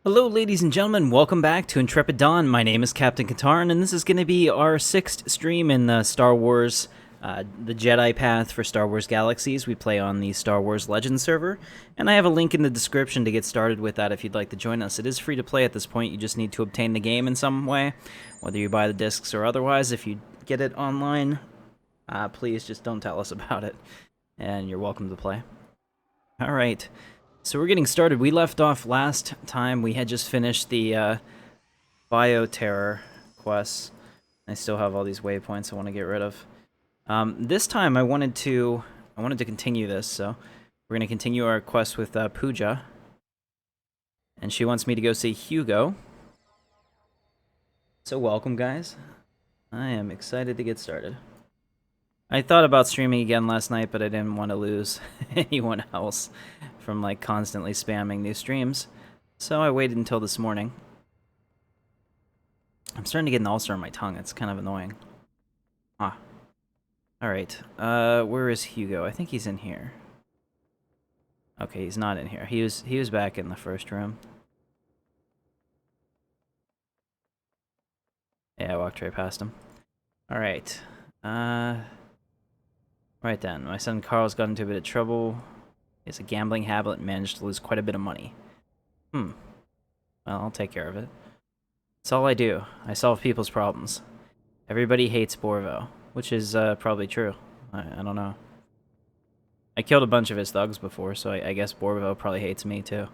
Hello ladies and gentlemen, welcome back to Intrepid Dawn. My name is Captain Katarn, and this is going to be our 6th stream in the Star Wars, the Jedi path for Star Wars Galaxies. We play on the Star Wars Legends server, and I have a link in the description to get started with that if you'd like to join us. It is free to play at this point, you just need to obtain the game in some way, whether you buy the discs or otherwise. If you get it online, please just don't tell us about it, and you're welcome to play. Alright. So we're getting started. We left off last time. We had just finished the bioterror quests. I still have all these waypoints I want to get rid of. This time I wanted to continue this, so we're going to continue our quest with Pooja. And she wants me to go see Hugo. So welcome, guys. I am excited to get started. I thought about streaming again last night, but I didn't want to lose anyone else from like constantly spamming new streams, so I waited until this morning. I'm starting to get an ulcer on my tongue. It's kind of annoying. Ah. Alright, where is Hugo? I think he's in here. Okay, he's not in here. He was back in the first room. Yeah, I walked right past him. Alright. Right then, my son Carl's got into a bit of trouble. He has a gambling habit and managed to lose quite a bit of money. Well, I'll take care of it. That's all I do. I solve people's problems. Everybody hates Borvo, which is probably true. I don't know. I killed a bunch of his thugs before, so I guess Borvo probably hates me too.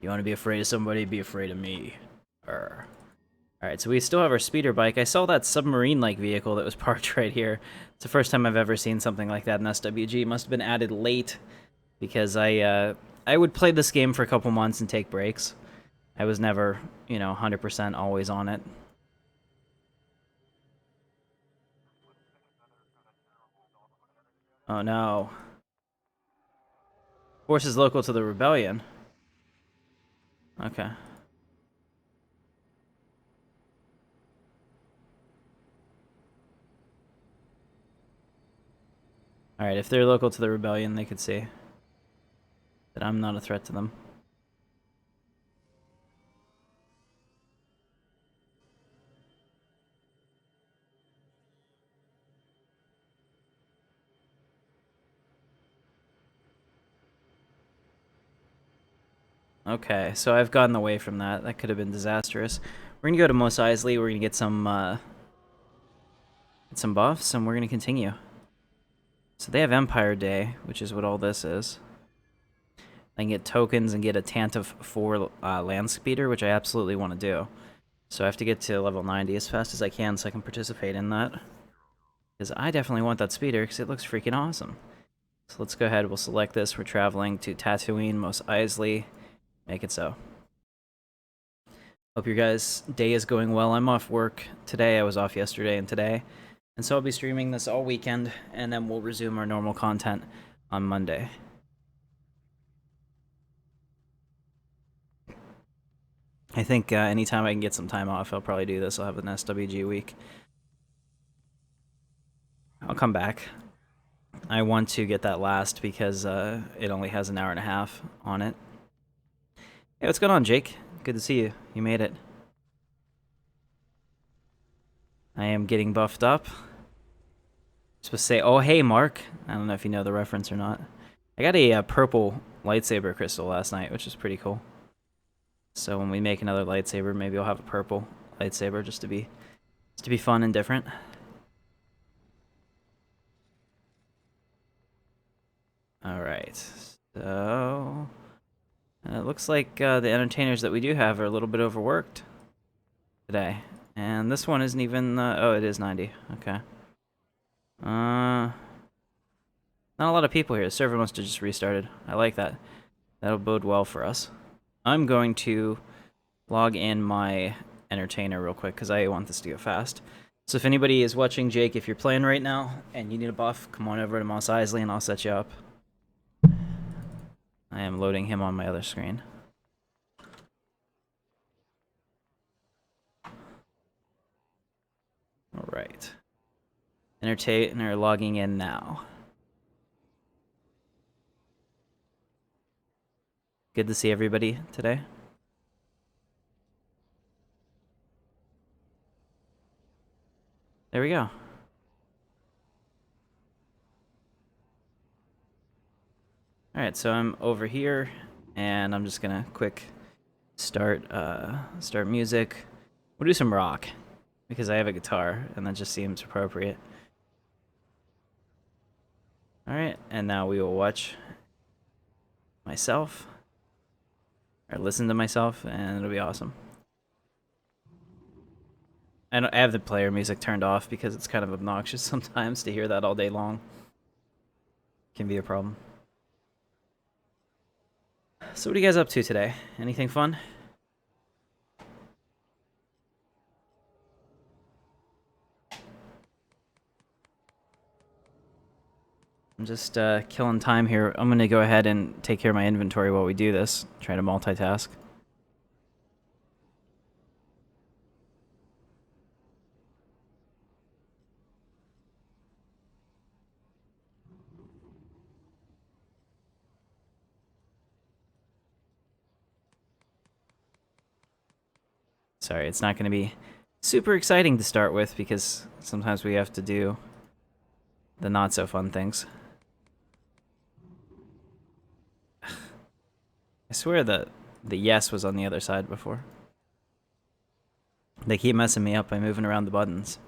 You want to be afraid of somebody, be afraid of me. Alright, so we still have our speeder bike. I saw that submarine-like vehicle that was parked right here. It's the first time I've ever seen something like that in SWG. It must have been added late, because I would play this game for a couple months and take breaks. I was never, 100% always on it. Oh no. Forces local to the rebellion. Okay. Alright, if they're local to the rebellion, they could see that I'm not a threat to them. Okay, so I've gotten away from that. That could have been disastrous. We're gonna go to Mos Eisley. We're gonna get some buffs, and we're gonna continue. So they have Empire Day, which is what all this is. I can get tokens and get a Tantive 4 landspeeder, which I absolutely want to do. So I have to get to level 90 as fast as I can so I can participate in that. Because I definitely want that speeder, because it looks freaking awesome. So let's go ahead, we'll select this. We're traveling to Tatooine, Mos Eisley. Make it so. Hope your guys' day is going well. I'm off work today. I was off yesterday and today. And so I'll be streaming this all weekend, and then we'll resume our normal content on Monday. I think anytime I can get some time off, I'll probably do this. I'll have an SWG week. I'll come back. I want to get that last because it only has an hour and a half on it. Hey, what's going on, Jake? Good to see you. You made it. I am getting buffed up. I'm supposed to say, oh, hey, Mark. I don't know if you know the reference or not. I got a purple lightsaber crystal last night, which is pretty cool. So when we make another lightsaber, maybe I'll have a purple lightsaber just to be fun and different. Alright, so it looks like the entertainers that we do have are a little bit overworked today. And this one isn't even, oh, it is 90, okay. Not a lot of people here. The server must have just restarted. I like that. That'll bode well for us. I'm going to log in my entertainer real quick because I want this to go fast. So if anybody is watching, Jake, if you're playing right now and you need a buff, come on over to Mos Eisley and I'll set you up. I am loading him on my other screen. Alright. Entertainer logging in now. Good to see everybody today. There we go. Alright, so I'm over here, and I'm just gonna quick start music. We'll do some rock, because I have a guitar, and that just seems appropriate. Alright, and now we will watch myself, or listen to myself, and it'll be awesome. I have the player music turned off because it's kind of obnoxious sometimes to hear that all day long. Can be a problem. So what are you guys up to today? Anything fun? I'm just killing time here. I'm going to go ahead and take care of my inventory while we do this. Try to multitask. Sorry, it's not going to be super exciting to start with because sometimes we have to do the not so fun things. I swear that the yes was on the other side before. They keep messing me up by moving around the buttons.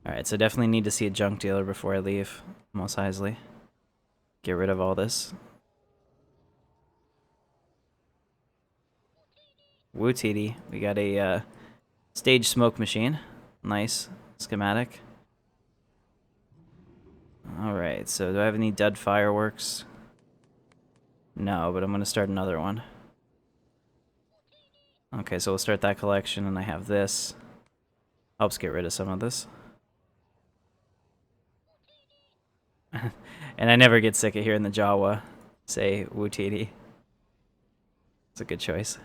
Alright, so definitely need to see a junk dealer before I leave, Mos Eisley. Get rid of all this. Woo TD. We got a stage smoke machine. Nice. Schematic. Alright, so do I have any dead fireworks? No, but I'm going to start another one. Okay, so we'll start that collection, and I have this. Helps get rid of some of this. And I never get sick of hearing the Jawa say Woo TD. It's a good choice.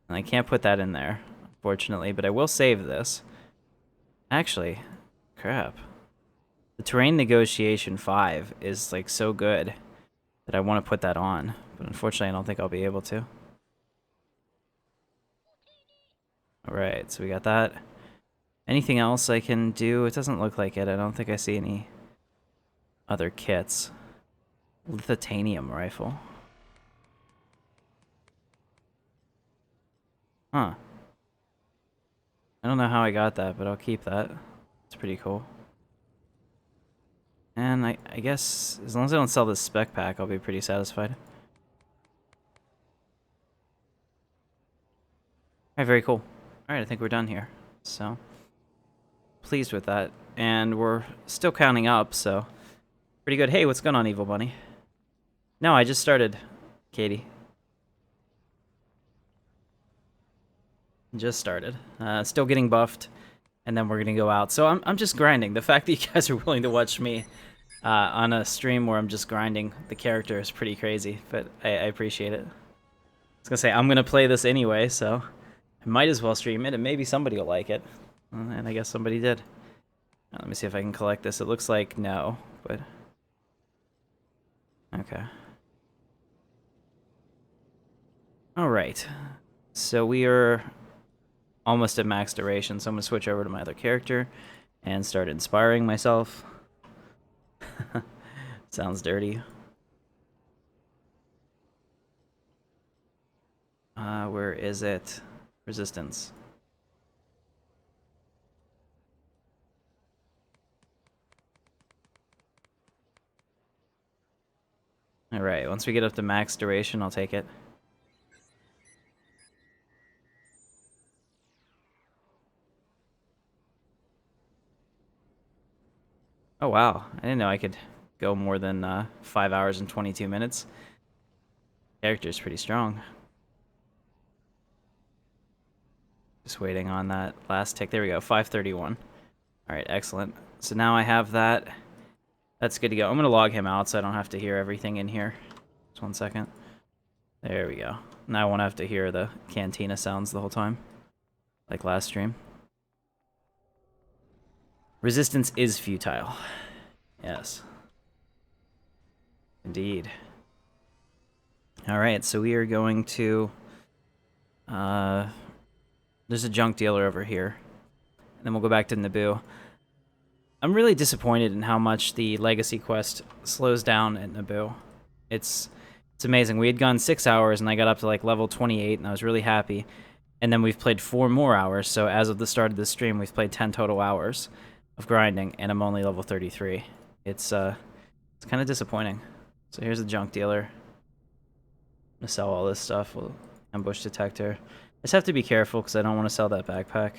And I can't put that in there, unfortunately, but I will save this. Actually, crap. The Terrain Negotiation 5 is like so good that I want to put that on, but unfortunately I don't think I'll be able to. Alright, so we got that. Anything else I can do? It doesn't look like it. I don't think I see any other kits. Lithotanium rifle. Huh. I don't know how I got that, but I'll keep that. It's pretty cool. And I guess as long as I don't sell this spec pack, I'll be pretty satisfied. Alright, very cool. Alright, I think we're done here. So, pleased with that. And we're still counting up, so pretty good. Hey, what's going on, Evil Bunny? No, I just started, Katie. Just started. Still getting buffed, and then we're gonna go out. So I'm just grinding. The fact that you guys are willing to watch me on a stream where I'm just grinding the character is pretty crazy, but I appreciate it. I was gonna say I'm gonna play this anyway, so I might as well stream it, and maybe somebody will like it. And I guess somebody did. Let me see if I can collect this. It looks like no, but okay. All right. So we are almost at max duration, so I'm going to switch over to my other character and start inspiring myself. Sounds dirty. Where is it? Resistance. Alright, once we get up to max duration, I'll take it. Oh wow, I didn't know I could go more than 5 hours and 22 minutes. Character's pretty strong. Just waiting on that last tick. There we go, 531. Alright, excellent. So now I have that. That's good to go. I'm going to log him out so I don't have to hear everything in here. Just 1 second. There we go. Now I won't have to hear the cantina sounds the whole time. like last stream. Resistance is futile. Yes. Indeed. Alright, so we are going to... there's a junk dealer over here. And then we'll go back to Naboo. I'm really disappointed in how much the Legacy quest slows down at Naboo. It's amazing. We had gone 6 hours, and I got up to, like, level 28, and I was really happy. And then we've played 4 more hours, so as of the start of this stream, we've played 10 total hours of grinding, and I'm only level 33. It's kind of disappointing. So here's the junk dealer. I'm gonna sell all this stuff. We'll ambush detector. I just have to be careful because I don't want to sell that backpack.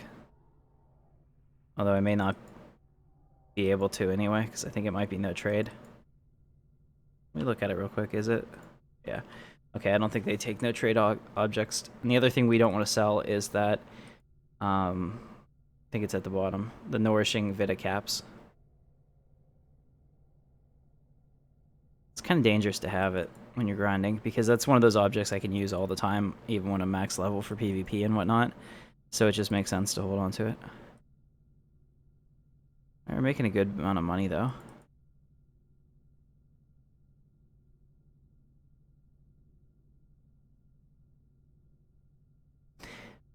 Although I may not be able to anyway, because I think it might be no trade. Let me look at it real quick. Is it? Yeah. Okay, I don't think they take no trade objects. And the other thing we don't want to sell is that, I think it's at the bottom, the nourishing Vita caps. It's kind of dangerous to have it when you're grinding, because that's one of those objects I can use all the time, even when I'm max level for PvP and whatnot. So it just makes sense to hold on to it. We're making a good amount of money, though.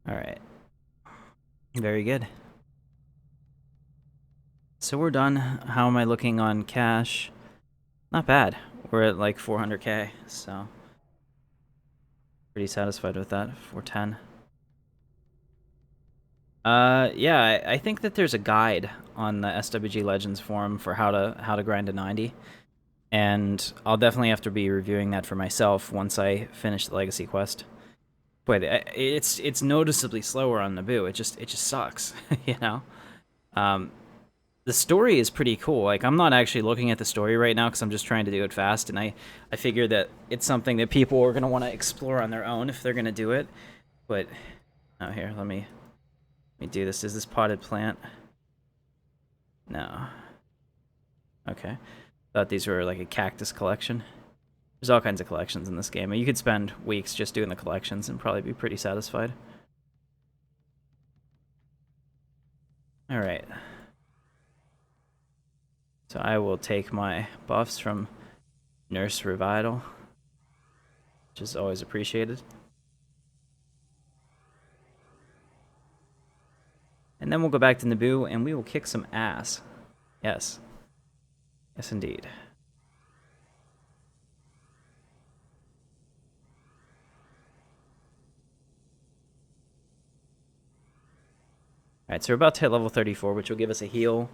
Alright. Very good. So we're done. How am I looking on cash? Not bad. We're at like 400k, so pretty satisfied with that. 410. Yeah, I think that there's a guide on the SWG Legends forum for how to grind to 90, and I'll definitely have to be reviewing that for myself once I finish the Legacy quest. But it's noticeably slower on Naboo. It just sucks, you know. The story is pretty cool. Like, I'm not actually looking at the story right now because I'm just trying to do it fast, and I figure that it's something that people are gonna want to explore on their own if they're gonna do it. But oh, here, let me do this. Is this potted plant? No. Okay. Thought these were like a cactus collection. There's all kinds of collections in this game. You could spend weeks just doing the collections and probably be pretty satisfied. Alright. So I will take my buffs from Nurse Revital, which is always appreciated. And then we'll go back to Naboo and we will kick some ass. Yes. Yes, indeed. Alright, so we're about to hit level 34, which will give us a heal.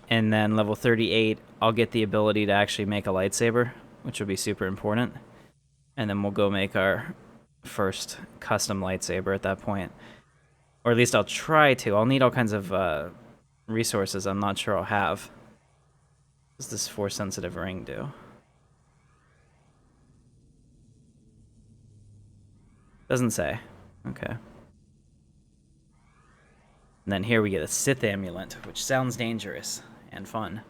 And then level 38, I'll get the ability to actually make a lightsaber, which will be super important. And then we'll go make our first custom lightsaber at that point. Or at least I'll try to. I'll need all kinds of resources I'm not sure I'll have. What does this Force-sensitive ring do? Doesn't say. Okay. And then here we get a Sith amulet, which sounds dangerous and fun.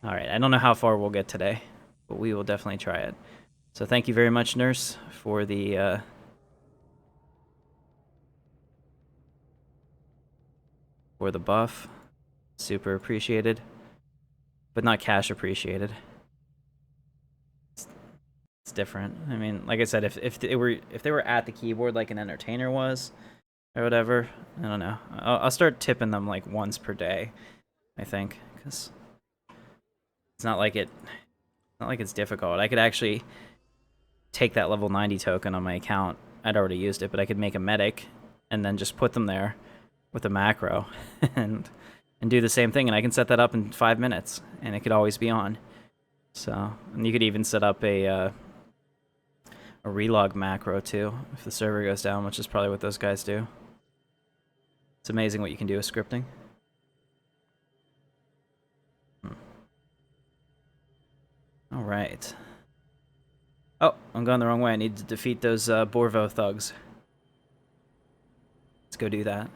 Alright, I don't know how far we'll get today, but we will definitely try it. So thank you very much, Nurse, for the buff. Super appreciated. But not cash appreciated. It's different. I mean, like I said, if they were at the keyboard like an entertainer was, or whatever, I don't know. I'll start tipping them like once per day, I think, because it's not like it's difficult. I could actually take that level 90 token on my account. I'd already used it, but I could make a medic and then just put them there with a macro and do the same thing, and I can set that up in 5 minutes, and it could always be on. So, and you could even set up a relog macro too if the server goes down, which is probably what those guys do. It's amazing what you can do with scripting. All right. Oh, I'm going the wrong way. I need to defeat those Borvo thugs. Let's go do that.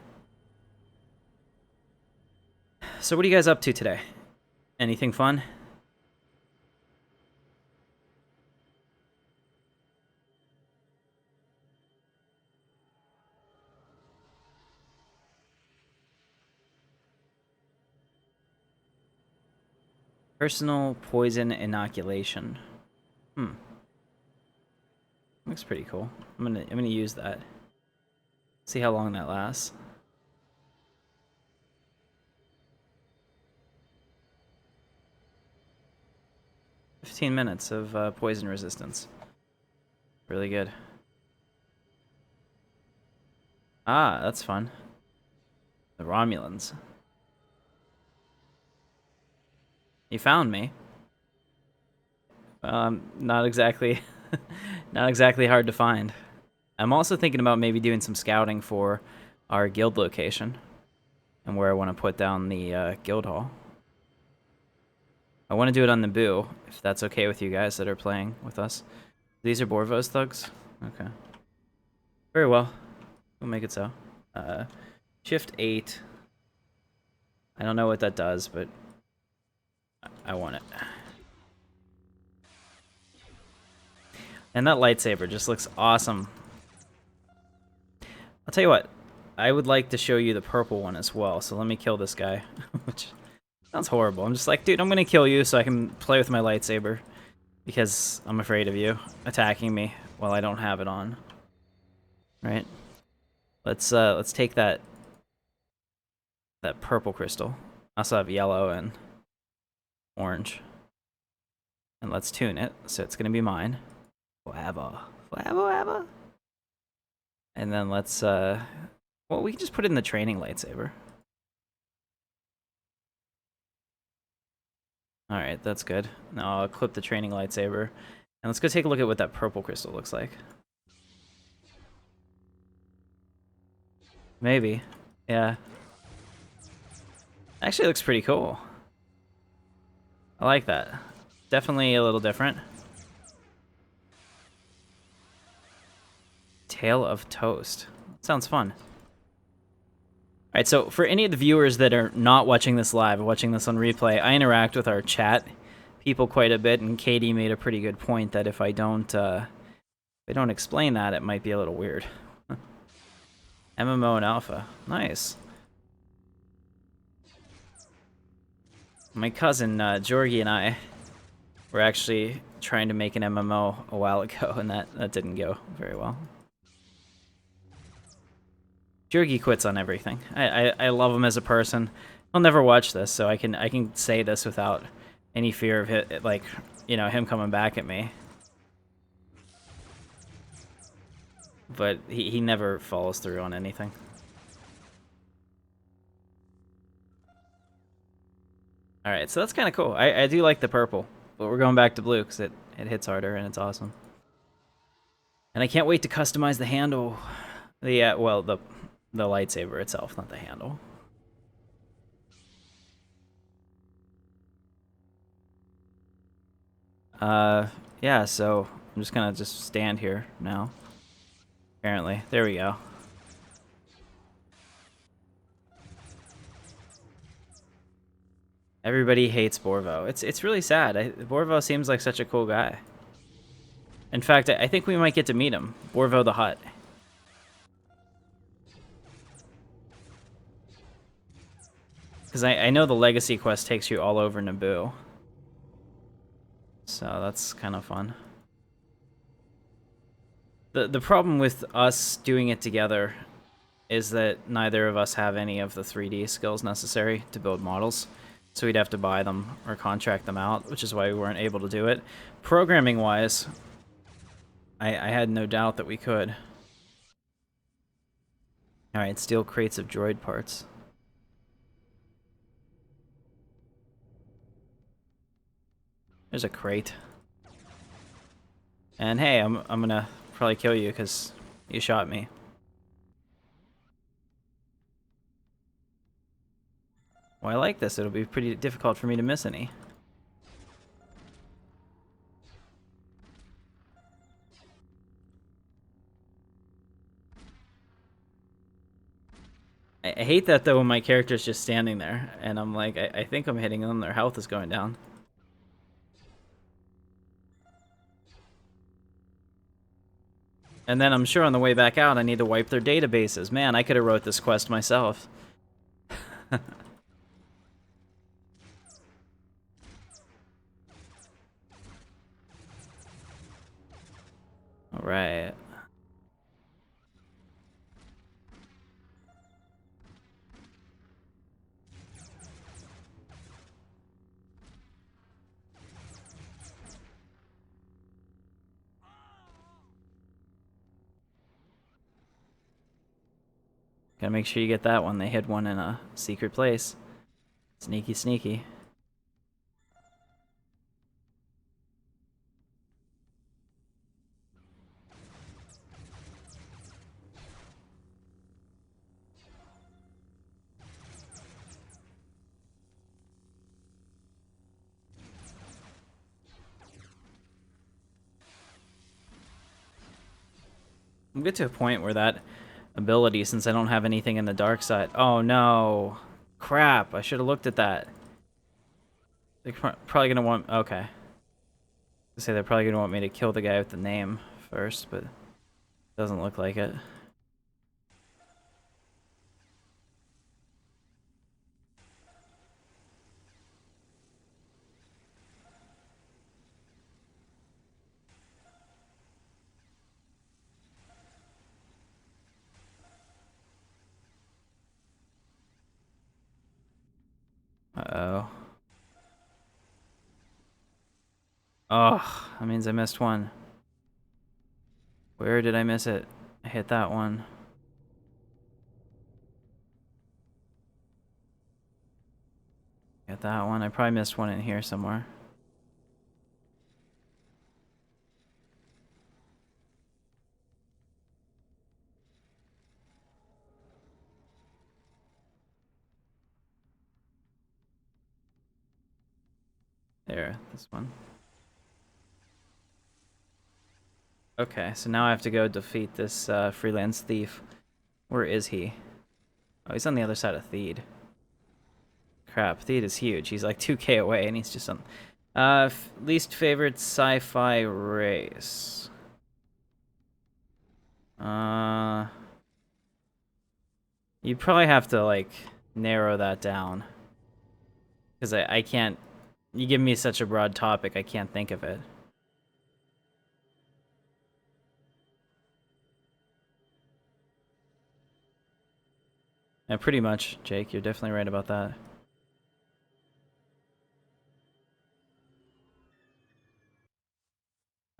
So what are you guys up to today? Anything fun? Personal poison inoculation. Looks pretty cool. I'm gonna use that. See how long that lasts. "15 minutes of poison resistance. Really good. Ah, that's fun. The Romulans. You found me. Not exactly, not exactly hard to find. I'm also thinking about maybe doing some scouting for our guild location and where I want to put down the guild hall. I want to do it on Naboo, if that's okay with you guys that are playing with us. These are Borvo's thugs? Okay. Very well. We'll make it so. Shift 8. I don't know what that does, but I want it. And that lightsaber just looks awesome. I'll tell you what, I would like to show you the purple one as well, so let me kill this guy, which sounds horrible. I'm just like, dude, I'm gonna kill you so I can play with my lightsaber, because I'm afraid of you attacking me while I don't have it on. Right? Let's take that purple crystal. I also have yellow and orange. And let's tune it, so it's gonna be mine. Forever. Forever. And then let's, well, we can just put it in the training lightsaber. Alright, that's good. Now I'll equip the training lightsaber. And let's go take a look at what that purple crystal looks like. Maybe. Yeah. Actually, it looks pretty cool. I like that. Definitely a little different. Tale of Toast. Sounds fun. Alright, so for any of the viewers that are not watching this live, watching this on replay, I interact with our chat people quite a bit, and Katie made a pretty good point that if I don't explain that, it might be a little weird. MMO and Alpha. Nice. My cousin, Jorgie, and I were actually trying to make an MMO a while ago, and that didn't go very well. Jorgie quits on everything. I love him as a person. He'll never watch this, so I can say this without any fear of it, like, you know, him coming back at me. But he never follows through on anything. Alright, so that's kind of cool. I do like the purple, but we're going back to blue because it hits harder and it's awesome. And I can't wait to customize the handle. Well, the lightsaber itself, not the handle. Yeah, so I'm just gonna stand here now. Apparently. There we go. Everybody hates Borvo. It's really sad. Borvo seems like such a cool guy. In fact, I think we might get to meet him. Borvo the Hutt. Because I know the Legacy quest takes you all over Naboo. So that's kind of fun. The problem with us doing it together is that neither of us have any of the 3D skills necessary to build models. So we'd have to buy them or contract them out, which is why we weren't able to do it. Programming-wise, I had no doubt that we could. Alright, steal crates of droid parts. There's a crate. And hey, I'm gonna probably kill you because you shot me. Well, I like this. It'll be pretty difficult for me to miss any. I hate that, though, when my character's just standing there, and I'm like, I think I'm hitting them, their health is going down. And then I'm sure on the way back out, I need to wipe their databases. Man, I could have wrote this quest myself. All right. Gotta make sure you get that one. They hid one in a secret place. Sneaky, sneaky. I'm get to a point where that ability, since I don't have anything in the dark side. Oh no. Crap, I should have looked at that. They're probably gonna want. Okay. I say they're probably gonna want me to kill the guy with the name first, but doesn't look like it. Uh-oh. Oh, that means I missed one. Where did I miss it? I hit that one. Hit that one. I probably missed one in here somewhere. There, this one. Okay, so now I have to go defeat this freelance thief. Where is he? Oh, he's on the other side of Theed. Crap, Theed is huge. He's like 2k away, and he's just on... least favorite sci-fi race. You probably have to, like, narrow that down. Because I can't... You give me such a broad topic, I can't think of it. Yeah, pretty much, Jake. You're definitely right about that.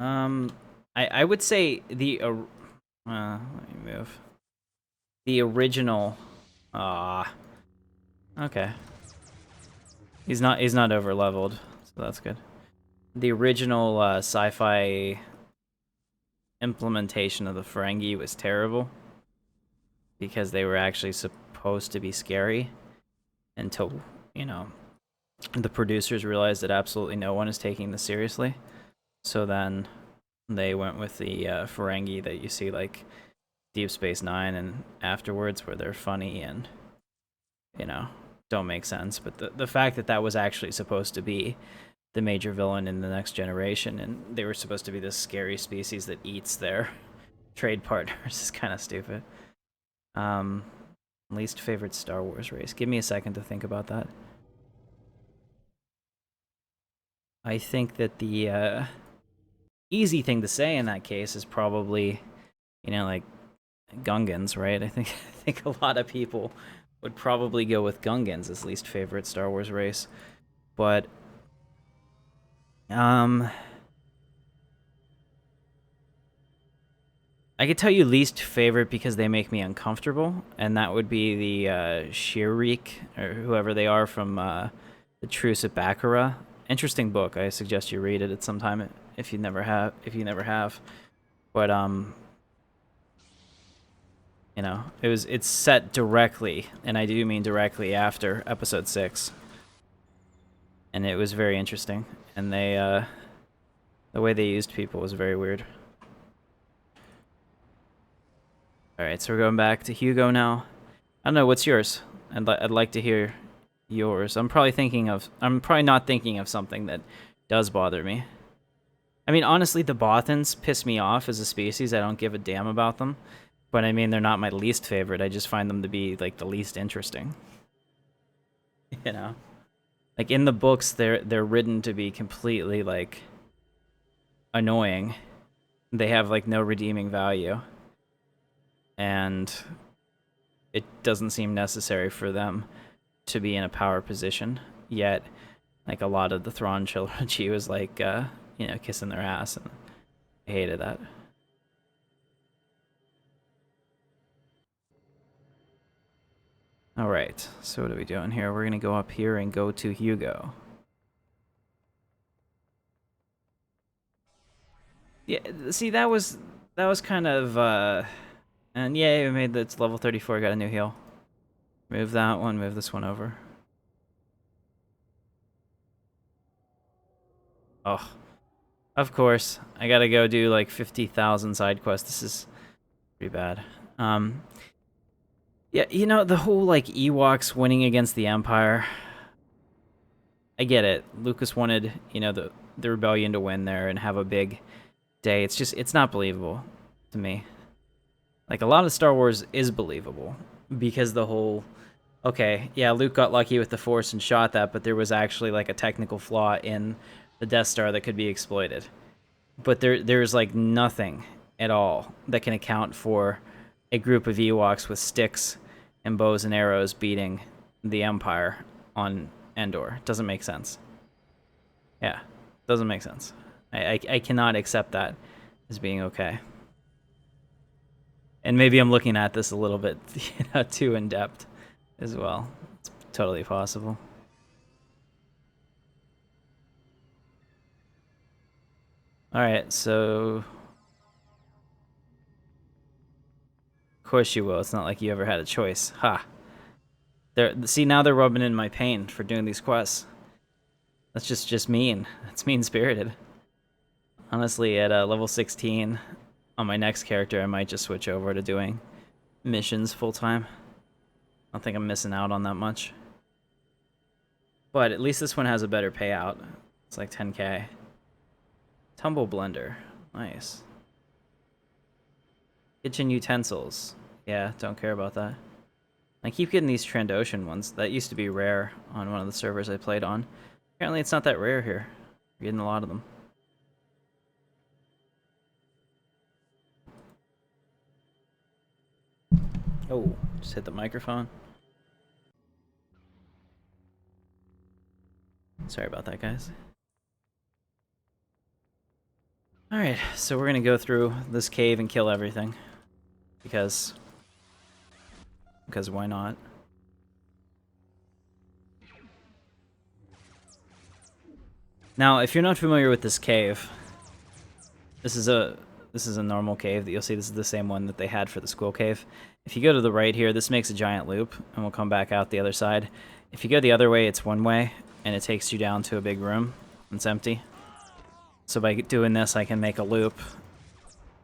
I would say the let me move. The original. Okay. He's not over leveled, so that's good. The original sci-fi implementation of the Ferengi was terrible because they were actually supposed to be scary until, you know, the producers realized that absolutely no one is taking this seriously. So then they went with the Ferengi that you see like Deep Space Nine and afterwards, where they're funny and, you know, don't make sense. But the fact that that was actually supposed to be the major villain in the Next Generation, and they were supposed to be this scary species that eats their trade partners, is kind of stupid. Least favorite Star Wars race. Give me a second to think about that. I think that the easy thing to say in that case is probably, you know, like Gungans, right? I think a lot of people would probably go with Gungans as least favorite Star Wars race, but I could tell you least favorite because they make me uncomfortable, and that would be the Kashyyyk, or whoever they are from the Truce at Baccarat. Interesting book. I suggest you read it at some time if you never have. But you know, it's set directly, and I do mean directly after Episode 6, and it was very interesting. And they the way they used people was very weird. All right, so we're going back to Hugo now. I don't know, what's yours? I'd like to hear yours. I'm probably not thinking of something that does bother me. I mean, honestly, the Bothans piss me off as a species. I don't give a damn about them. But I mean, they're not my least favorite. I just find them to be like the least interesting. You know? Like in the books they're written to be completely like annoying. they have like no redeeming value, and it doesn't seem necessary for them to be in a power position. Yet, like a lot of the Thrawn trilogy was like, kissing their ass, and I hated that. All right, so what are we doing here? We're gonna go up here and go to Hugo. Yeah, see, that was kind of, and yeah, we made that's level 34. Got a new heal. Move that one. Move this one over. Oh, of course, I gotta go do like 50,000 side quests. This is pretty bad. Yeah, the whole like Ewoks winning against the Empire. I get it. Lucas wanted, the rebellion to win there and have a big day. It's not believable to me. Like, a lot of Star Wars is believable because the whole, okay, yeah, Luke got lucky with the Force and shot that, but there was actually like a technical flaw in the Death Star that could be exploited. But there's like nothing at all that can account for a group of Ewoks with sticks and bows and arrows beating the Empire on Endor. Doesn't make sense. Yeah, doesn't make sense. I cannot accept that as being okay. And maybe I'm looking at this a little bit too in depth as well. It's totally possible. All right, so of course you will. It's not like you ever had a choice. Ha. See, now they're rubbing in my pain for doing these quests. That's just mean. It's mean-spirited. Honestly, at level 16, on my next character, I might just switch over to doing missions full-time. I don't think I'm missing out on that much. But at least this one has a better payout. It's like 10k. Tumble blender. Nice. Kitchen utensils. Yeah, don't care about that. I keep getting these Trandoshan ones. That used to be rare on one of the servers I played on. Apparently it's not that rare here. We're getting a lot of them. Oh, just hit the microphone. Sorry about that, guys. Alright, so we're gonna go through this cave and kill everything. Because why not? Now, if you're not familiar with this cave, this is a normal cave that you'll see. This is the same one that they had for the Squill Cave. If you go to the right here, this makes a giant loop, and we'll come back out the other side. If you go the other way, it's one way, and it takes you down to a big room. It's empty. So by doing this, I can make a loop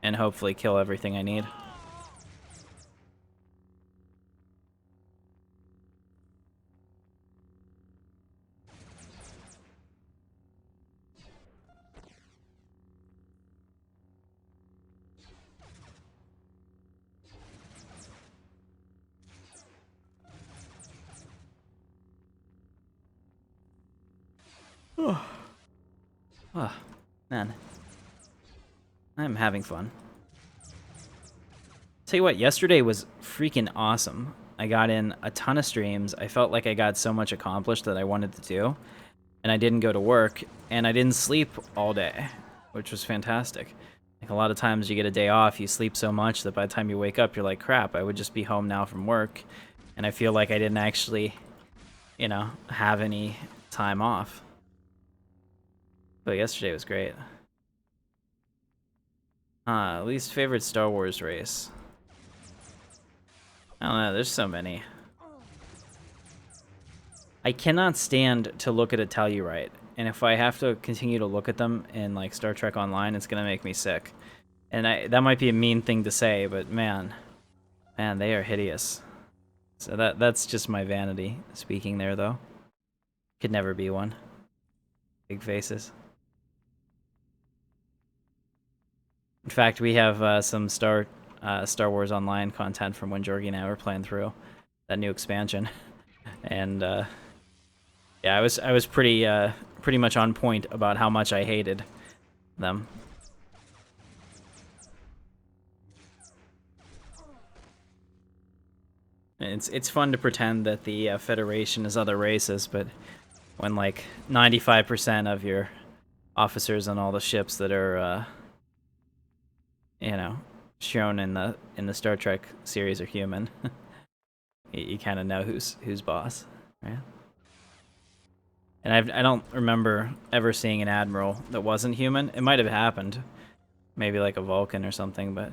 and hopefully kill everything I need. Oh, man. I'm having fun. Tell you what, yesterday was freaking awesome. I got in a ton of streams. I felt like I got so much accomplished that I wanted to do. And I didn't go to work, and I didn't sleep all day, which was fantastic. Like, a lot of times you get a day off, you sleep so much that by the time you wake up, you're like, crap, I would just be home now from work. And I feel like I didn't actually, have any time off. But yesterday was great. Least favorite Star Wars race. I don't know, there's so many. I cannot stand to look at a Tellurite, and if I have to continue to look at them in like Star Trek Online, it's gonna make me sick. And that might be a mean thing to say, but man, they are hideous. So that's just my vanity speaking there, though. Could never be one. Big faces. In fact, we have some Star Wars Online content from when Jorgie and I were playing through that new expansion, and yeah, I was pretty much on point about how much I hated them. It's fun to pretend that the Federation is other races, but when like 95% of your officers on all the ships that are, you know, shown in the Star Trek series are human, you kind of know who's boss, right? And I don't remember ever seeing an admiral that wasn't human. It might have happened, maybe like a Vulcan or something, but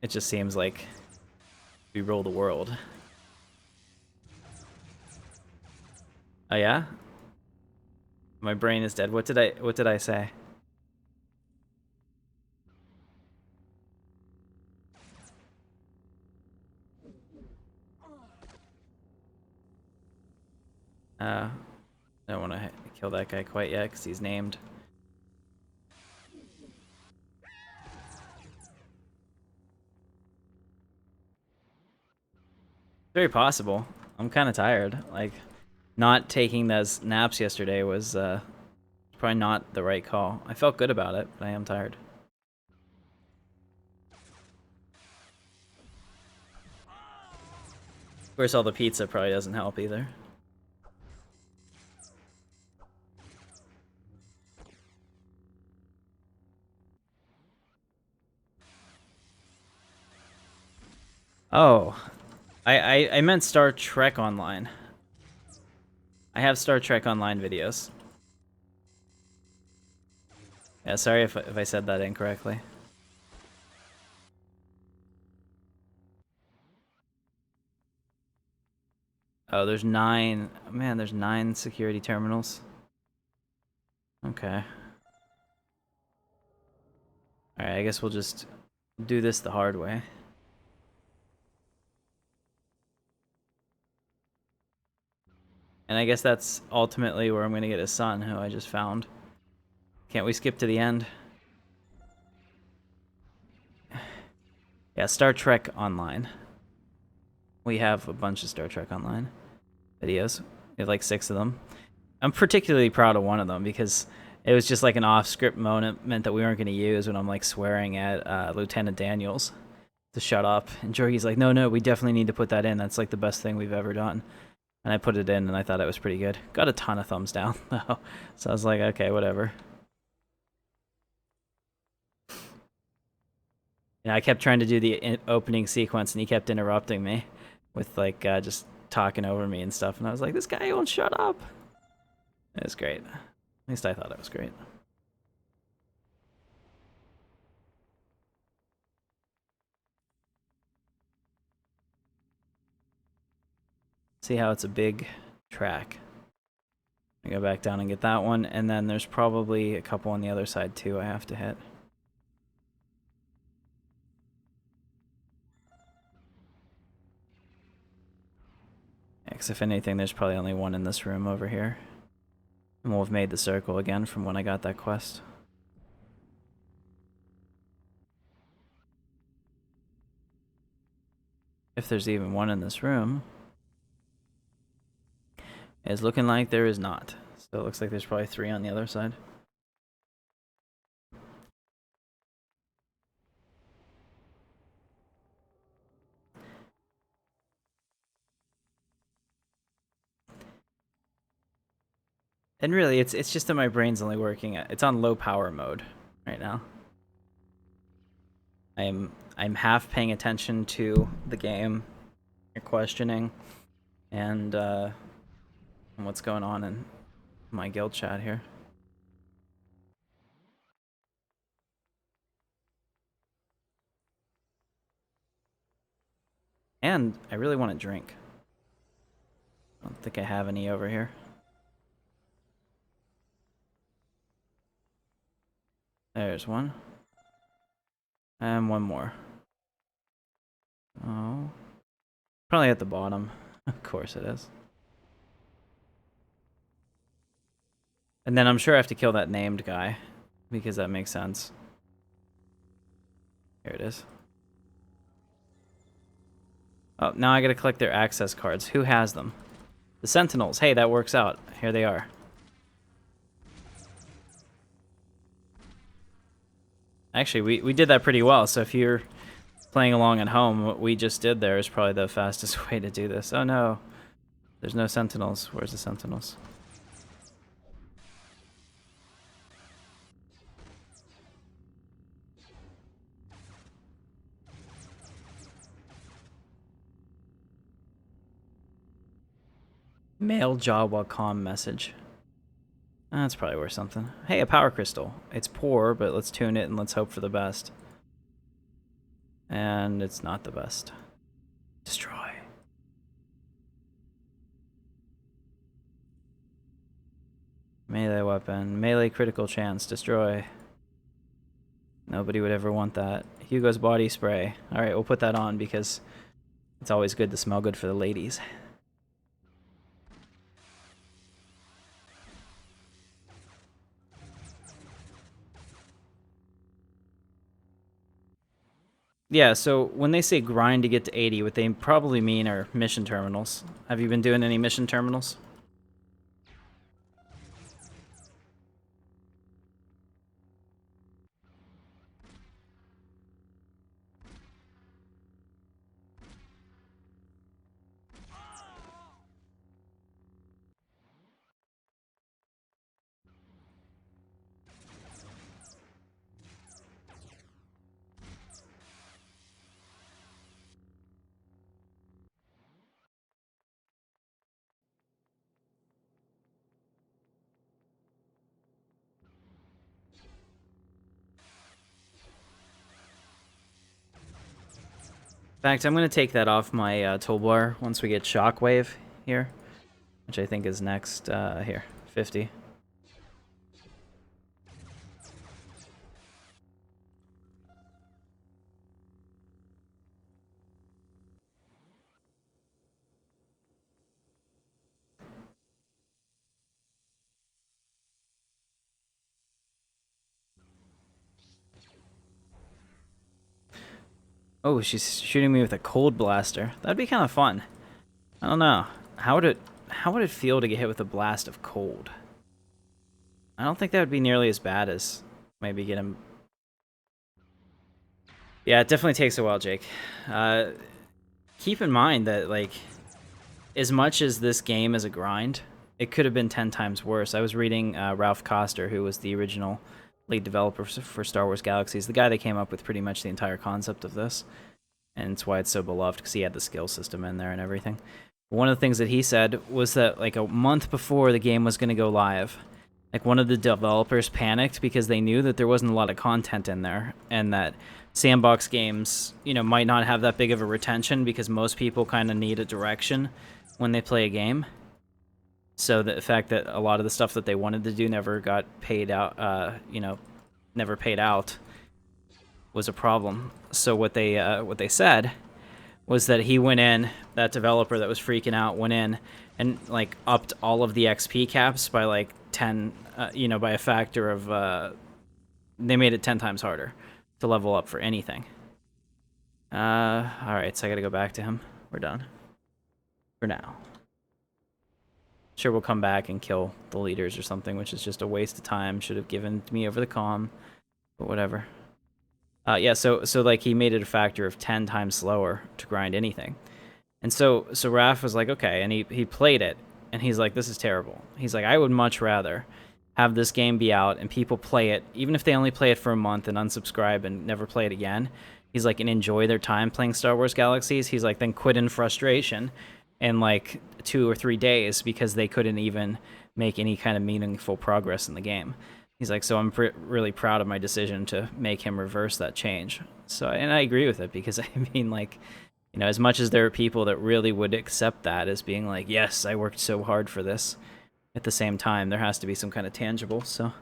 it just seems like we rule the world. Oh yeah? My brain is dead. What did I say? I don't want to kill that guy quite yet because he's named. Very possible. I'm kind of tired. Like, not taking those naps yesterday was probably not the right call. I felt good about it, but I am tired. Of course, all the pizza probably doesn't help either. Oh, I meant Star Trek Online. I have Star Trek Online videos. Yeah, sorry if I said that incorrectly. Oh, there's 9. Man, there's 9 security terminals. Okay. Alright, I guess we'll just do this the hard way. And I guess that's ultimately where I'm gonna get a son, who I just found. Can't we skip to the end? Yeah, Star Trek Online. We have a bunch of Star Trek Online videos. We have like 6 of them. I'm particularly proud of one of them because it was just like an off-script moment that we weren't going to use when I'm like swearing at Lieutenant Daniels to shut up. And Jorgie's like, no, we definitely need to put that in. That's like the best thing we've ever done. And I put it in and I thought it was pretty good. Got a ton of thumbs down though. So I was like, okay, whatever. And I kept trying to do the opening sequence and he kept interrupting me with like just talking over me and stuff. And I was like, this guy won't shut up. It was great. At least I thought it was great. See how it's a big track. I go back down and get that one, and then there's probably a couple on the other side too I have to hit. Yeah, 'cause if anything, there's probably only one in this room over here. And we'll have made the circle again from when I got that quest. If there's even one in this room. It's looking like there is not. So it looks like there's probably 3 on the other side. And really, it's just that my brain's only working. It's on low power mode right now. I'm half paying attention to the game, you're questioning, and what's going on in my guild chat here. And I really want a drink. I don't think I have any over here. There's one. And one more. Oh. Probably at the bottom. Of course it is. And then I'm sure I have to kill that named guy, because that makes sense. Here it is. Oh, now I gotta collect their access cards. Who has them? The Sentinels. Hey, that works out. Here they are. Actually, we did that pretty well, so if you're playing along at home, what we just did there is probably the fastest way to do this. Oh no, there's no sentinels. Where's the sentinels? Mail Jawa.com message. That's probably worth something. Hey, a power crystal. It's poor, but let's tune it and let's hope for the best. And it's not the best. Destroy. Melee weapon. Melee critical chance. Destroy. Nobody would ever want that. Hugo's body spray. Alright, we'll put that on because it's always good to smell good for the ladies. Yeah, so when they say grind to get to 80, what they probably mean are mission terminals. Have you been doing any mission terminals? In fact, I'm going to take that off my toolbar once we get Shockwave here, which I think is next here, 50. Oh, she's shooting me with a cold blaster. That'd be kind of fun. I don't know. How would it feel to get hit with a blast of cold? I don't think that would be nearly as bad as maybe get him. Yeah, it definitely takes a while, Jake. Keep in mind that, like, as much as this game is a grind, it could have been 10 times worse. I was reading Ralph Koster, who was the original lead developer for Star Wars Galaxies, the guy that came up with pretty much the entire concept of this. And it's why it's so beloved, because he had the skill system in there and everything. One of the things that he said was that, like, a month before the game was going to go live, like, one of the developers panicked because they knew that there wasn't a lot of content in there, and that sandbox games, you know, might not have that big of a retention because most people kind of need a direction when they play a game. So the fact that a lot of the stuff that they wanted to do never got paid out, you know, never paid out, was a problem. So what they said was that he went in, that developer that was freaking out went in and, like, upped all of the XP caps by like 10, you know, by a factor of, they made it 10 times harder to level up for anything. Alright, so I gotta go back to him. We're done. For now. Sure, we'll come back and kill the leaders or something, which is just a waste of time. Should have given to me over the comm, but whatever. Yeah, so like, he made it a factor of 10 times slower to grind anything. And so Raph was like, okay, and he played it, and he's like, this is terrible. He's like, I would much rather have this game be out and people play it, even if they only play it for a month and unsubscribe and never play it again. He's like, and enjoy their time playing Star Wars Galaxies. He's like, then quit in frustration in like 2 or 3 days because they couldn't even make any kind of meaningful progress in the game. He's like, so I'm really proud of my decision to make him reverse that change. So, and I agree with it, because I mean, like, you know, as much as there are people that really would accept that as being like, yes, I worked so hard for this, at the same time, there has to be some kind of tangible. So,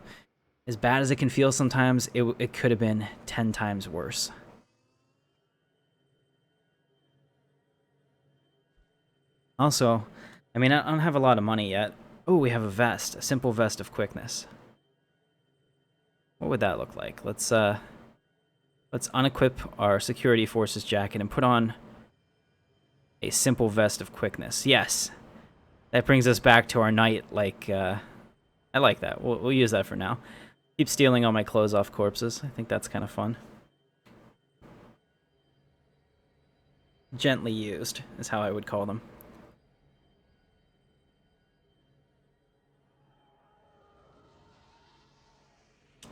as bad as it can feel sometimes, it could have been 10 times worse. Also, I mean, I don't have a lot of money yet. Oh, we have a vest, a simple vest of quickness. What would that look like? Let's unequip our security forces jacket and put on a simple vest of quickness. Yes, that brings us back to our knight. Like, I like that. We'll use that for now. Keep stealing all my clothes off corpses. I think that's kind of fun. Gently used is how I would call them.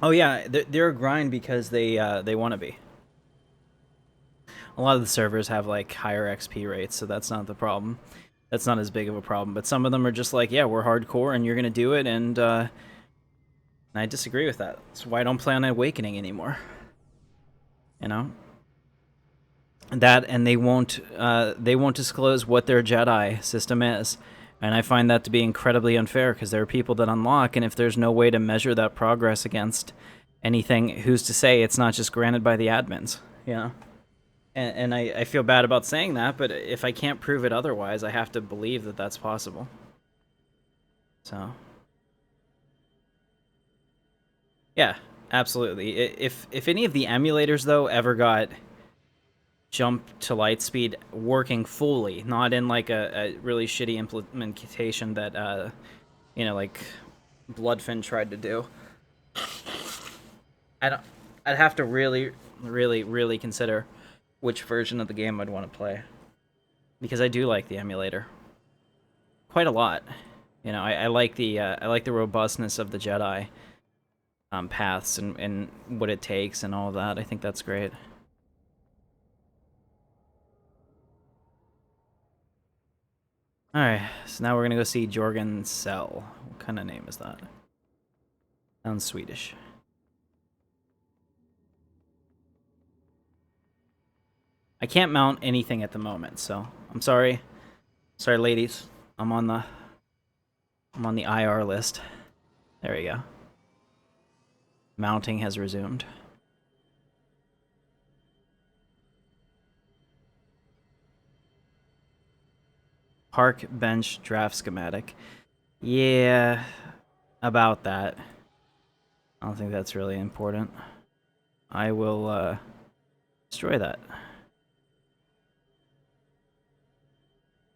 Oh yeah, they're a grind because they want to be. A lot of the servers have like higher XP rates, so that's not the problem. That's not as big of a problem. But some of them are just like, yeah, we're hardcore and you're gonna do it, and I disagree with that. That's why I don't play on Awakening anymore. You know, that, and they won't disclose what their Jedi system is, and I find that to be incredibly unfair because there are people that unlock, and if there's no way to measure that progress against anything, who's to say it's not just granted by the admins? You know. And I feel bad about saying that, but if I can't prove it otherwise, I have to believe that that's possible. So, yeah, absolutely. If any of the emulators, though, ever got jumped to Lightspeed working fully, not in like a really shitty implementation that, you know, like Bloodfin tried to do, I'd have to really, really, really consider which version of the game I'd want to play. Because I do like the emulator quite a lot. You know, I like the robustness of the Jedi paths and what it takes and all of that. I think that's great. Alright, so now we're gonna go see Jorgen Cell. What kind of name is that? Sounds Swedish. I can't mount anything at the moment, so I'm sorry. Sorry, ladies. I'm on the IR list. There we go. Mounting has resumed. Park bench draft schematic. Yeah, about that. I don't think that's really important. I will destroy that.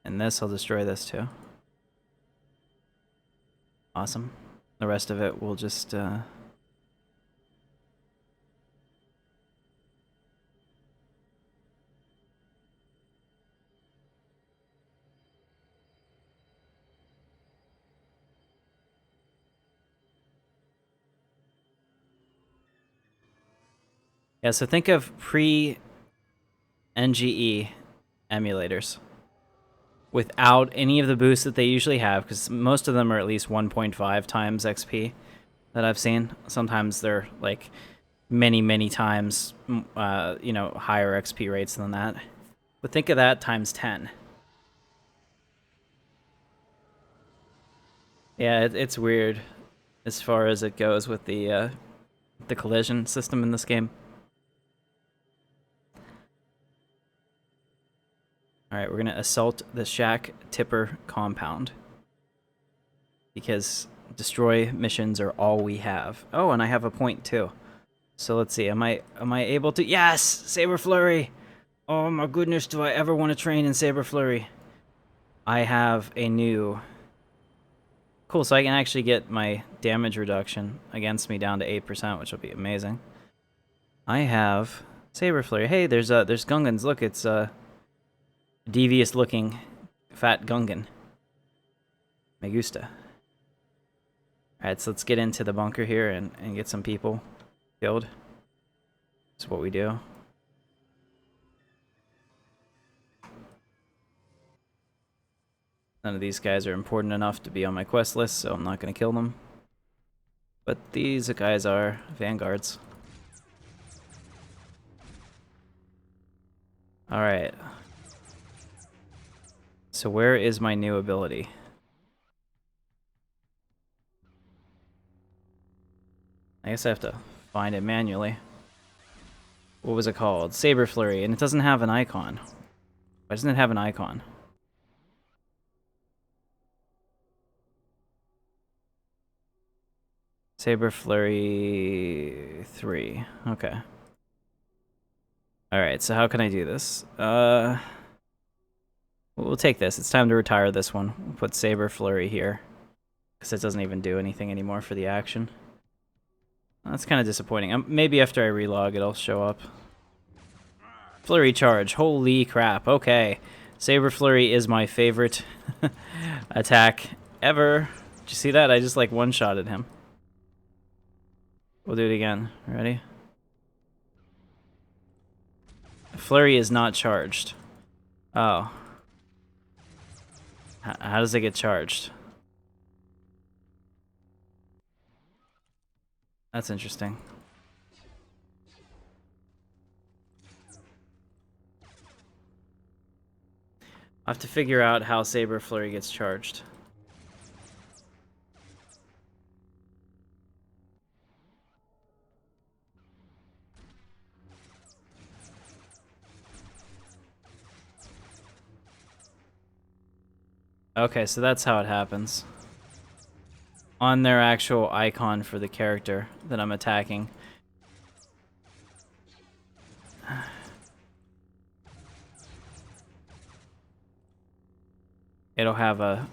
And this, I'll destroy this too. Awesome. The rest of it will just yeah, so think of pre-NGE emulators without any of the boosts that they usually have, because most of them are at least 1.5 times XP that I've seen. Sometimes they're like many, many times, you know, higher XP rates than that. But think of that times 10. Yeah, it's weird as far as it goes with the collision system in this game. Alright, we're gonna assault the Shack Tipper compound. Because destroy missions are all we have. Oh, and I have a point too. So let's see, am I able to? Yes! Saber Flurry! Oh my goodness, do I ever want to train in Saber Flurry? I have a new... Cool, so I can actually get my damage reduction against me down to 8%, which will be amazing. I have Saber Flurry. Hey, there's Gungans. Look, it's devious looking fat Gungan. Me gusta. Alright, so let's get into the bunker here and get some people killed. That's what we do. None of these guys are important enough to be on my quest list, so I'm not going to kill them. But these guys are vanguards. Alright. So where is my new ability? I guess I have to find it manually. What was it called? Saber Flurry, and it doesn't have an icon. Why doesn't it have an icon? Saber Flurry 3. Okay. Alright, so how can I do this? We'll take this. It's time to retire this one. We'll put Saber Flurry here. Because it doesn't even do anything anymore for the action. That's kind of disappointing. Maybe after I relog it'll show up. Flurry charge. Holy crap. Okay. Saber flurry is my favorite attack ever. Did you see that? I just like one-shotted him. We'll do it again. Ready? Flurry is not charged. Oh. How does it get charged? That's interesting. I'll have to figure out how Saber Flurry gets charged. Okay, so that's how it happens. On their actual icon for the character that I'm attacking. It'll have a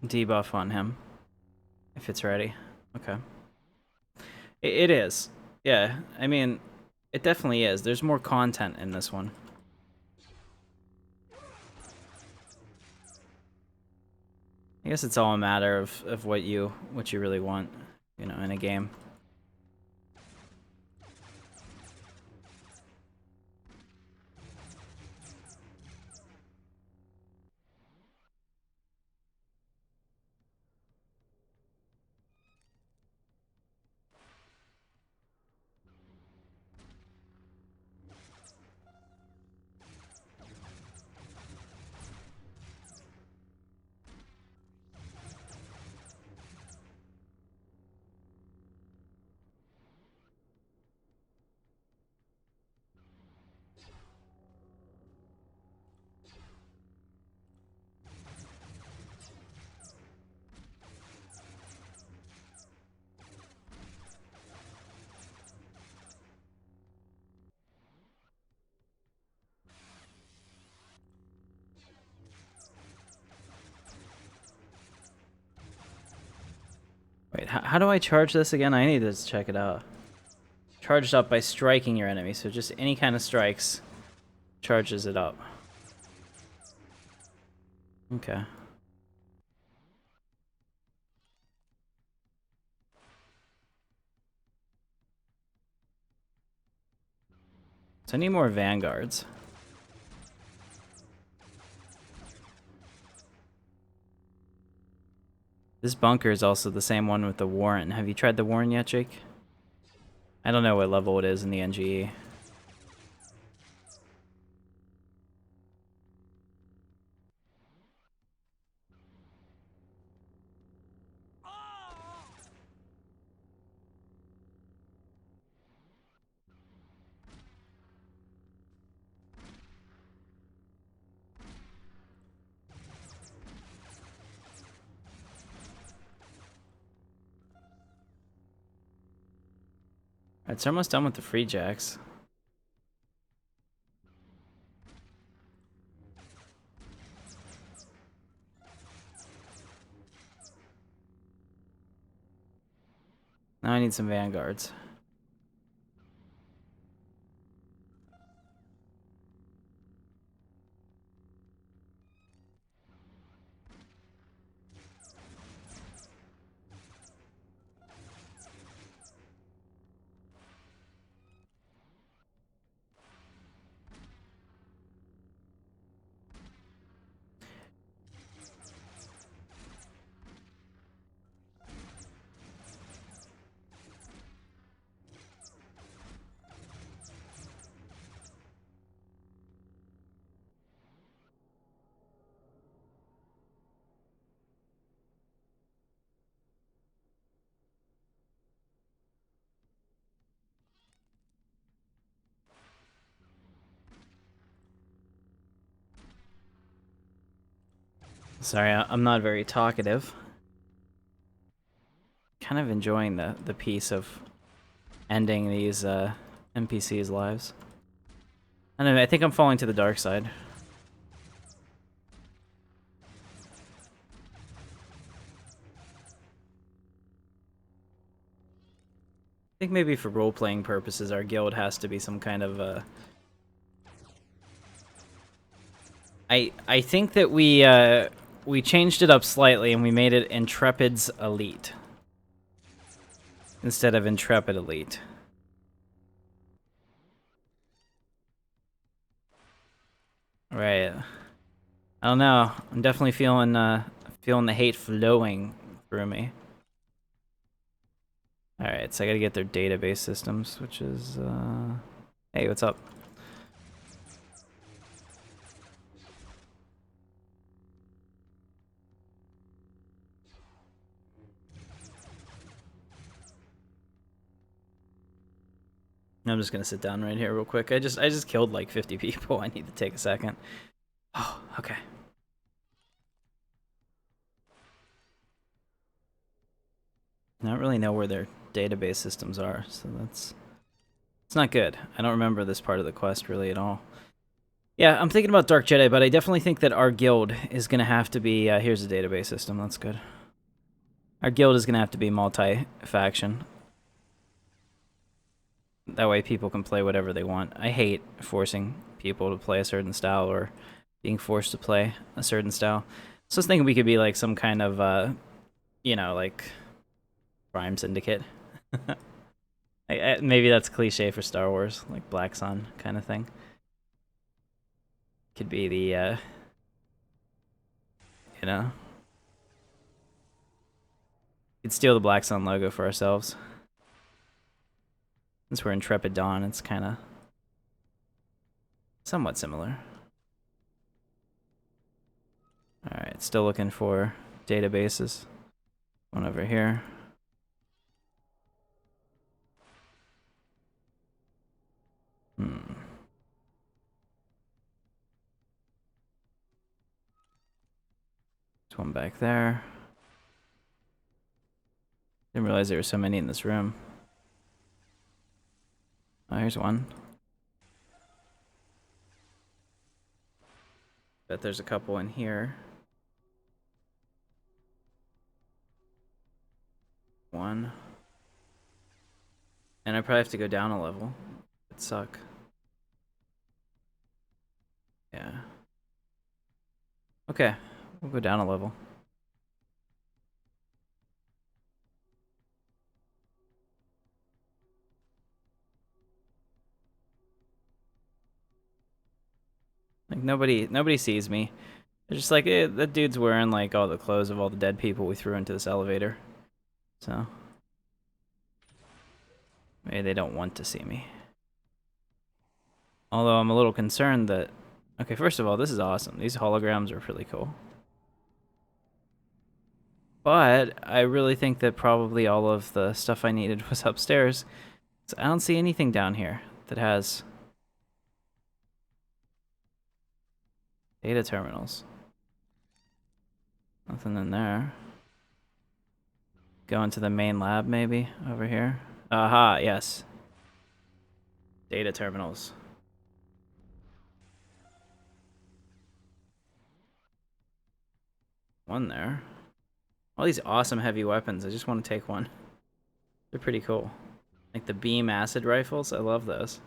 debuff on him if it's ready. Okay. It is. Yeah, I mean, it definitely is. There's more content in this one. I guess it's all a matter of what you really want, you know, in a game. Wait, how do I charge this again? I need to check it out. Charged up by striking your enemy, so just any kind of strikes charges it up. Okay. So I need more vanguards. This bunker is also the same one with the warren. Have you tried the warren yet, Jake? I don't know what level it is in the NGE. It's almost done with the free jacks. Now I need some vanguards. Sorry, I'm not very talkative. Kind of enjoying the piece of ending these NPCs' lives. I don't know, I think I'm falling to the dark side. think maybe for role-playing purposes, our guild has to be some kind of I think that we changed it up slightly and we made it Intrepid's Elite instead of Intrepid Elite. Right. I don't know. I'm definitely feeling the hate flowing through me. Alright, so I gotta get their database systems, which is hey, what's up? I'm just gonna sit down right here real quick. I just killed like 50 people. I need to take a second. Oh, okay. I don't really know where their database systems are, so it's not good. I don't remember this part of the quest really at all. Yeah, I'm thinking about Dark Jedi, but I definitely think that our guild is gonna have to be here's the database system, that's good. Our guild is gonna have to be multi-faction. That way people can play whatever they want. I hate forcing people to play a certain style or being forced to play a certain style. So I was thinking we could be like some kind of, you know, like Prime Syndicate. Maybe that's cliche for Star Wars, like Black Sun kind of thing. Could be the, you know. Could steal the Black Sun logo for ourselves. Since we're Intrepid Dawn, it's kind of somewhat similar. Alright, still looking for databases. One over here. There's one back there. Didn't realize there were so many in this room. Oh, here's one. Bet there's a couple in here. One. And I probably have to go down a level. It'd suck. Yeah. Okay, we'll go down a level. Like nobody sees me. They're just like, that dude's wearing like all the clothes of all the dead people we threw into this elevator. So maybe they don't want to see me. Although I'm a little concerned that, okay, first of all, this is awesome. These holograms are really cool. But I really think that probably all of the stuff I needed was upstairs. So I don't see anything down here that has data terminals. Nothing in there. Go into the main lab maybe over here. Aha, yes. Data terminals. One there. All these awesome heavy weapons. I just want to take one. They're pretty cool. Like the beam acid rifles. I love those.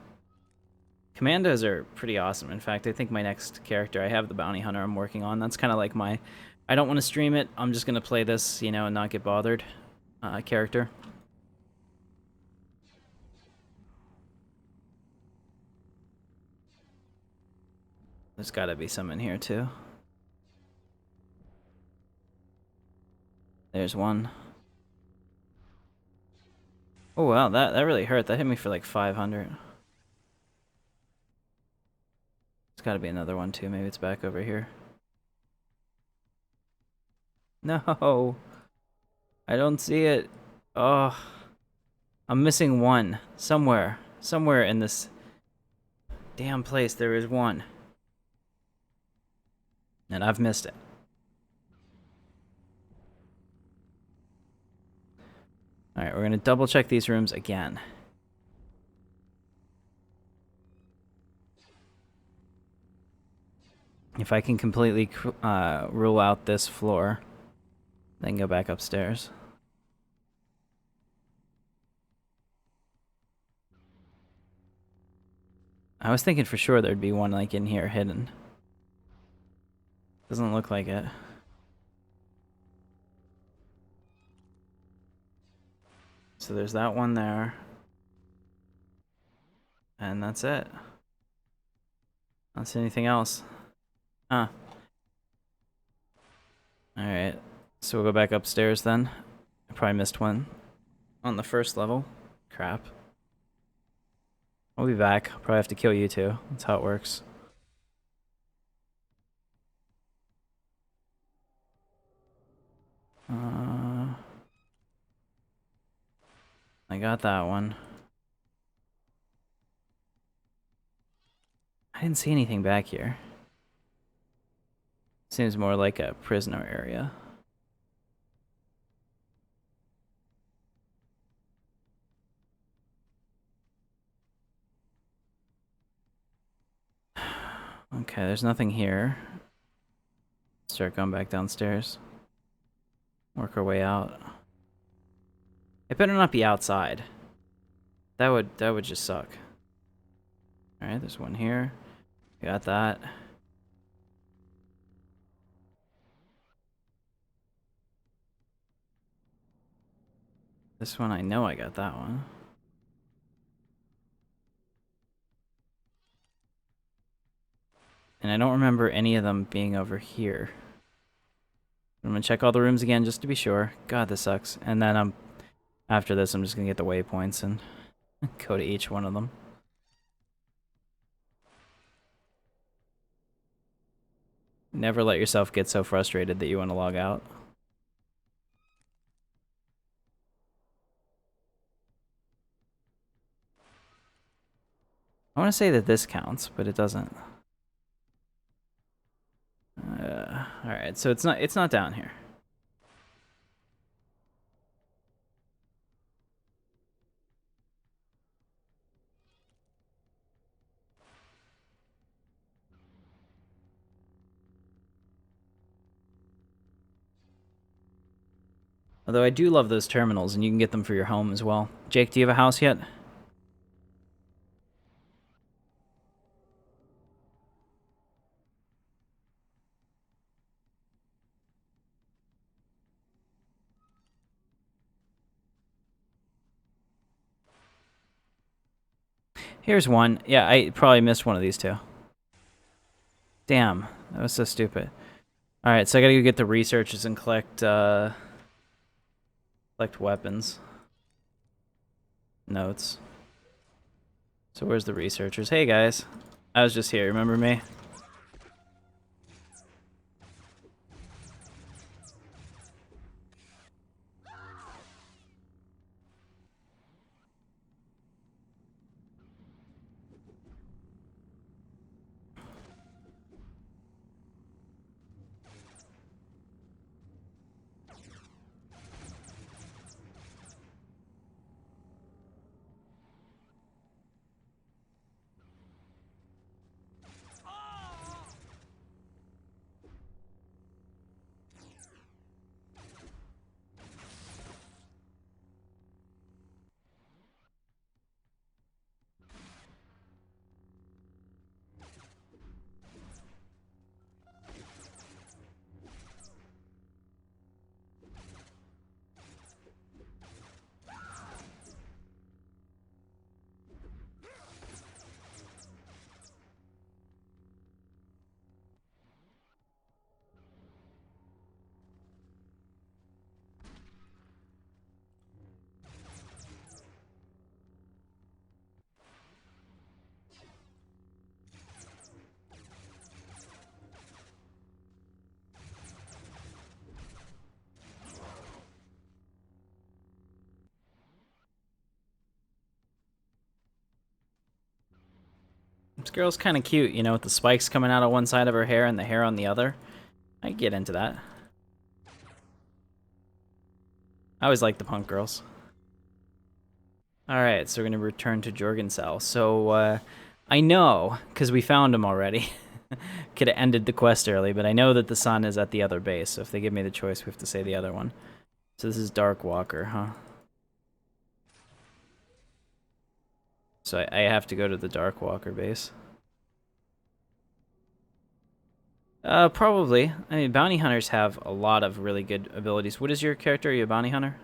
Commandos are pretty awesome. In fact, I think my next character, I have the bounty hunter I'm working on. That's kind of like my, I don't want to stream it. I'm just going to play this, you know, and not get bothered character. There's got to be some in here too. There's one. Oh wow, that really hurt. That hit me for like 500. There's got to be another one too. Maybe it's back over here. No, I don't see it. Oh, I'm missing one somewhere. Somewhere in this damn place there is one. And I've missed it. Alright, we're going to double check these rooms again. If I can completely rule out this floor, then go back upstairs. I was thinking for sure there'd be one like in here hidden. Doesn't look like it. So there's that one there. And that's it. I don't see anything else. Huh. Alright. So we'll go back upstairs then. I probably missed one on the first level. Crap. I'll be back. I'll probably have to kill you too. That's how it works. I got that one. I didn't see anything back here. Seems more like a prisoner area. Okay, there's nothing here. Start going back downstairs. Work our way out. It better not be outside. That would just suck. Alright, there's one here. Got that. This one, I know I got that one. And I don't remember any of them being over here. I'm gonna check all the rooms again just to be sure. God, this sucks. And then after this, I'm just gonna get the waypoints and go to each one of them. Never let yourself get so frustrated that you want to log out. I want to say that this counts, but it doesn't. All right, so it's not down here. Although I do love those terminals, and you can get them for your home as well. Jake, do you have a house yet? Here's one. Yeah, I probably missed one of these two. Damn, that was so stupid. All right, so I gotta go get the researches and collect weapons. Notes. So where's the researchers? Hey guys, I was just here. Remember me? This girl's kind of cute, you know, with the spikes coming out of one side of her hair and the hair on the other. I can get into that. I always like the punk girls. Alright, so we're going to return to Jorgensen. So, I know, because we found him already. Could have ended the quest early, but I know that the sun is at the other base, so if they give me the choice, we have to say the other one. So this is Dark Walker, huh? so I have to go to the Darkwalker base. Probably. I mean, bounty hunters have a lot of really good abilities. What is your character? Are you a bounty hunter?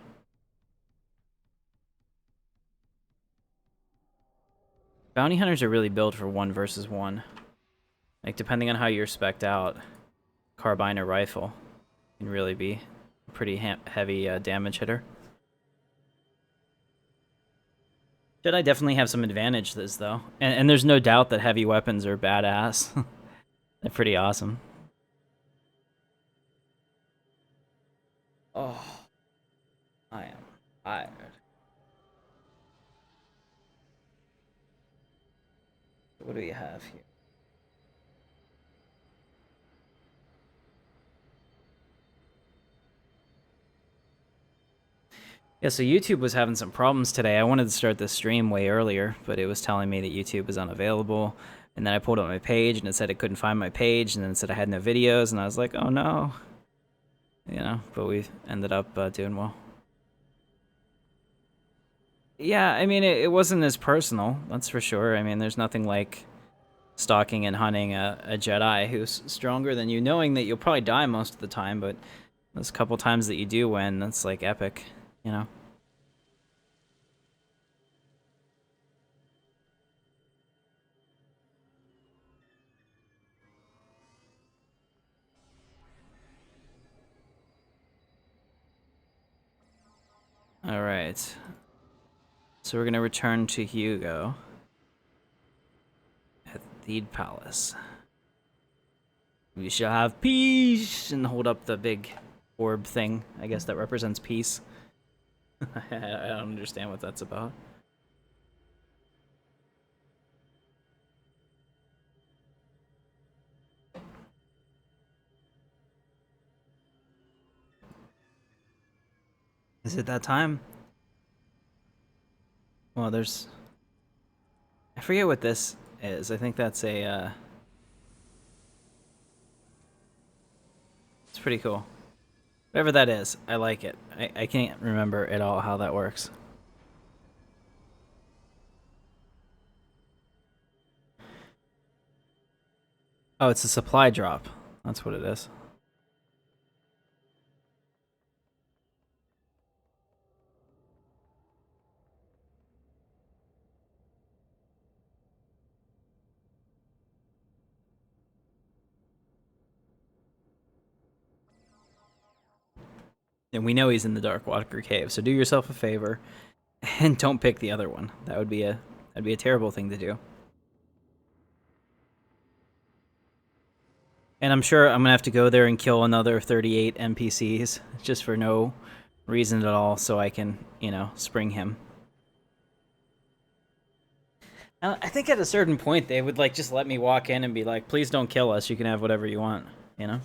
Bounty hunters are really built for 1 versus 1. Like, depending on how you're spec'd out, carbine or rifle can really be a pretty heavy damage hitter. Jedi definitely have some advantages, though. And there's no doubt that heavy weapons are badass. They're pretty awesome. Oh, I am tired. What do we have here? Yeah, so YouTube was having some problems today. I wanted to start this stream way earlier, but it was telling me that YouTube was unavailable. And then I pulled up my page, and it said it couldn't find my page, and then it said I had no videos, and I was like, oh no. You know, but we ended up doing well. Yeah, I mean, it wasn't as personal, that's for sure. I mean, there's nothing like stalking and hunting a Jedi who's stronger than you, knowing that you'll probably die most of the time, but those couple times that you do win, that's like epic, you know? Alright. So we're gonna return to Hugo at the Palace. We shall have peace! And hold up the big orb thing. I guess that represents peace. I don't understand what that's about. Is it that time? Well, there's... I forget what this is. I think that's a, It's pretty cool. Whatever that is, I like it. I can't remember at all how that works. Oh, it's a supply drop. That's what it is. And we know he's in the Darkwalker cave, so do yourself a favor and don't pick the other one. That'd be a terrible thing to do. And I'm sure I'm gonna have to go there and kill another 38 NPCs just for no reason at all, so I can, you know, spring him. I think at a certain point they would like just let me walk in and be like, "Please don't kill us. You can have whatever you want," you know.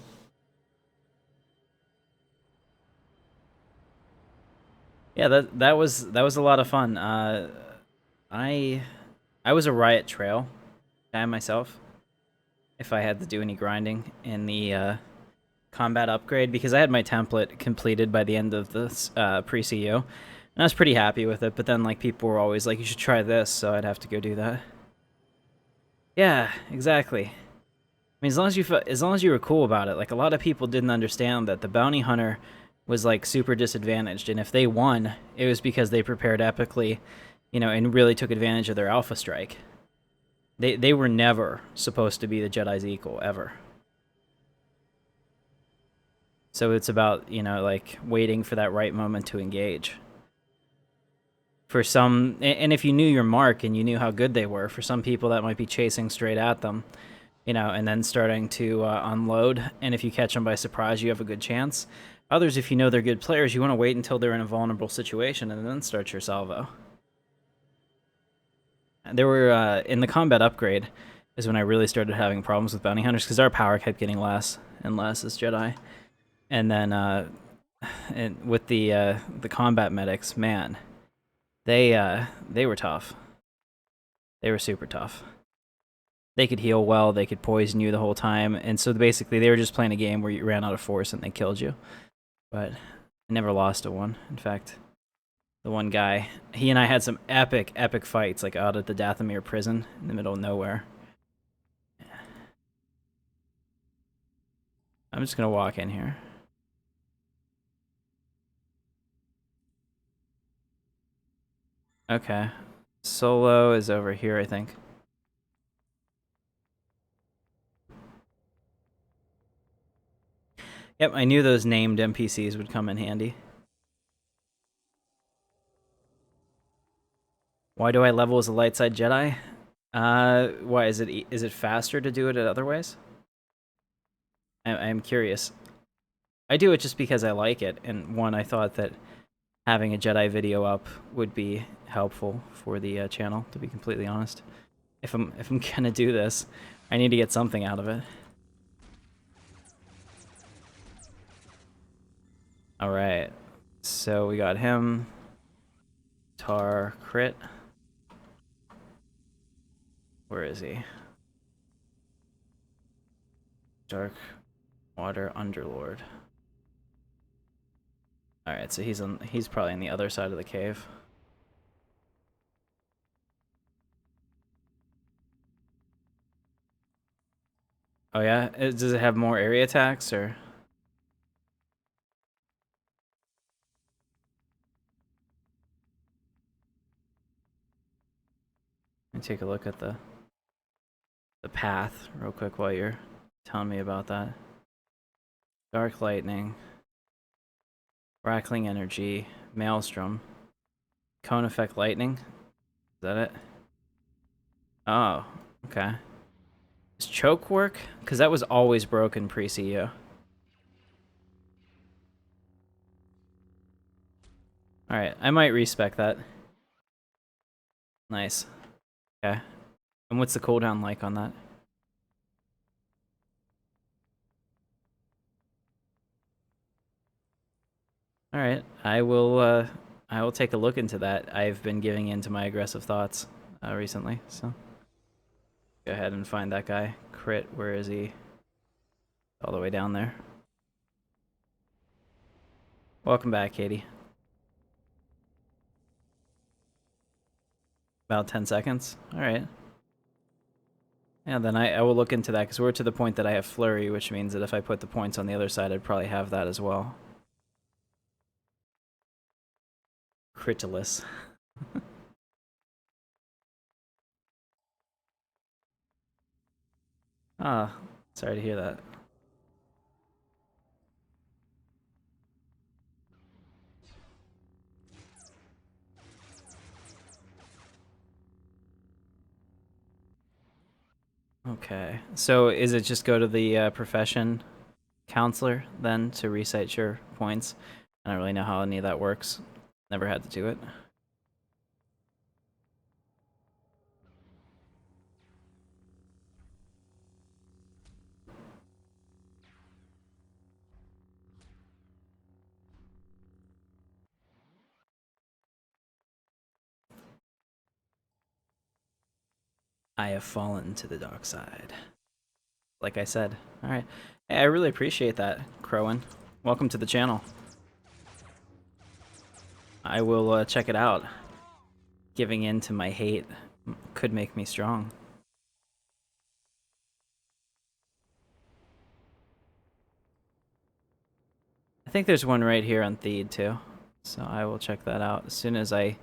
Yeah, that was a lot of fun. I was a riot trail guy myself. If I had to do any grinding in the combat upgrade, because I had my template completed by the end of this pre-CU, and I was pretty happy with it. But then like people were always like, "You should try this," so I'd have to go do that. Yeah, exactly. I mean, as long as you were cool about it, like a lot of people didn't understand that the bounty hunter was like super disadvantaged, and if they won, it was because they prepared epically, you know, and really took advantage of their alpha strike. They were never supposed to be the Jedi's equal, ever. So it's about, you know, like waiting for that right moment to engage. For some, and if you knew your mark and you knew how good they were, for some people that might be chasing straight at them, you know, and then starting to unload, and if you catch them by surprise, you have a good chance. Others, if you know they're good players, you want to wait until they're in a vulnerable situation and then start your salvo. There were, in the combat upgrade, is when I really started having problems with bounty hunters, because our power kept getting less and less as Jedi. And then, and with the combat medics, man, they were tough. They were super tough. They could heal well, they could poison you the whole time, and so basically they were just playing a game where you ran out of force and they killed you. But I never lost a one, in fact. The one guy. He and I had some epic, epic fights, like out at the Dathomir prison in the middle of nowhere. I'm just gonna walk in here. Okay. Solo is over here, I think. Yep, I knew those named NPCs would come in handy. Why do I level as a light side Jedi? Why is it faster to do it other ways? I'm curious. I do it just because I like it, and one, I thought that having a Jedi video up would be helpful for the channel, to be completely honest. If I'm gonna do this, I need to get something out of it. All right, so we got him. Tar crit. Where is he? Dark Water Underlord. All right, so he's probably on the other side of the cave. Oh yeah, does it have more area attacks or? Let me take a look at the path real quick while you're telling me about that. Dark lightning, crackling energy, maelstrom, cone effect lightning. Is that it? Oh, okay. Does choke work? Because that was always broken pre-CU. Alright, I might respec that. Nice. Okay. And what's the cooldown like on that? Alright, I will take a look into that. I've been giving in to my aggressive thoughts recently, so go ahead and find that guy. Crit, where is he? All the way down there. Welcome back, Katie. About 10 seconds. Alright. Yeah, then I will look into that, because we're to the point that I have flurry, which means that if I put the points on the other side, I'd probably have that as well. Critalus. Ah, sorry to hear that. Okay, so is it just go to the profession counselor then to reset your points? I don't really know how any of that works. Never had to do it. I have fallen to the dark side. Like I said. Alright. Hey, I really appreciate that, Crowan. Welcome to the channel. I will check it out. Giving in to my hate could make me strong. I think there's one right here on Theed too. So I will check that out as soon as I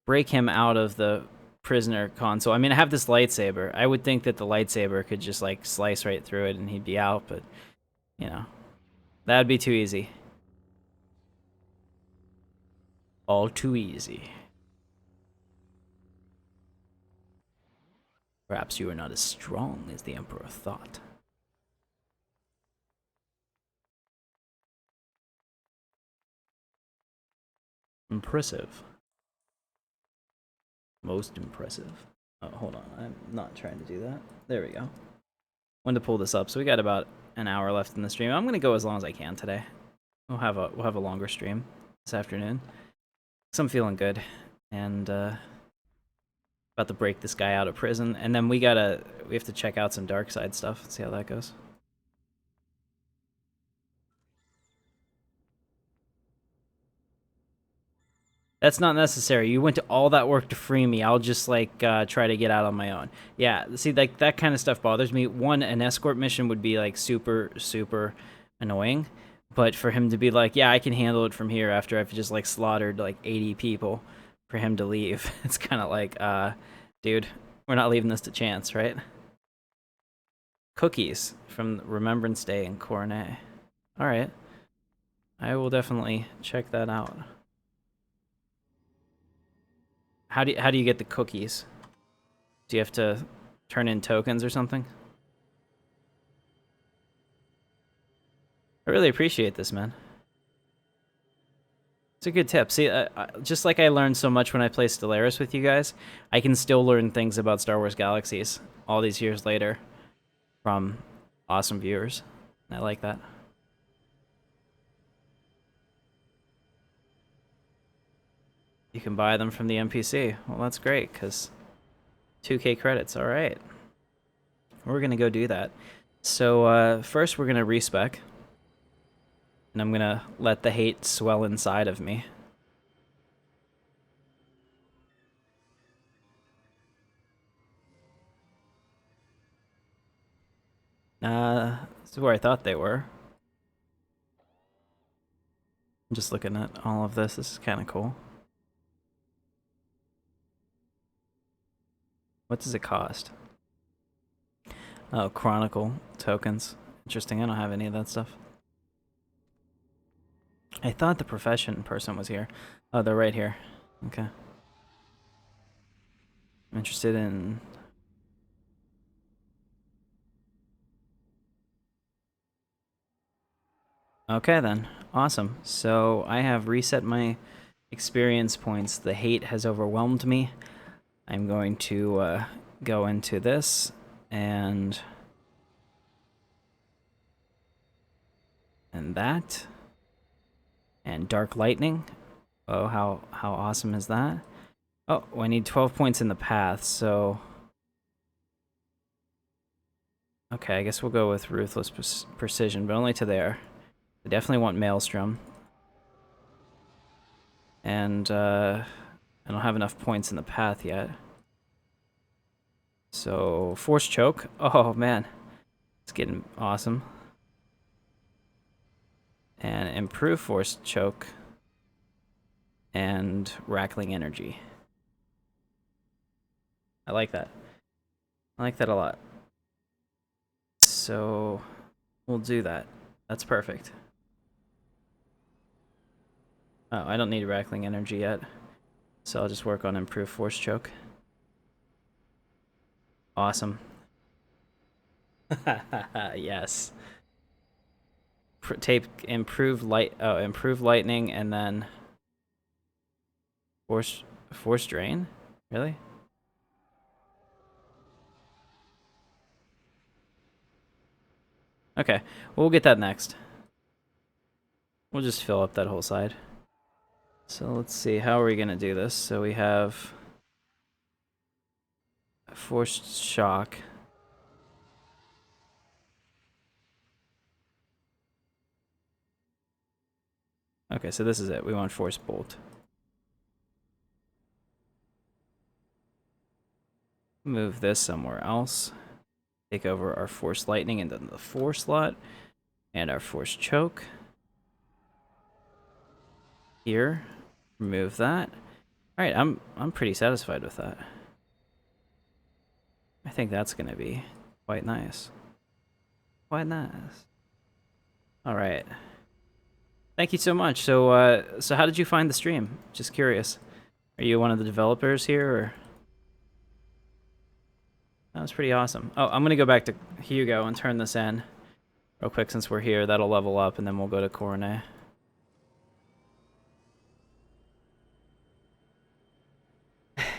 break him out of the prisoner console. I mean, I have this lightsaber. I would think that the lightsaber could just like slice right through it and he'd be out, but you know, that'd be too easy. All too easy. Perhaps you are not as strong as the Emperor thought. Impressive. Most impressive. Oh, hold on. I'm not trying to do that. There we go. When to pull this up. So we got about an hour left in the stream. I'm gonna go as long as I can today. We'll have a longer stream this afternoon. So I'm feeling good, and about to break this guy out of prison, and then we have to check out some dark side stuff. See how that goes. That's not necessary. You went to all that work to free me. I'll just, like, try to get out on my own. Yeah, see, like, that kind of stuff bothers me. One, an escort mission would be, like, super, super annoying. But for him to be like, yeah, I can handle it from here after I've just, like, slaughtered, like, 80 people, for him to leave, it's kind of like, dude, we're not leaving this to chance, right? Cookies from Remembrance Day in Coronet. All right. I will definitely check that out. How do you get the cookies? Do you have to turn in tokens or something? I really appreciate this, man. It's a good tip. See, just like I learned so much when I play Stellaris with you guys, I can still learn things about Star Wars Galaxies all these years later from awesome viewers. I like that. You can buy them from the NPC. Well, that's great, because 2K credits. All right. We're going to go do that. So first we're going to respec. And I'm going to let the hate swell inside of me. This is where I thought they were. I'm just looking at all of this. This is kind of cool. What does it cost? Oh, Chronicle tokens. Interesting. I don't have any of that stuff. I thought the profession person was here. Oh, they're right here. Okay. I'm interested in... Okay, then. Awesome. So I have reset my experience points. The hate has overwhelmed me. I'm going to go into this and that and dark lightning. Oh, how awesome is that? Oh, I need 12 points in the path, so okay, I guess we'll go with ruthless precision, but only to there. I definitely want maelstrom, and I don't have enough points in the path yet. So force choke. Oh man, it's getting awesome. And improve force choke and rackling energy. I like that. I like that a lot. So we'll do that. That's perfect. Oh, I don't need rackling energy yet, so I'll just work on improve force choke. Awesome. Yes. Improve lightning, and then force drain. Really? Okay, we'll get that next. We'll just fill up that whole side. So let's see, how are we gonna do this? So we have forced shock. Okay, so this is it. We want force bolt. Move this somewhere else. Take over our force lightning and then the force slot and our force choke. Here, remove that. All right, I'm pretty satisfied with that. I think that's gonna be quite nice. Quite nice. All right. Thank you so much. So, so how did you find the stream? Just curious. Are you one of the developers here, or? That was pretty awesome. Oh, I'm gonna go back to Hugo and turn this in real quick since we're here. That'll level up, and then we'll go to Coronet.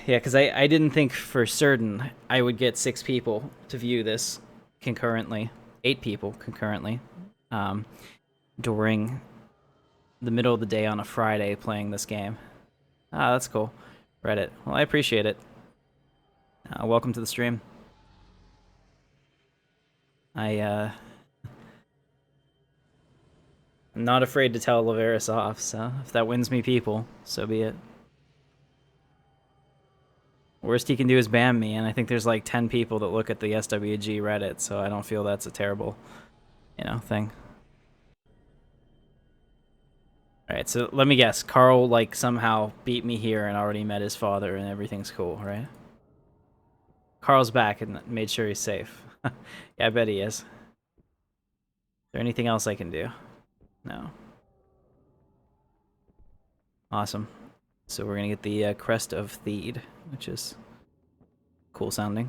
Yeah, because I didn't think for certain I would get 6 people to view this concurrently. 8 people concurrently. During the middle of the day on a Friday playing this game. Ah, that's cool. Reddit. Well, I appreciate it. Welcome to the stream. I'm not afraid to tell Laveris off, so if that wins me people, so be it. Worst he can do is ban me, and I think there's like 10 people that look at the SWG Reddit, so I don't feel that's a terrible, thing. Alright, so let me guess. Carl, like, somehow beat me here and already met his father and everything's cool, right? Carl's back and made sure he's safe. Yeah, I bet he is. Is there anything else I can do? No. Awesome. So we're gonna get the Crest of Theed, which is cool sounding.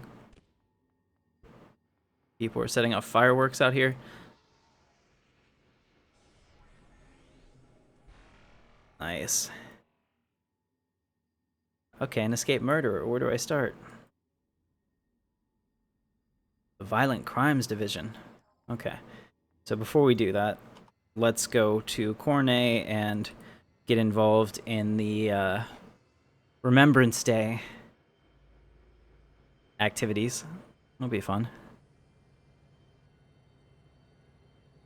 People are setting off fireworks out here. Nice. Okay, an escaped murderer. Where do I start? The Violent Crimes Division. Okay. So before we do that, let's go to Cornet and get involved in the Remembrance Day activities. It'll be fun.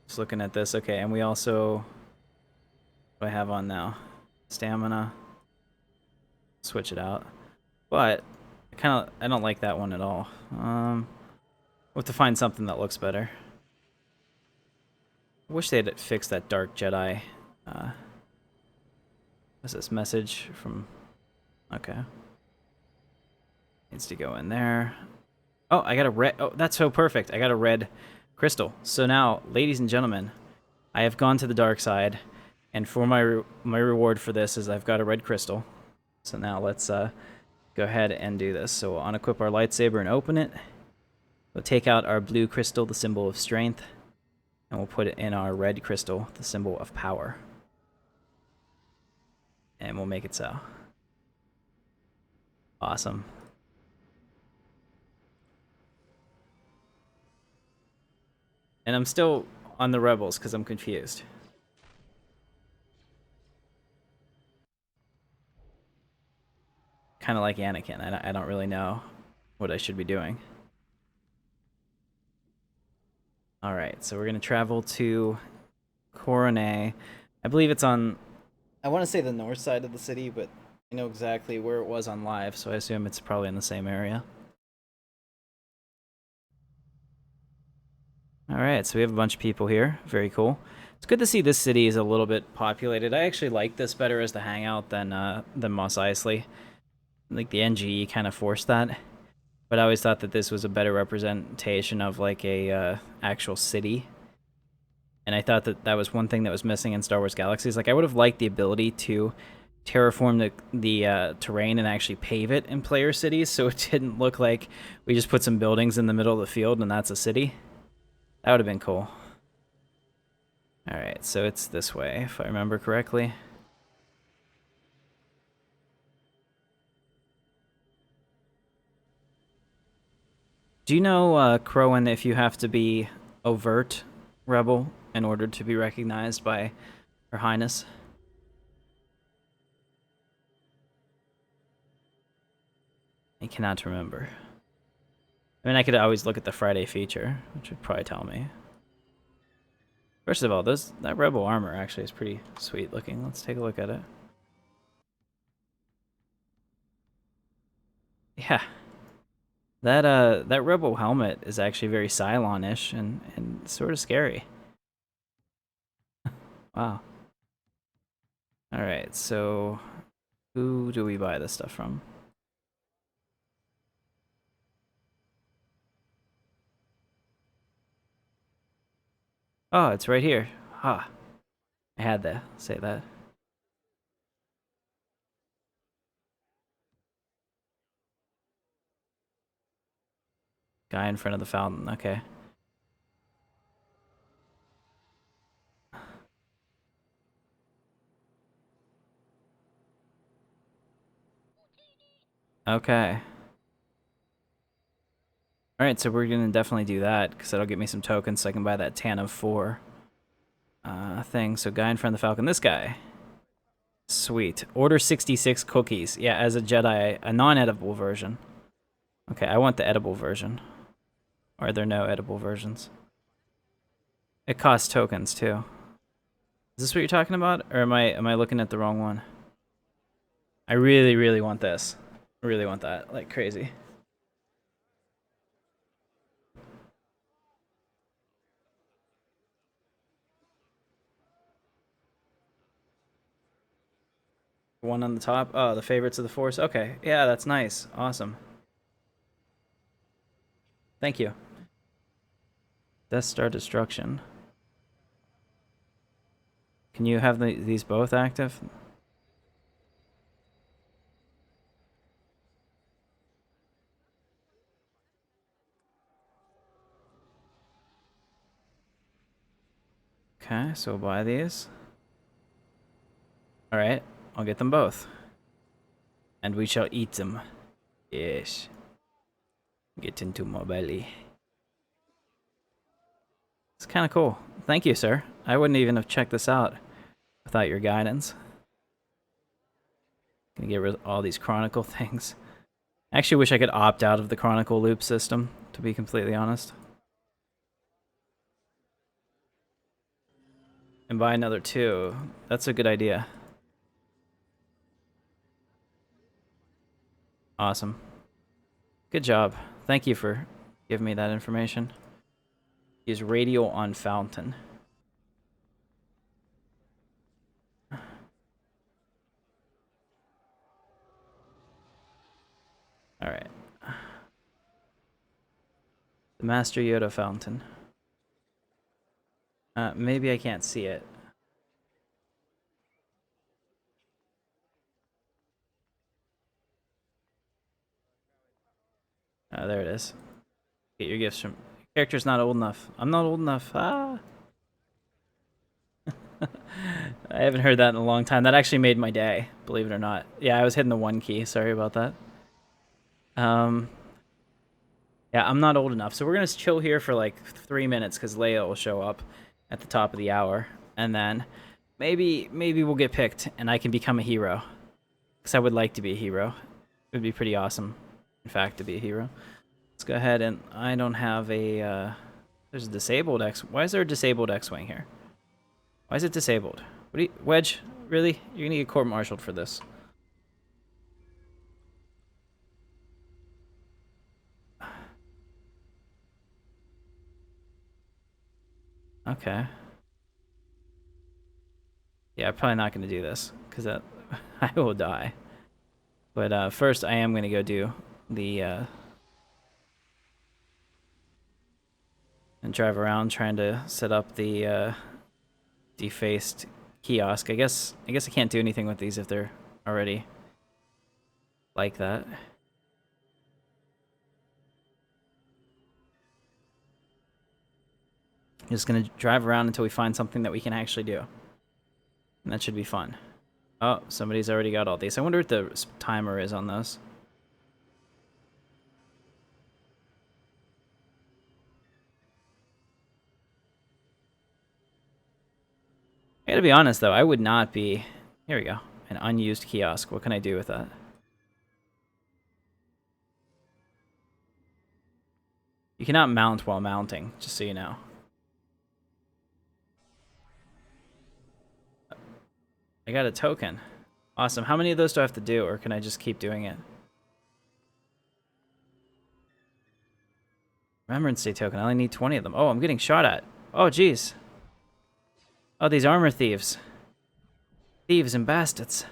Just looking at this. Okay, and we also... What do I have on now? Stamina. Switch it out. But I don't like that one at all. We'll have to find something that looks better. I wish they'd fix that Dark Jedi. What's this message from? Okay. Needs to go in there. Oh, I got a red. Oh, that's so perfect. I got a red crystal. So now, ladies and gentlemen, I have gone to the dark side, and for my reward for this is I've got a red crystal. So now let's go ahead and do this. So we'll unequip our lightsaber and open it. We'll take out our blue crystal, the symbol of strength, and we'll put it in our red crystal, the symbol of power. And we'll make it so. Awesome. And I'm still on the rebels because I'm confused. Kind of like Anakin. I don't really know what I should be doing. Alright, so we're going to travel to Coronet. I believe it's on... I want to say the north side of the city, but I know exactly where it was on live, so I assume it's probably in the same area. Alright, so we have a bunch of people here. Very cool. It's good to see this city is a little bit populated. I actually like this better as the hangout than Mos Eisley. Like the NGE kind of forced that. But I always thought that this was a better representation of like a actual city. And I thought that that was one thing that was missing in Star Wars Galaxies. Like I would have liked the ability to terraform the terrain and actually pave it in player cities, so it didn't look like we just put some buildings in the middle of the field and that's a city. That would have been cool. Alright, so it's this way, if I remember correctly. Do you know, Crowan, if you have to be overt rebel in order to be recognized by Her Highness? I cannot remember. I mean, I could always look at the Friday feature, which would probably tell me. First of all, that rebel armor actually is pretty sweet looking. Let's take a look at it. Yeah. That rebel helmet is actually very Cylon-ish and sort of scary. Wow. Alright, so who do we buy this stuff from? Oh, it's right here. Ha. I had to say that. Guy in front of the fountain, okay. Okay. Alright, so we're gonna definitely do that, because that'll get me some tokens so I can buy that Tan of 4 thing. So guy in front of the falcon, this guy. Sweet. Order 66 cookies. Yeah, as a Jedi, a non-edible version. Okay, I want the edible version. Or are there no edible versions? It costs tokens too. Is this what you're talking about? Or am I looking at the wrong one? I really, really want this. I really want that, like crazy. One on the top. Oh, the favorites of the Force. Okay, yeah, that's nice. Awesome. Thank you. Death Star Destruction. Can you have these both active? Okay, so we'll buy these. Alright, I'll get them both. And we shall eat them. Yes. Get into my belly. It's kind of cool. Thank you, sir. I wouldn't even have checked this out without your guidance. Gonna get rid of all these Chronicle things. I actually wish I could opt out of the Chronicle loop system, to be completely honest. And buy another 2. That's a good idea. Awesome. Good job. Thank you for giving me that information. Use radial on fountain. Alright. The Master Yoda fountain. Maybe I can't see it. There it is. Get your gifts from... Character's not old enough. I'm not old enough. Ah! I haven't heard that in a long time. That actually made my day, believe it or not. Yeah, I was hitting the 1 key. Sorry about that. Yeah, I'm not old enough. So we're going to chill here for like 3 minutes because Leia will show up at the top of the hour. And then maybe we'll get picked and I can become a hero. Because I would like to be a hero. It would be pretty awesome, in fact, to be a hero. Let's go ahead and... I don't have a... there's a disabled X... Why is there a disabled X-Wing here? Why is it disabled? What do you... Wedge? Really? You're going to get court-martialed for this. Okay. Yeah, I'm probably not going to do this, because I will die. But first, I am going to go do the... and drive around trying to set up the defaced kiosk. I guess I can't do anything with these if they're already like that. Just gonna drive around until we find something that we can actually do. And that should be fun. Oh, somebody's already got all these. I wonder what the timer is on those. I gotta be honest though, I would not be... Here we go. An unused kiosk. What can I do with that? You cannot mount while mounting, just so you know. I got a token. Awesome. How many of those do I have to do, or can I just keep doing it? Remembrance Day token. I only need 20 of them. Oh, I'm getting shot at. Oh, jeez. Oh, these armor thieves. Thieves and bastards.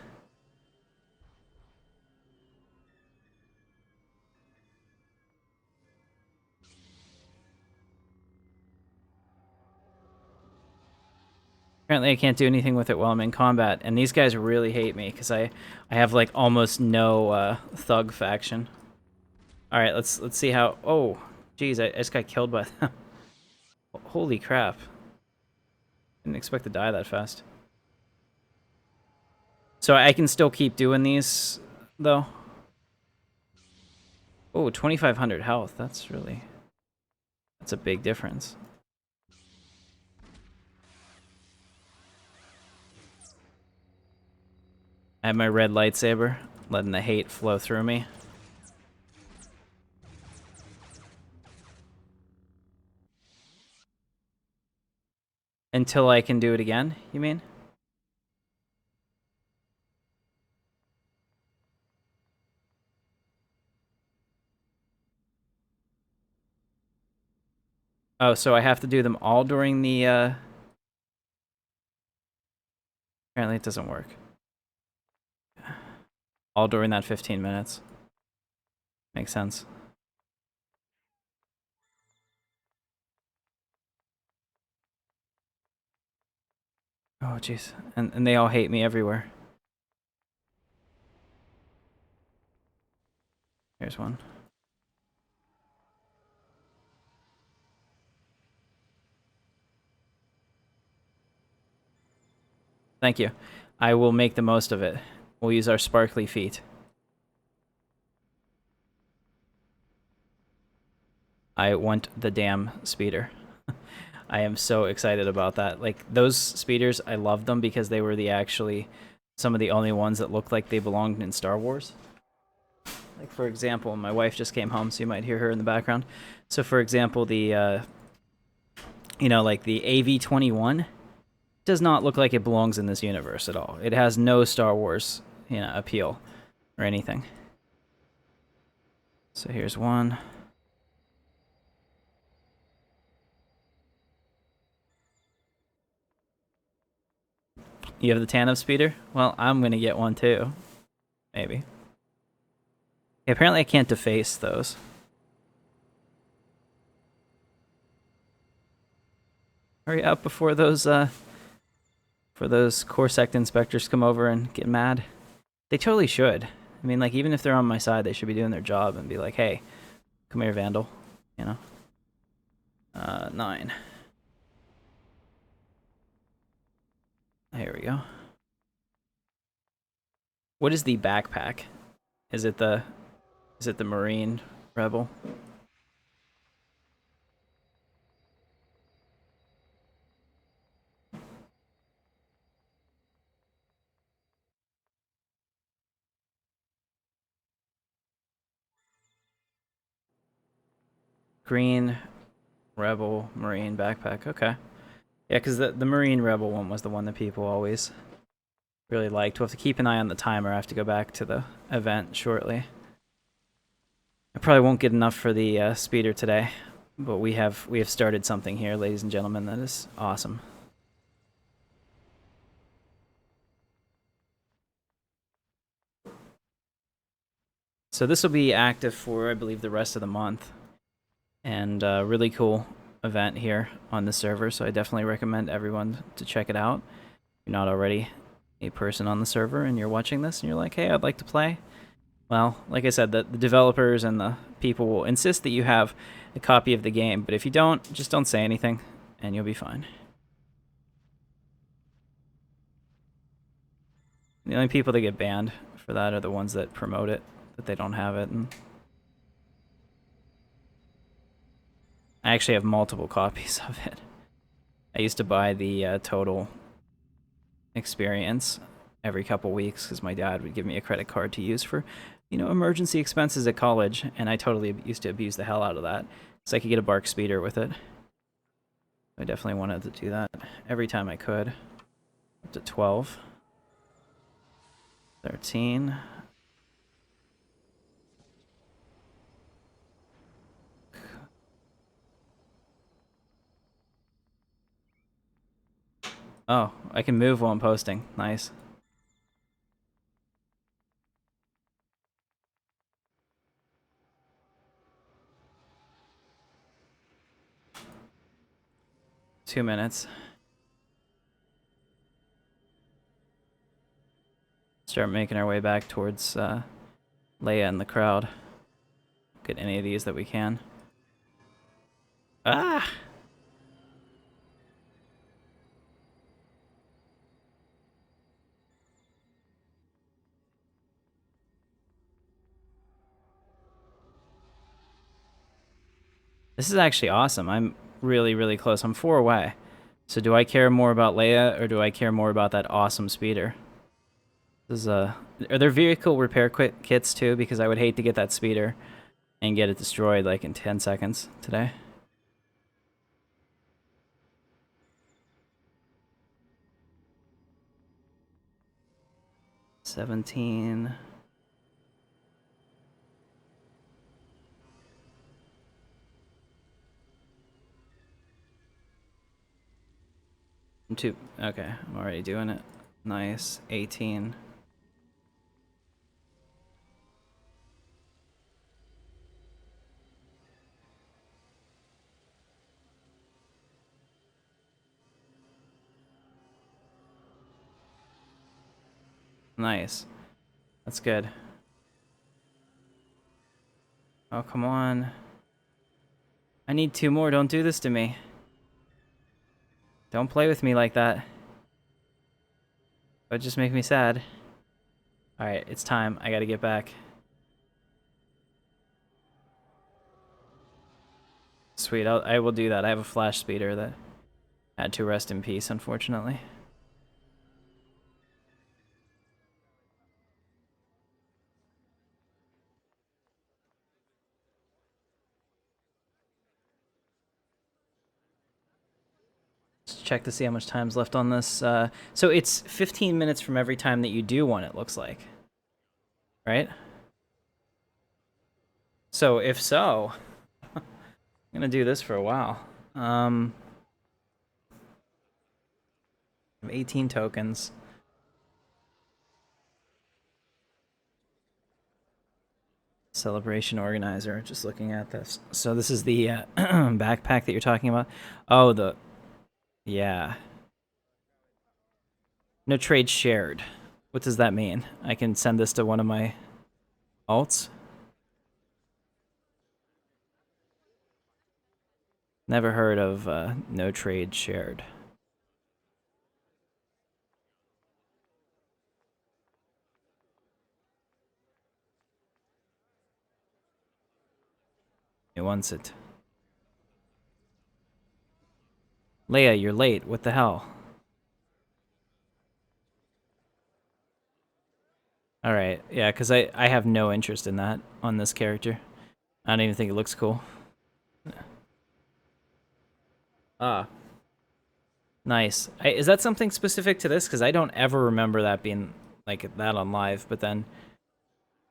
Apparently I can't do anything with it while I'm in combat, and these guys really hate me because I have like almost no thug faction. All right, let's see how. Oh, geez, I just got killed by them. Holy crap! Didn't expect to die that fast. So I can still keep doing these though. Oh, 2,500 health. That's a big difference. I have my red lightsaber, letting the hate flow through me. Until I can do it again, you mean? Oh, so I have to do them all during the, apparently it doesn't work. All during that 15 minutes. Makes sense. Oh, jeez. And they all hate me everywhere. Here's one. Thank you. I will make the most of it. We'll use our sparkly feet. I want the damn speeder. I am so excited about that. Like, those speeders, I loved them because they were some of the only ones that looked like they belonged in Star Wars. Like, for example, my wife just came home, so you might hear her in the background. So, for example, the, like the AV-21 does not look like it belongs in this universe at all. It has no Star Wars, appeal or anything. So here's one. You have the Tanev speeder? Well, I'm gonna get one too. Maybe. Yeah, apparently I can't deface those. Hurry up before those core sect inspectors come over and get mad. They totally should. I mean, like, even if they're on my side, they should be doing their job and be like, hey, come here, Vandal. 9. Here we go. What is the backpack? Is it the Marine Rebel? Green Rebel Marine backpack. Okay. Yeah, because the Marine Rebel one was the one that people always really liked. We'll have to keep an eye on the timer. I have to go back to the event shortly. I probably won't get enough for the speeder today, but we have started something here, ladies and gentlemen. That is awesome. So this will be active for, I believe, the rest of the month, and really cool event here on the server. So I definitely recommend everyone to check it out. If you're not already a person on the server and you're watching this and you're like, hey, I'd like to play. Well, like I said, the developers and the people will insist that you have a copy of the game, but if you don't, just don't say anything, and you'll be fine. The only people that get banned for that are the ones that promote it, that they don't have it. And I actually have multiple copies of it. I used to buy the total experience every couple weeks because my dad would give me a credit card to use for, emergency expenses at college, and I totally used to abuse the hell out of that so I could get a bark speeder with it. I definitely wanted to do that every time I could. Up to 12. 13. Oh, I can move while I'm posting. Nice. Two minutes. Start making our way back towards Leia and the crowd. Get any of these that we can. Ah! This is actually awesome. I'm really, really close. I'm 4 away. So do I care more about Leia, or do I care more about that awesome speeder? This is, are there vehicle repair kits too? Because I would hate to get that speeder and get it destroyed like in 10 seconds today. $17. Okay, I'm already doing it. Nice. 18. Nice. That's good. Oh, come on. I need 2 more. Don't do this to me. Don't play with me like that. That would just make me sad. Alright, it's time. I gotta get back. Sweet, I will do that. I have a flash speeder that had to rest in peace, unfortunately. Let's check to see how much time's left on this. So it's 15 minutes from every time that you do one, it looks like. Right? So if so, I'm gonna do this for a while. 18 tokens. Celebration organizer, just looking at this. So this is the backpack that you're talking about? Oh, yeah. No trade shared. What does that mean? I can send this to one of my alts? Never heard of no trade shared. It wants it. Leia, you're late. What the hell? Alright, yeah, because I have no interest in that on this character. I don't even think it looks cool. Ah. Nice. Is that something specific to this? Because I don't ever remember that being like that on live, but then...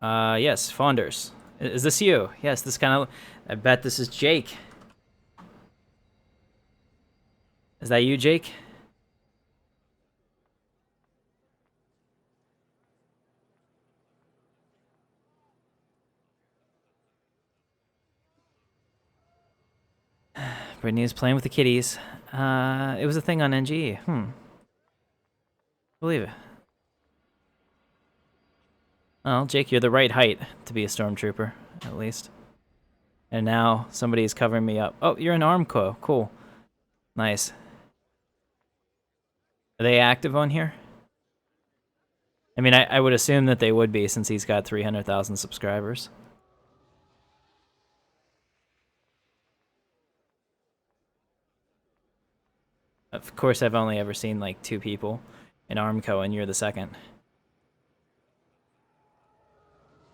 yes, Fonders. Is this you? Yes, this kind of... I bet this is Jake. Is that you, Jake? Brittany is playing with the kitties. It was a thing on NG. Believe it. Well, Jake, you're the right height to be a stormtrooper, at least. And now somebody is covering me up. Oh, you're an Armco. Cool. Nice. Are they active on here? I mean, I would assume that they would be since he's got 300,000 subscribers. Of course, I've only ever seen like 2 people in Armco, and you're the second.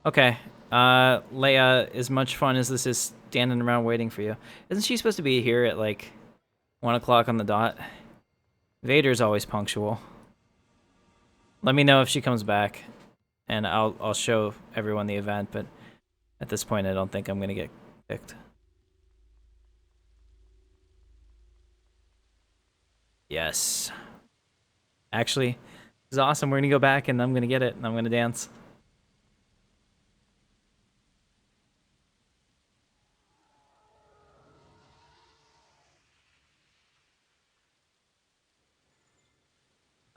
Okay. Leia, as much fun as this is standing around waiting for you, isn't she supposed to be here at like 1 o'clock on the dot? Vader's always punctual. Let me know if she comes back, and I'll show everyone the event, but at this point I don't think I'm gonna get picked. Yes. Actually, this is awesome. We're gonna go back and I'm gonna get it and I'm gonna dance.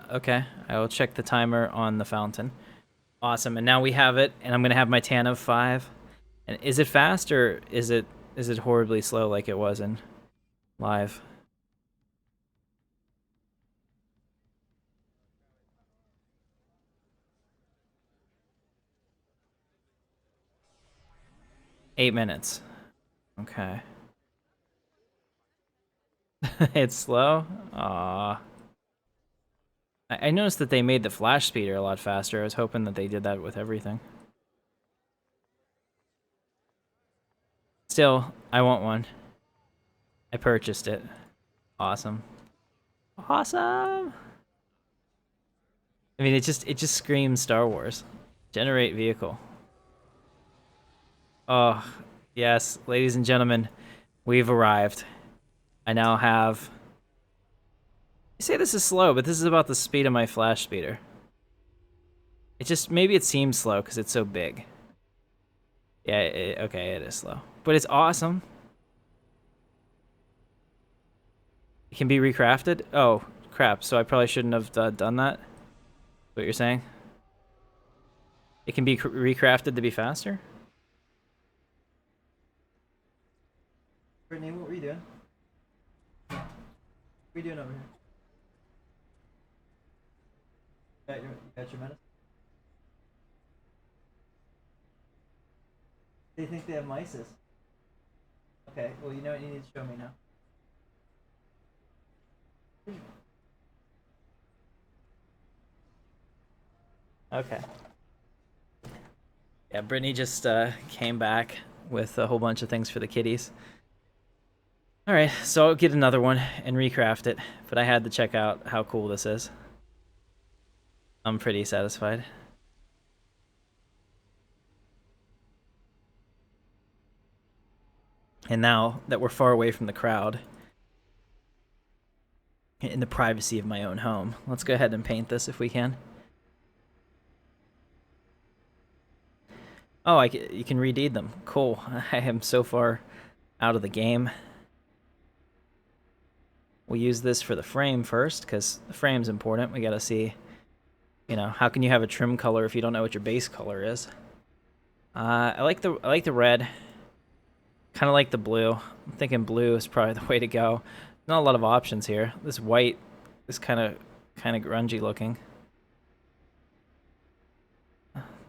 Okay, I will check the timer on the fountain. Awesome, and now we have it, and I'm gonna have my tan of 5. And is it fast or is it horribly slow like it was in live? Eight minutes. Okay. It's slow? Aww. I noticed that they made the flash speeder a lot faster. I was hoping that they did that with everything. Still, I want one. I purchased it. Awesome. Awesome! I mean, it just screams Star Wars. Generate vehicle. Oh, yes, ladies and gentlemen, we've arrived. I now have You say this is slow, but this is about the speed of my flash speeder. It just, maybe it seems slow because it's so big. Yeah, okay, it is slow. But it's awesome. It can be recrafted? Oh, crap. So I probably shouldn't have done that? What you're saying? It can be recrafted to be faster? Brittany, what were you doing? What are you doing over here? You got your medicine? They think they have myces. Okay, well, you know what you need to show me now. Okay. Yeah, Brittany just came back with a whole bunch of things for the kitties. Alright, so I'll get another one and recraft it, but I had to check out how cool this is. I'm pretty satisfied. And now that we're far away from the crowd, in the privacy of my own home, let's go ahead and paint this if we can. Oh, you can redeed them. Cool. I am so far out of the game. We'll use this for the frame first, because the frame's important. We gotta see, you know, how can you have a trim color if you don't know what your base color is? I like the red. Kind of like the blue. I'm thinking blue is probably the way to go. Not a lot of options here. This white is kind of grungy looking.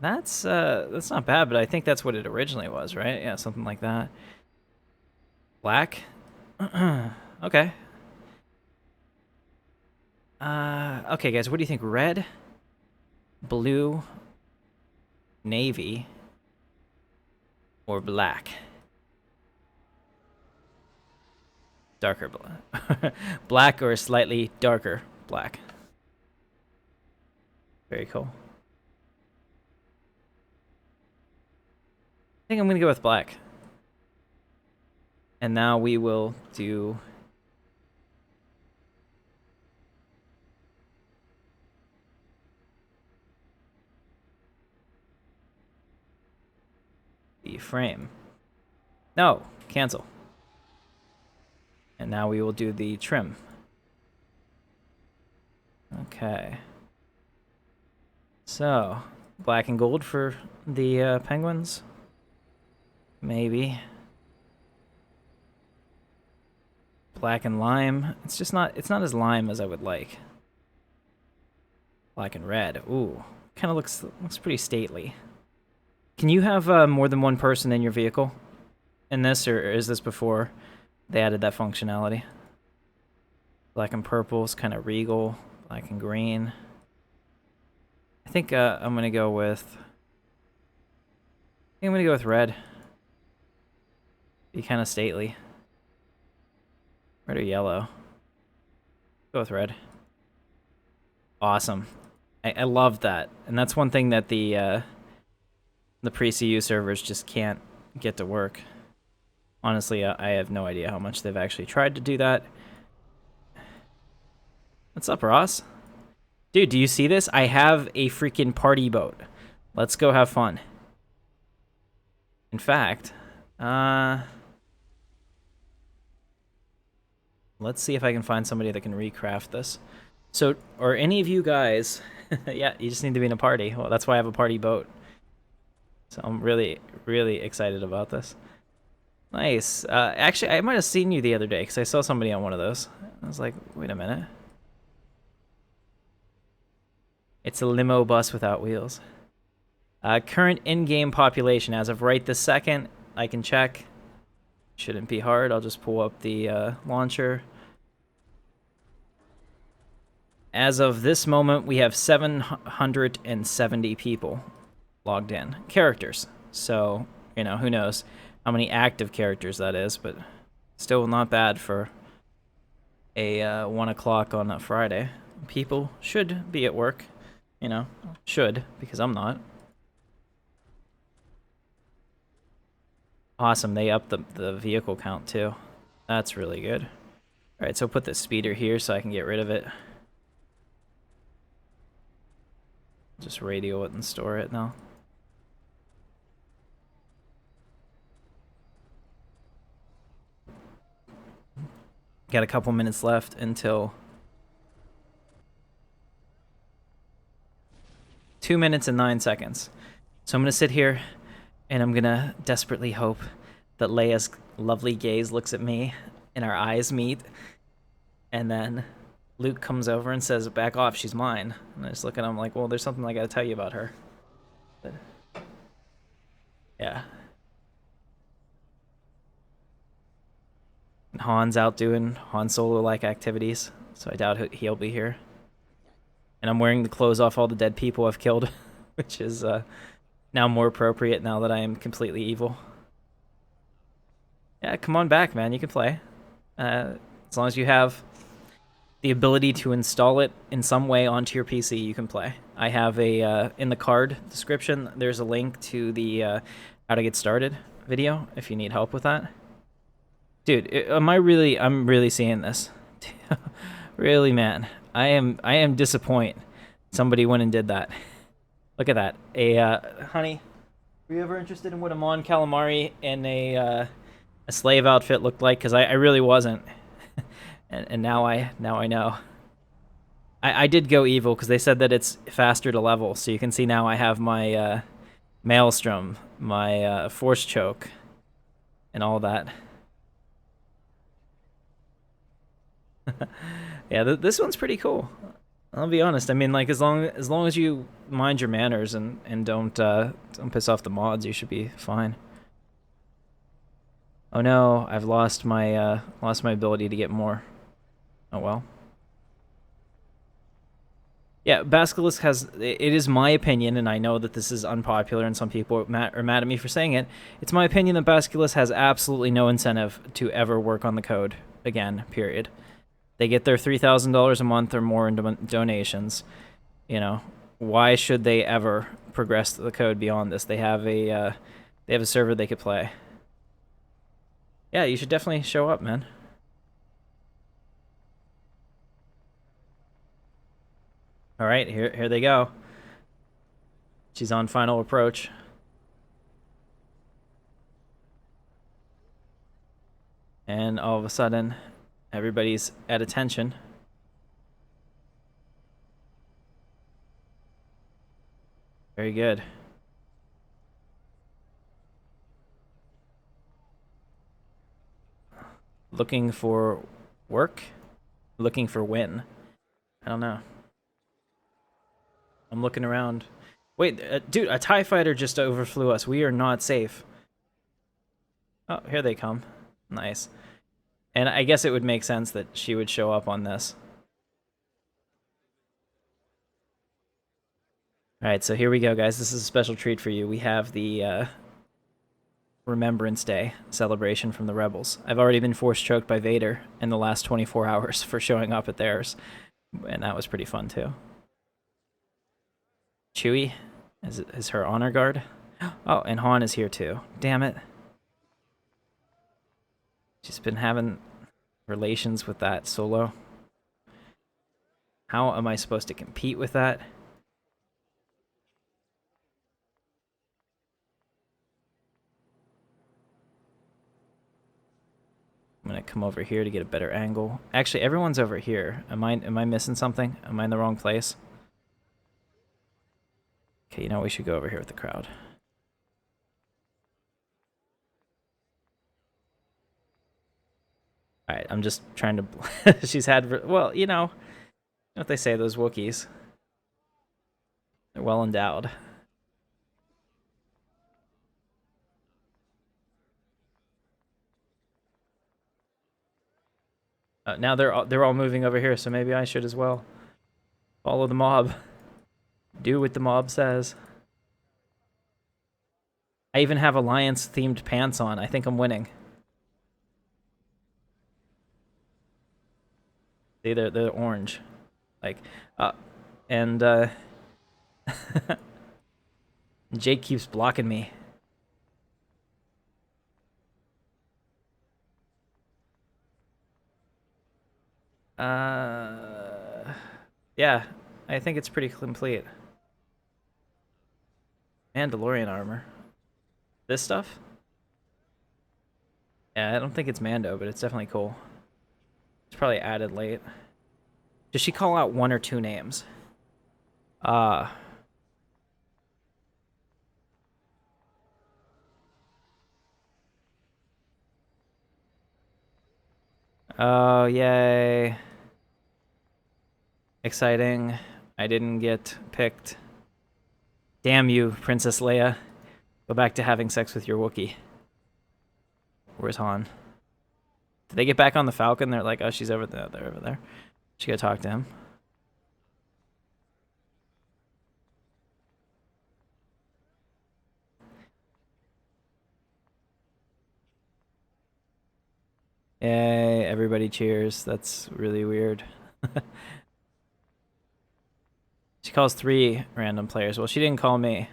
That's not bad, but I think that's what it originally was, right? Yeah, something like that. Black. Okay. Okay, guys, what do you think? Red, blue, navy, or black? Darker black. Black or slightly darker black. Very cool. I think I'm gonna go with black. And now we will do the frame. No, cancel. And now we will do the trim. Okay. So, black and gold for the penguins? Maybe. Black and lime. It's not as lime as I would like. Black and red. Ooh. Kind of looks pretty stately. Can you have more than one person in your vehicle in this, or is this before they added that functionality? Black and purple is kind of regal. Black and green. I think I'm gonna go with red. Be kind of stately. Red or yellow? Go with red. Awesome. I love that, and that's one thing that the pre-CU servers just can't get to work. Honestly, I have no idea how much they've actually tried to do that. What's up, Ross? Dude, do you see this? I have a freaking party boat. Let's go have fun. In fact, let's see if I can find somebody that can recraft this. So, are any of you guys... yeah, you just need to be in a party. Well, that's why I have a party boat. So I'm really, really excited about this. Nice. Actually, I might have seen you the other day, because I saw somebody on one of those. I was like, wait a minute. It's a limo bus without wheels. Current in-game population, as of right this second, I can check. Shouldn't be hard. I'll just pull up the launcher. As of this moment, we have 770 people logged in. Characters. So, you know, who knows how many active characters that is, but still not bad for a 1 o'clock on a Friday. People should be at work. You know, should, because I'm not. Awesome, they upped the vehicle count too. That's really good. Alright, so put the speeder here so I can get rid of it. Just radio it and store it now. Got a couple minutes left until 2 minutes and 9 seconds. So I'm gonna sit here and I'm gonna desperately hope that Leia's lovely gaze looks at me and our eyes meet, and then Luke comes over and says, "Back off, she's mine." And I just look at him like, well, there's something I gotta tell you about her. But, yeah. And Han's out doing Han Solo-like activities, so I doubt he'll be here. And I'm wearing the clothes off all the dead people I've killed, which is now more appropriate now that I am completely evil. Yeah, come on back, man. You can play. As long as you have the ability to install it in some way onto your PC, you can play. I have a, in the card description, there's a link to the how to get started video if you need help with that. Dude, I'm really seeing this. Really, man. I am disappointed somebody went and did that. Look at that. Honey, were you ever interested in what a Mon Calamari in a slave outfit looked like? Because I really wasn't. and now I know. I did go evil because they said that it's faster to level. So you can see now I have my Maelstrom, my Force Choke, and all that. Yeah, this one's pretty cool. I'll be honest. I mean, like, as long as you mind your manners and don't piss off the mods, you should be fine. Oh no, I've lost my ability to get more. Oh well. Yeah, Basilisk has. It is my opinion, and I know that this is unpopular, and some people are mad at me for saying it. It's my opinion that Basilisk has absolutely no incentive to ever work on the code again. Period. They get their $3,000 a month or more in donations. You know, why should they ever progress the code beyond this? They have a server they could play. Yeah, you should definitely show up, man. All right, here they go. She's on final approach. And all of a sudden, everybody's at attention. Very good. Looking for work? Looking for win? I don't know. I'm looking around. Wait, dude, a TIE fighter just overflew us. We are not safe. Oh, here they come. Nice. And I guess it would make sense that she would show up on this. Alright, so here we go, guys. This is a special treat for you. We have the Remembrance Day celebration from the Rebels. I've already been force choked by Vader in the last 24 hours for showing up at theirs. And that was pretty fun, too. Chewie is her honor guard. Oh, and Han is here, too. Damn it. She's been having relations with that Solo. How am I supposed to compete with that? I'm gonna come over here to get a better angle. Actually, everyone's over here. Am I missing something? Am I in the wrong place? Okay, you know, we should go over here with the crowd. Alright, I'm just trying to... She's had... Well, you know what they say, those Wookiees. They're well endowed. Now they're all moving over here, so maybe I should as well. Follow the mob. Do what the mob says. I even have Alliance-themed pants on. I think I'm winning. See, they're orange. Like, and Jake keeps blocking me. Yeah, I think it's pretty complete. Mandalorian armor. This stuff? Yeah, I don't think it's Mando, but it's definitely cool. It's probably added late. Does she call out one or two names? Ah. Oh, yay. Exciting. I didn't get picked. Damn you, Princess Leia. Go back to having sex with your Wookiee. Where's Han? Did they get back on the Falcon? They're like, oh, she's over there. They're over there. She gotta talk to him. Yay, everybody cheers. That's really weird. She calls 3 random players. Well, she didn't call me.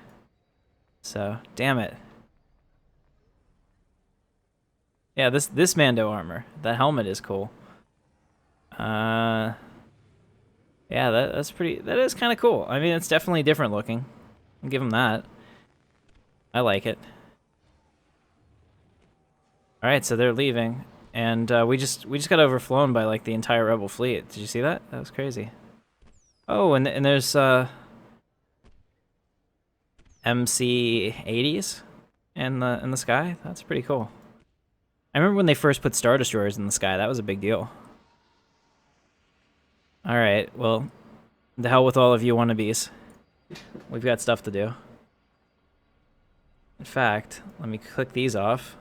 So, damn it. Yeah, this Mando armor. That helmet is cool. Yeah, that's pretty. That is kind of cool. I mean, it's definitely different looking. I'll give him that. I like it. All right, so they're leaving, and we just got overflown by like the entire Rebel fleet. Did you see that? That was crazy. Oh, and there's MC-80s in the sky. That's pretty cool. I remember when they first put Star Destroyers in the sky. That was a big deal. All right, well, the hell with all of you wannabes. We've got stuff to do. In fact, let me click these off.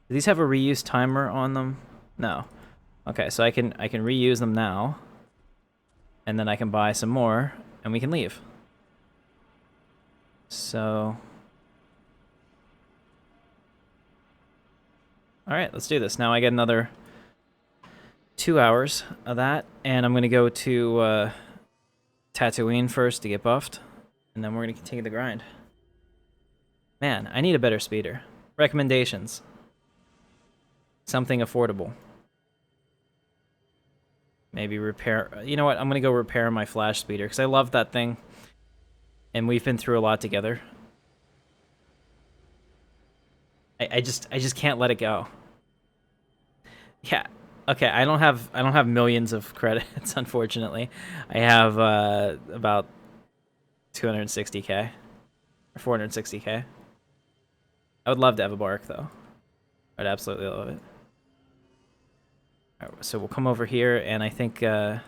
Do these have a reuse timer on them? No. Okay, so I can reuse them now. And then I can buy some more, and we can leave. So... Alright, let's do this. Now I get another 2 hours of that, and I'm going to go to Tatooine first to get buffed, and then we're going to continue the grind. Man, I need a better speeder. Recommendations. Something affordable. Maybe repair... You know what? I'm going to go repair my flash speeder, because I love that thing, and we've been through a lot together. I just can't let it go. Yeah. Okay, I don't have millions of credits, unfortunately. I have about 260k or 460k. I would love to have a bark though. I'd absolutely love it. All right, so we'll come over here, and I think it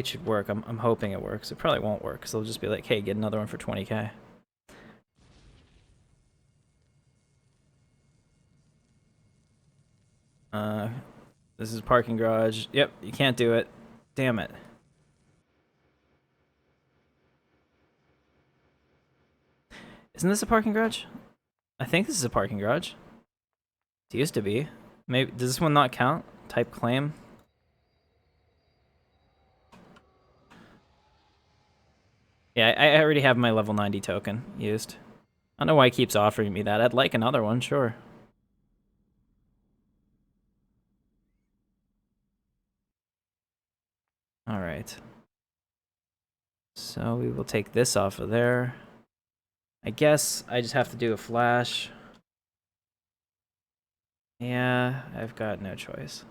should work. I'm hoping it works. It probably won't work, because they'll just be like, "Hey, get another one for 20k." This is parking garage. Yep, you can't do it. Damn it. Isn't this a parking garage? I think this is a parking garage. It used to be. Maybe does this one not count? Type claim. Yeah, I already have my level 90 token used. I don't know why it keeps offering me that. I'd like another one, sure. All right. So we will take this off of there. I guess I just have to do a flash. Yeah, I've got no choice.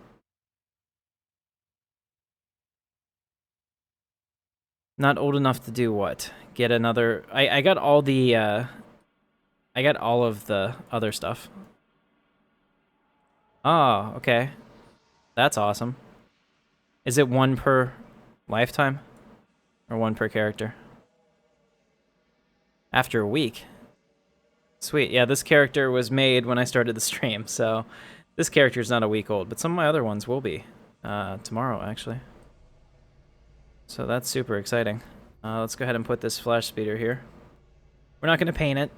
Not old enough to do what? Get another... I got all the... I got all of the other stuff. Oh, okay. That's awesome. Is it one per lifetime? Or one per character? After a week? Sweet. Yeah, this character was made when I started the stream, so... This character's not a week old, but some of my other ones will be. Tomorrow, actually. So that's super exciting. Let's go ahead and put this flash speeder here. We're not going to paint it,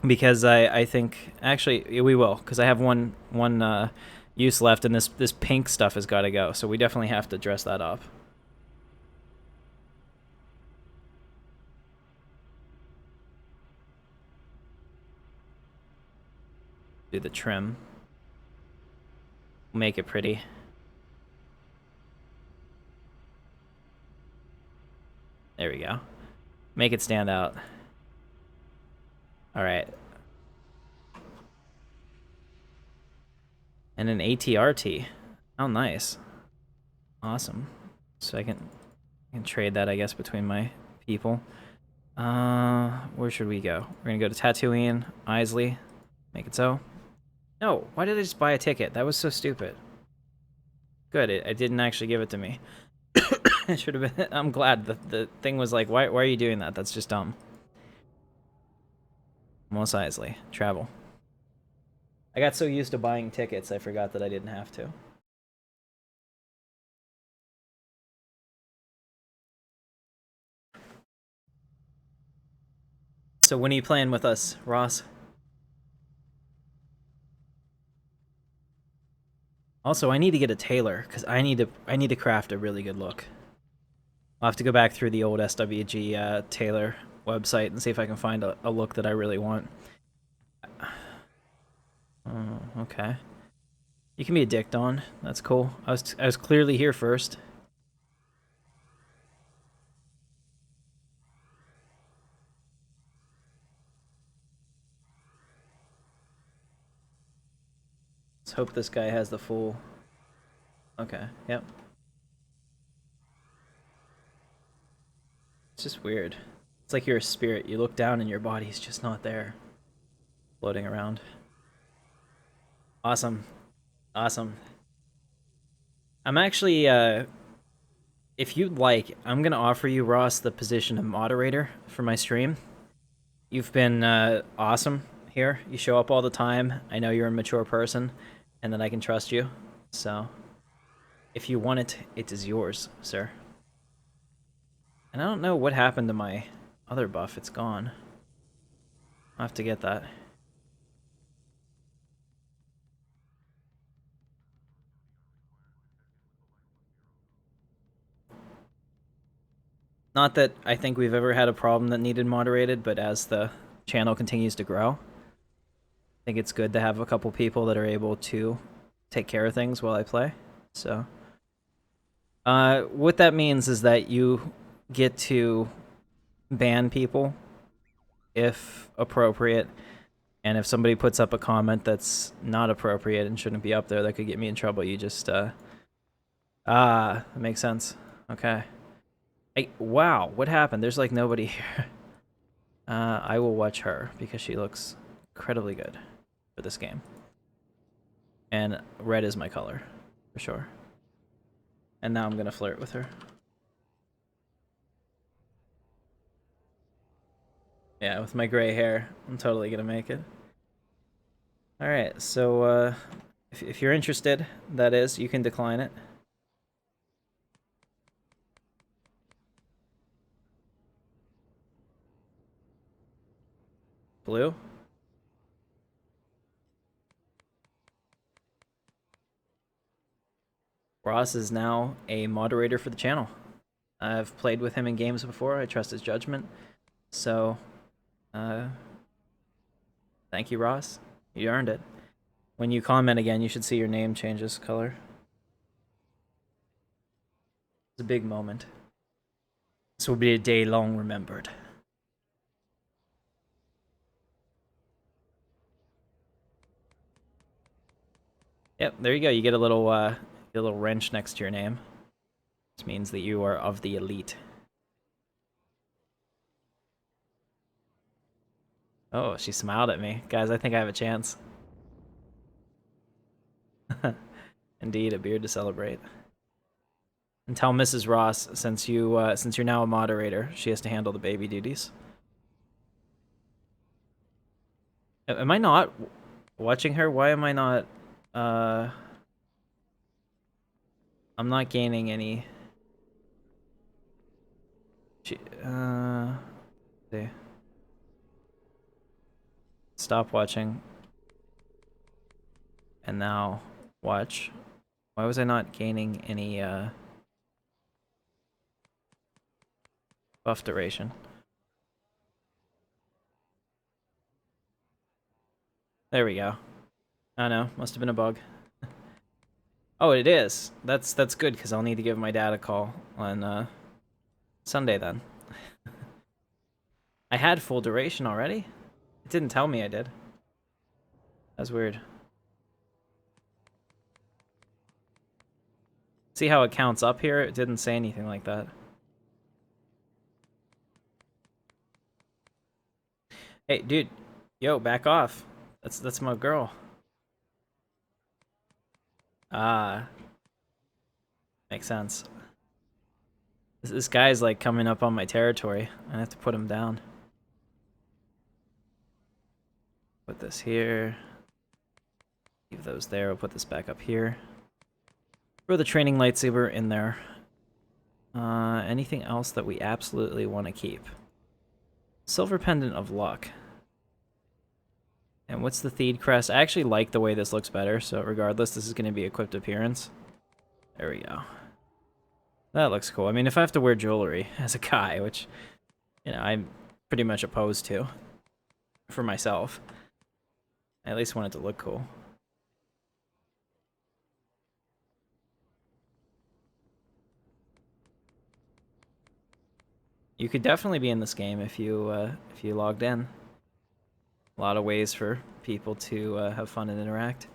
because I think... Actually, we will, because I have one use left, and this pink stuff has got to go, so we definitely have to dress that up. Do the trim. Make it pretty. There we go. Make it stand out. Alright. And an ATRT. Oh, nice. Awesome. So I can trade that, I guess, between my people. Where should we go? We're gonna go to Tatooine, Isley. Make it so. No, why did I just buy a ticket? That was so stupid. Good, it didn't actually give it to me. It should have been. I'm glad the thing was like, why are you doing that? That's just dumb. Mos Eisley, travel. I got so used to buying tickets, I forgot that I didn't have to. So when are you playing with us, Ross? Also, I need to get a tailor because I need to craft a really good look. I'll have to go back through the old SWG tailor website and see if I can find a look that I really want. Oh, okay. You can be a dick, Dawn. That's cool. I was clearly here first. Let's hope this guy has the full... Okay, yep. It's just weird. It's like you're a spirit. You look down and your body's just not there. Floating around. Awesome. Awesome. I'm actually, if you'd like, I'm gonna offer you, Ross, the position of moderator for my stream. You've been awesome here. You show up all the time. I know you're a mature person, and that I can trust you. So, if you want it, it is yours, sir. And I don't know what happened to my other buff. It's gone. I'll have to get that. Not that I think we've ever had a problem that needed moderated, but as the channel continues to grow, I think it's good to have a couple people that are able to take care of things while I play. So, what that means is that you get to ban people if appropriate, and if somebody puts up a comment that's not appropriate and shouldn't be up there that could get me in trouble, you just, that makes sense. Okay. Wow, what happened? There's like nobody here. I will watch her because she looks incredibly good for this game. And red is my color, for sure. And now I'm gonna flirt with her. Yeah, with my gray hair, I'm totally gonna make it. Alright, so if you're interested, that is, you can decline it. Blue? Ross is now a moderator for the channel. I've played with him in games before. I trust his judgment. So, thank you, Ross. You earned it. When you comment again, you should see your name changes color. It's a big moment. This will be a day long remembered. Yep, there you go. You get a little wrench next to your name. This means that you are of the elite. Oh, she smiled at me. Guys, I think I have a chance. Indeed, a beard to celebrate. And tell Mrs. Ross, since you're now a moderator, she has to handle the baby duties. Am I not watching her? Why am I not, I'm not gaining any... See. Stop watching. And now, watch. Why was I not gaining any, buff duration? There we go. Oh no, must have been a bug. Oh, it is. That's good, because I'll need to give my dad a call on, Sunday then. I had full duration already? It didn't tell me I did. That's weird. See how it counts up here? It didn't say anything like that. Hey, dude. Yo, back off. That's my girl. Ah. Makes sense. This guy's like coming up on my territory. I have to put him down. Put this here. Leave those there. We'll put this back up here. Throw the training lightsaber in there. Anything else that we absolutely want to keep? Silver Pendant of Luck. And what's the Theed Crest? I actually like the way this looks better, so regardless, this is going to be equipped appearance. There we go. That looks cool. I mean, if I have to wear jewelry as a guy, which, you know, I'm pretty much opposed to for myself, I at least want it to look cool. You could definitely be in this game if you logged in. A lot of ways for people to have fun and interact.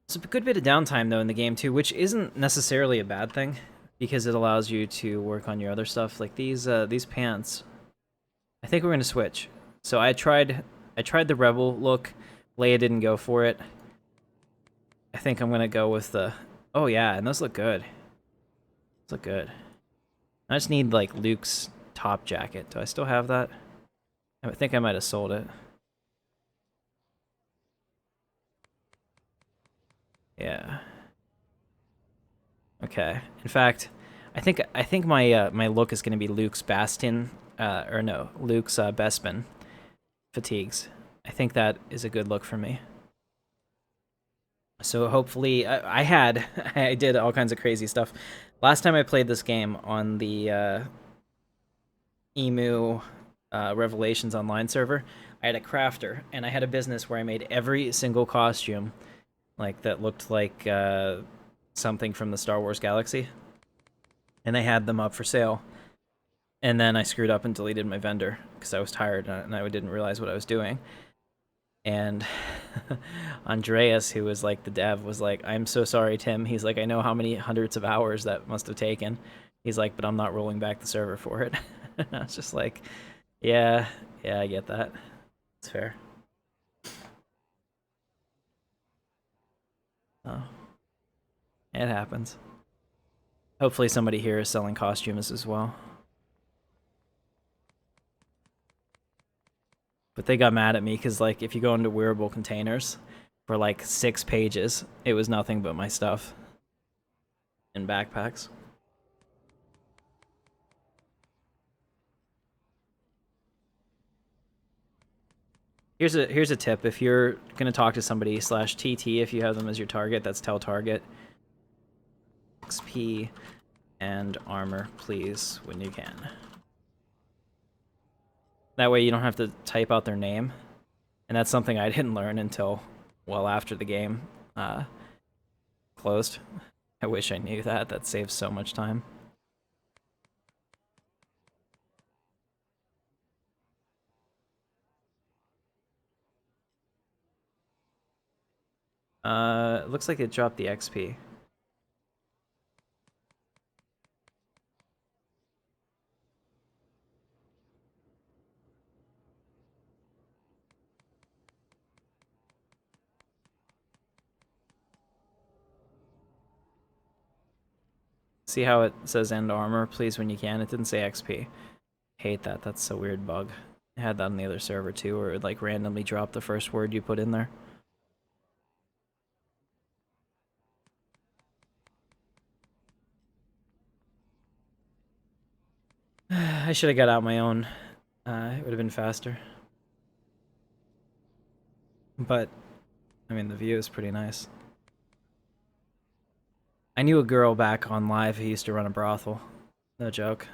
It's a good bit of downtime though in the game too, which isn't necessarily a bad thing because it allows you to work on your other stuff. Like these pants, I think we're gonna switch. So I tried the Rebel look. Leia didn't go for it. I think I'm gonna go with the. Oh yeah, and those look good. Those look good. I just need like Luke's top jacket. Do I still have that? I think I might have sold it. Yeah. Okay. In fact, I think my my look is gonna be Luke's Bastion, or no, Luke's Bespin fatigues. I think that is a good look for me. So hopefully, I did all kinds of crazy stuff. Last time I played this game on the Emu Revelations online server, I had a crafter, and I had a business where I made every single costume like that looked like something from the Star Wars Galaxy, and I had them up for sale. And then I screwed up and deleted my vendor because I was tired and I didn't realize what I was doing. And Andreas, who was like the dev, was like, "I'm so sorry, Tim." He's like, "I know how many hundreds of hours that must have taken." He's like, "But I'm not rolling back the server for it." I was just like, yeah, I get that. It's fair. Oh, it happens. Hopefully somebody here is selling costumes as well. But they got mad at me because, like, if you go into wearable containers for like 6 pages, it was nothing but my stuff in backpacks. Here's a tip: if you're gonna talk to somebody /TT, if you have them as your target, that's tell target XP and armor, please, when you can. That way you don't have to type out their name. And that's something I didn't learn until well after the game closed. I wish I knew that. That saves so much time. It looks like it dropped the XP. See how it says end armor, please, when you can? It didn't say XP. Hate that. That's a weird bug. I had that on the other server too, where it would like randomly drop the first word you put in there. I should have got out my own. It would have been faster. But, I mean, the view is pretty nice. I knew a girl back on live who used to run a brothel. No joke.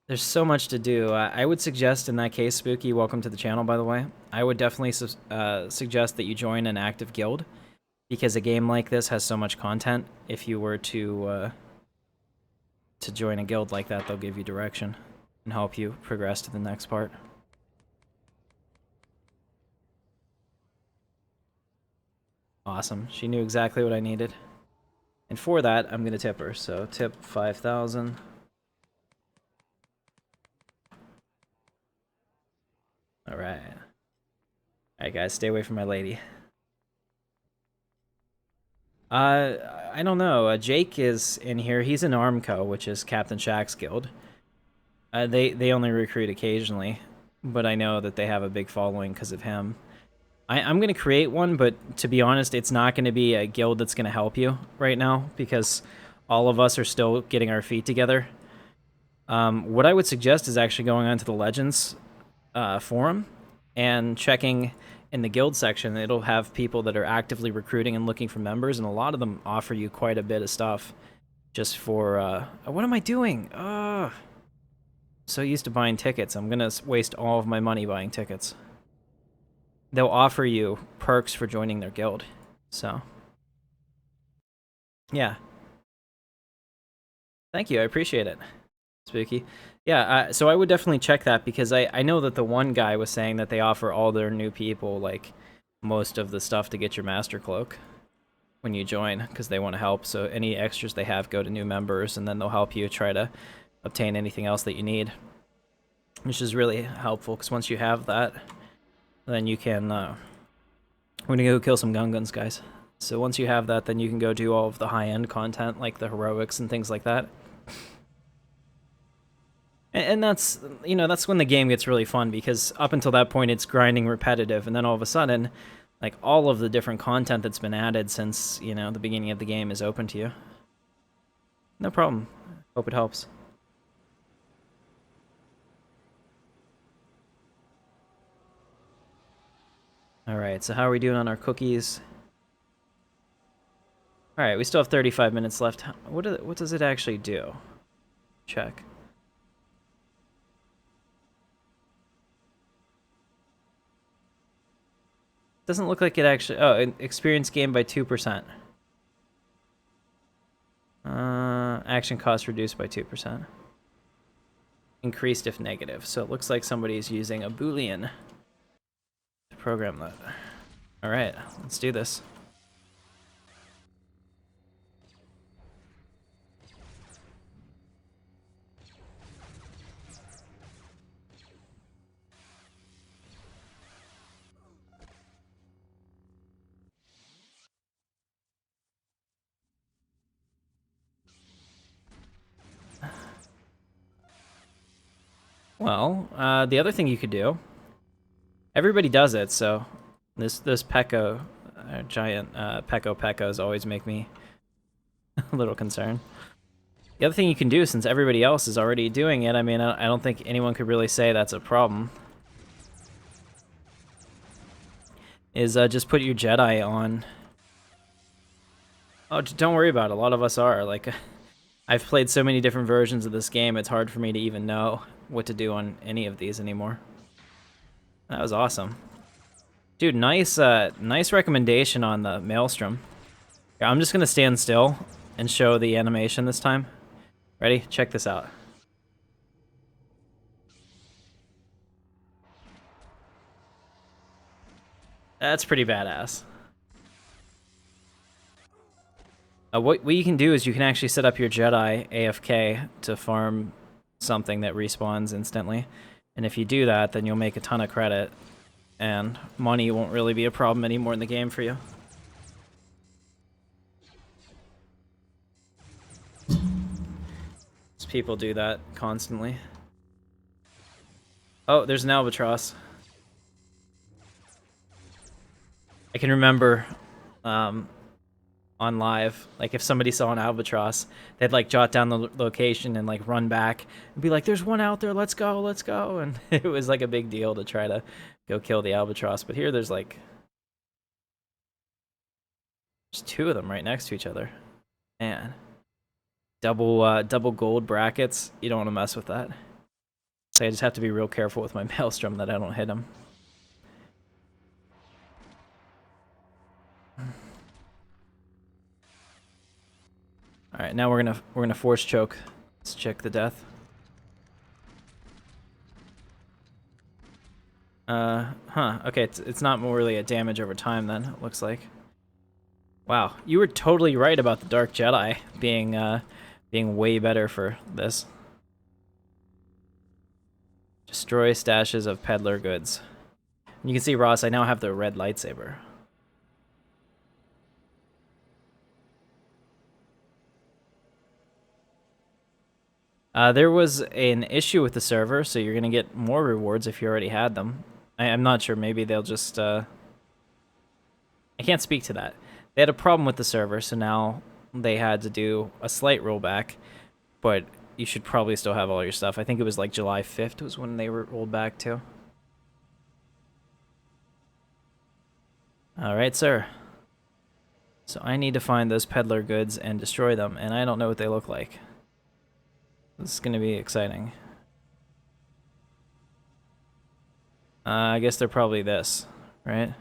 There's so much to do. I would suggest, in that case, Spooky, welcome to the channel, by the way. I would definitely suggest that you join an active guild, because a game like this has so much content. If you were to to join a guild like that, they'll give you direction and help you progress to the next part. Awesome. She knew exactly what I needed. And for that, I'm going to tip her. So tip 5,000. All right. All right, guys, stay away from my lady. I don't know. Jake is in here. He's in Armco, which is Captain Shack's guild. They only recruit occasionally, but I know that they have a big following because of him. I'm going to create one, but to be honest, it's not going to be a guild that's going to help you right now because all of us are still getting our feet together. What I would suggest is actually going onto the Legends forum and checking in the guild section. It'll have people that are actively recruiting and looking for members, and a lot of them offer you quite a bit of stuff just for... what am I doing? So used to buying tickets. I'm going to waste all of my money buying tickets. They'll offer you perks for joining their guild. So, yeah. Thank you. I appreciate it, Spooky. Yeah, so I would definitely check that because I know that the one guy was saying that they offer all their new people, like, most of the stuff to get your Master Cloak when you join because they want to help. So any extras they have go to new members, and then they'll help you try to obtain anything else that you need, which is really helpful because once you have that, then you can, we're gonna go kill some Gungans, guys. So once you have that, then you can go do all of the high-end content, like the heroics and things like that. And that's, you know, that's when the game gets really fun, because up until that point, it's grinding repetitive, and then all of a sudden, like, all of the different content that's been added since, you know, the beginning of the game is open to you. No problem. Hope it helps. Alright, so how are we doing on our cookies? Alright, we still have 35 minutes left. What does it actually do? Check. Doesn't look like it actually... Oh, experience gained by 2%. Action cost reduced by 2%. Increased if negative. So it looks like somebody's using a Boolean to program that. Alright, let's do this. Well, the other thing you could do, everybody does it, so this Pekko, giant Pekkos always make me a little concerned. The other thing you can do, since everybody else is already doing it, I mean, I don't think anyone could really say that's a problem, is just put your Jedi on. Oh, don't worry about it. A lot of us are. Like, I've played so many different versions of this game, it's hard for me to even know what to do on any of these anymore. That was awesome. Dude, nice recommendation on the Maelstrom. Yeah, I'm just gonna stand still and show the animation this time. Ready? Check this out. That's pretty badass. What you can do is you can actually set up your Jedi AFK to farm something that respawns instantly. And if you do that, then you'll make a ton of credit, and money won't really be a problem anymore in the game for you. People do that constantly. Oh, there's an albatross. I can remember on live, like, if somebody saw an albatross, they'd like jot down the location and like run back and be like, there's one out there, let's go, and it was like a big deal to try to go kill the albatross. But here there's like two of them right next to each other. Man, double gold brackets, you don't want to mess with that. So I just have to be real careful with my Maelstrom that I don't hit him. All right, now we're gonna force choke Let's check the death. Huh. Okay, it's not more really a damage over time then, it looks like. Wow, you were totally right about the Dark Jedi being way better for this. Destroy stashes of peddler goods. And you can see, Ross, I now have the red lightsaber. There was an issue with the server, so you're going to get more rewards if you already had them. I'm not sure. Maybe they'll just... I can't speak to that. They had a problem with the server, so now they had to do a slight rollback, but you should probably still have all your stuff. I think it was like July 5th was when they were rolled back to. Alright, sir. So I need to find those peddler goods and destroy them, and I don't know what they look like. This is going to be exciting. I guess they're probably this, right?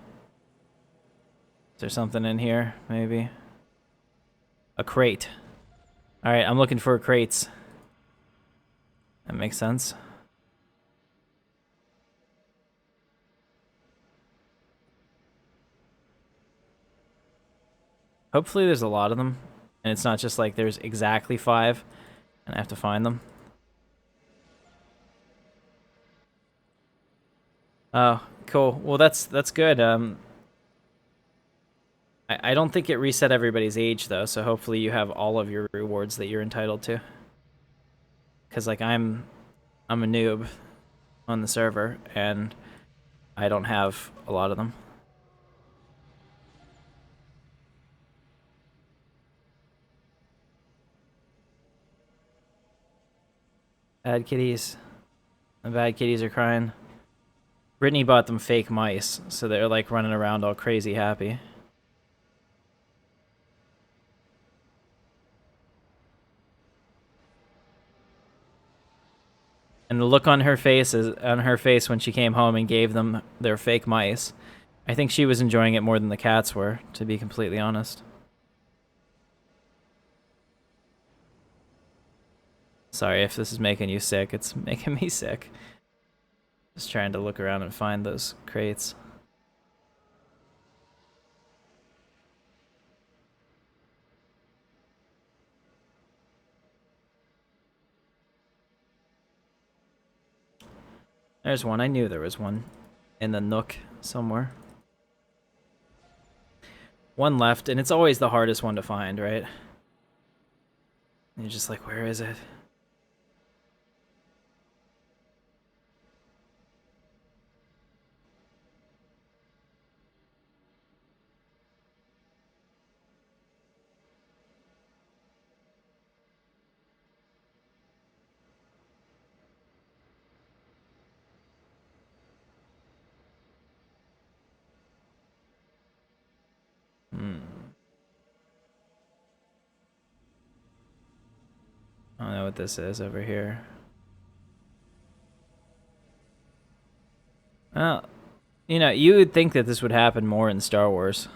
Is there something in here, maybe? A crate. Alright, I'm looking for crates. That makes sense. Hopefully there's a lot of them, and it's not just like there's exactly 5, and I have to find them. Oh, cool. Well, that's good. I don't think it reset everybody's age though, so hopefully you have all of your rewards that you're entitled to. Cause like I'm a noob on the server and I don't have a lot of them. Bad kitties. The bad kitties are crying. Brittany bought them fake mice, so they're like running around all crazy happy. And the look on her face when she came home and gave them their fake mice. I think she was enjoying it more than the cats were, to be completely honest. Sorry if this is making you sick. It's making me sick. Just trying to look around and find those crates. There's one. I knew there was one in the nook somewhere. One left, and it's always the hardest one to find, right? And you're just like, where is it? I don't know what this is over here. Well, you know, you would think that this would happen more in Star Wars.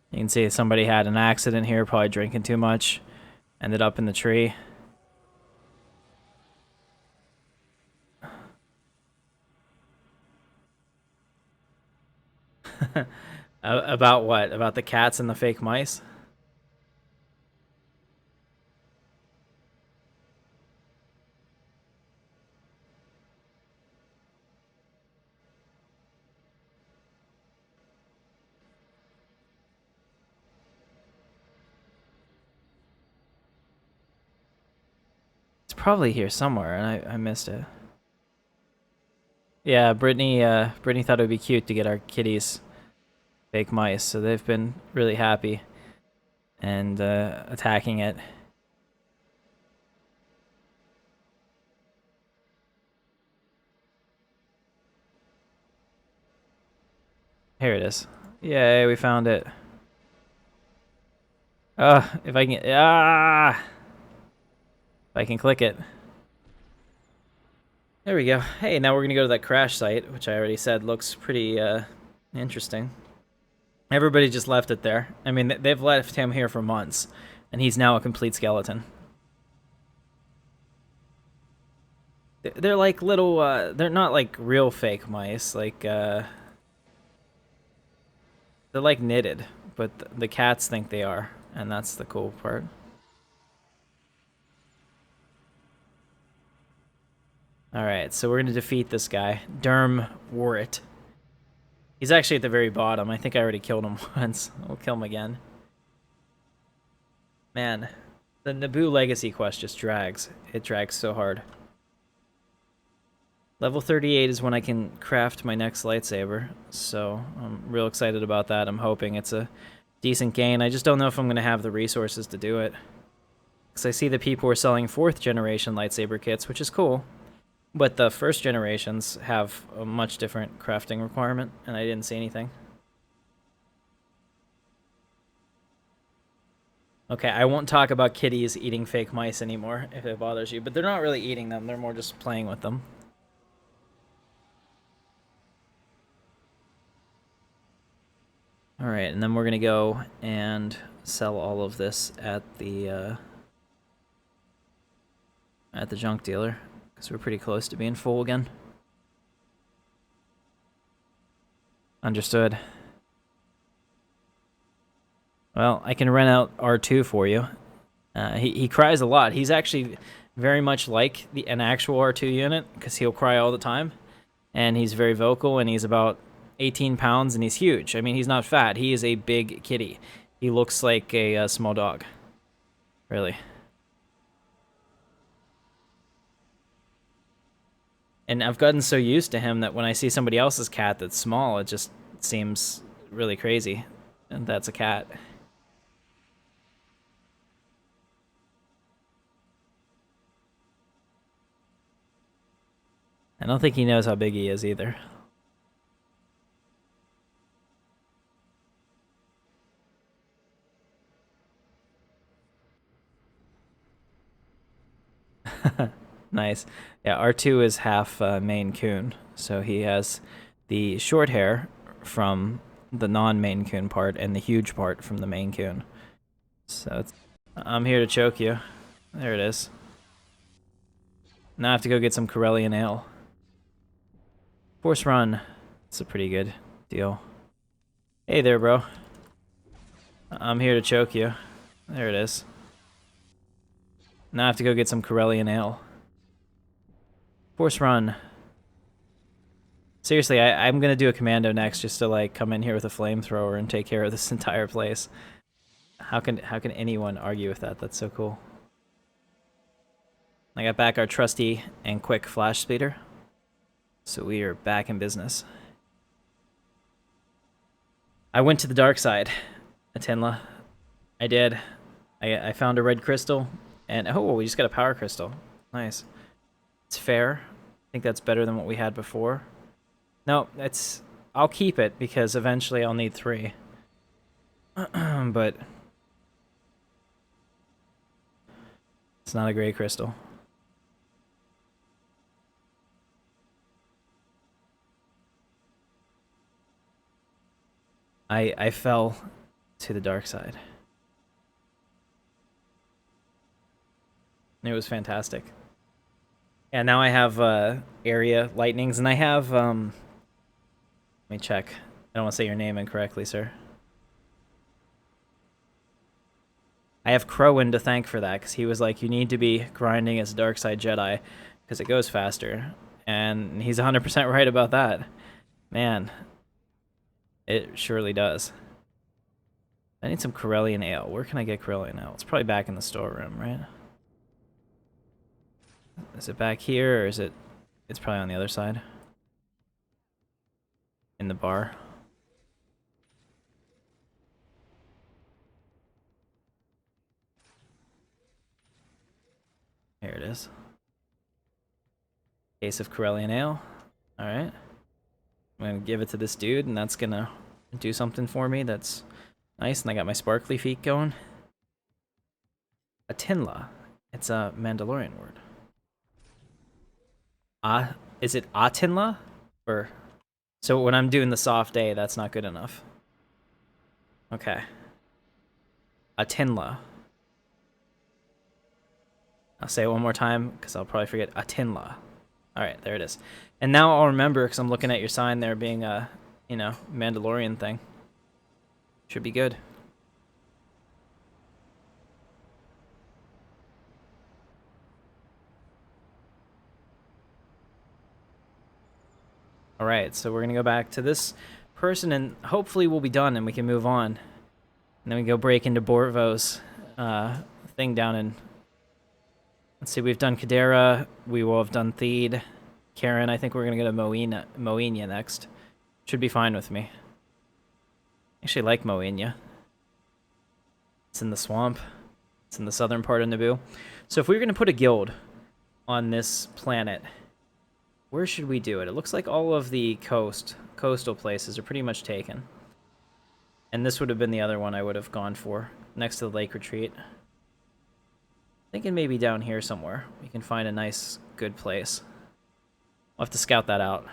You can see somebody had an accident here, probably drinking too much, ended up in the tree. About what? About the cats and the fake mice? It's probably here somewhere, and I missed it. Yeah, Brittany thought it would be cute to get our kitties fake mice, so they've been really happy and attacking it. Here it is. Yay, we found it. If I can... If I can click it. There we go. Hey, now we're going to go to that crash site, which I already said looks pretty interesting. Everybody just left it there. I mean, they've left him here for months, and he's now a complete skeleton. They're like little, they're not like real fake mice, like, they're like knitted, but the cats think they are, and that's the cool part. Alright, so we're gonna defeat this guy, Derm Warrit. He's actually at the very bottom. I think I already killed him once. I'll kill him again. Man, the Naboo Legacy quest just drags. It drags so hard. Level 38 is when I can craft my next lightsaber, so I'm real excited about that. I'm hoping it's a decent gain. I just don't know if I'm going to have the resources to do it. Because I see the people are selling 4th generation lightsaber kits, which is cool. But the 1st generations have a much different crafting requirement, and I didn't see anything. Okay, I won't talk about kitties eating fake mice anymore, if it bothers you. But they're not really eating them, they're more just playing with them. Alright, and then we're gonna go and sell all of this at the junk dealer, because we're pretty close to being full again. Understood. Well, I can rent out R2 for you. He cries a lot. He's actually very much like an actual R2 unit, because he'll cry all the time. And he's very vocal, and he's about 18 pounds, and he's huge. I mean, he's not fat. He is a big kitty. He looks like a small dog. Really. And I've gotten so used to him that when I see somebody else's cat that's small, it just seems really crazy. And that's a cat. I don't think he knows how big he is either. Nice. Yeah, R2 is half Maine Coon, so he has the short hair from the non-Maine Coon part and the huge part from the Maine Coon. So I'm here to choke you. There it is. Now I have to go get some Corellian ale. Force run. It's a pretty good deal. Hey there, bro. I'm here to choke you. There it is. Now I have to go get some Corellian ale. Force run. Seriously, I'm gonna do a commando next just to like come in here with a flamethrower and take care of this entire place. How can anyone argue with that? That's so cool. I got back our trusty and quick flash speeder. So we are back in business. I went to the dark side, Atinla. I did. I found a red crystal, and oh, we just got a power crystal. Nice. It's fair. I think that's better than what we had before. No, I'll keep it because eventually I'll need 3. But it's not a gray crystal. I fell to the dark side. It was fantastic. Yeah, now I have area lightnings, and I have let me check. I don't want to say your name incorrectly, sir. I have Crowin to thank for that, because he was like, you need to be grinding as a dark side Jedi, because it goes faster. And he's 100% right about that. Man, it surely does. I need some Corellian ale. Where can I get Corellian ale? It's probably back in the storeroom, right? Is it back here, or is it... It's probably on the other side. In the bar. Here it is. Case of Corellian ale. Alright. I'm gonna give it to this dude, and that's gonna do something for me that's nice, and I got my sparkly feet going. Atinla. It's a Mandalorian word. Is it Atinla? Or... So when I'm doing the soft A, that's not good enough. Okay. Atinla. I'll say it one more time, because I'll probably forget. Atinla. All right, there it is. And now I'll remember because I'm looking at your sign there being a, you know, Mandalorian thing. Should be good. All right, so we're gonna go back to this person, and hopefully we'll be done and we can move on. And then we go break into Borvo's thing down in. Let's see, we've done Kadera. We will have done Theed. Karen, I think we're gonna go to Moenia next. Should be fine with me. Actually, like Moenia. It's in the swamp. It's in the southern part of Naboo. So if we were gonna put a guild on this planet, where should we do it? It looks like all of the coastal places are pretty much taken. And this would have been the other one I would have gone for, next to the lake retreat. Thinking maybe down here somewhere we can find a nice, good place. We'll have to scout that out.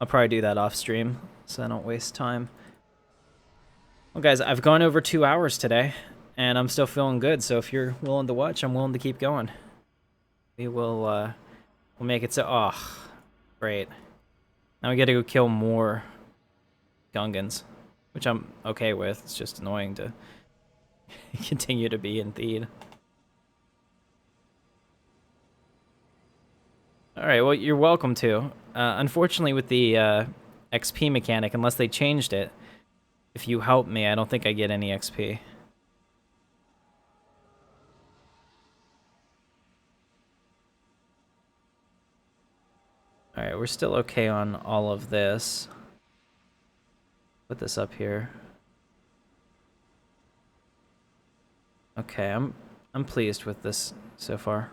I'll probably do that off stream so I don't waste time. Well, guys, I've gone over 2 hours today, and I'm still feeling good. So if you're willing to watch, I'm willing to keep going. We will, we'll make it so. Oh, great. Now we got to go kill more Gungans, which I'm okay with. It's just annoying to continue to be in Theed. Alright, well, you're welcome to. Unfortunately, with the XP mechanic, unless they changed it, if you help me, I don't think I get any XP. Alright, we're still okay on all of this. Put this up here. Okay, I'm pleased with this so far.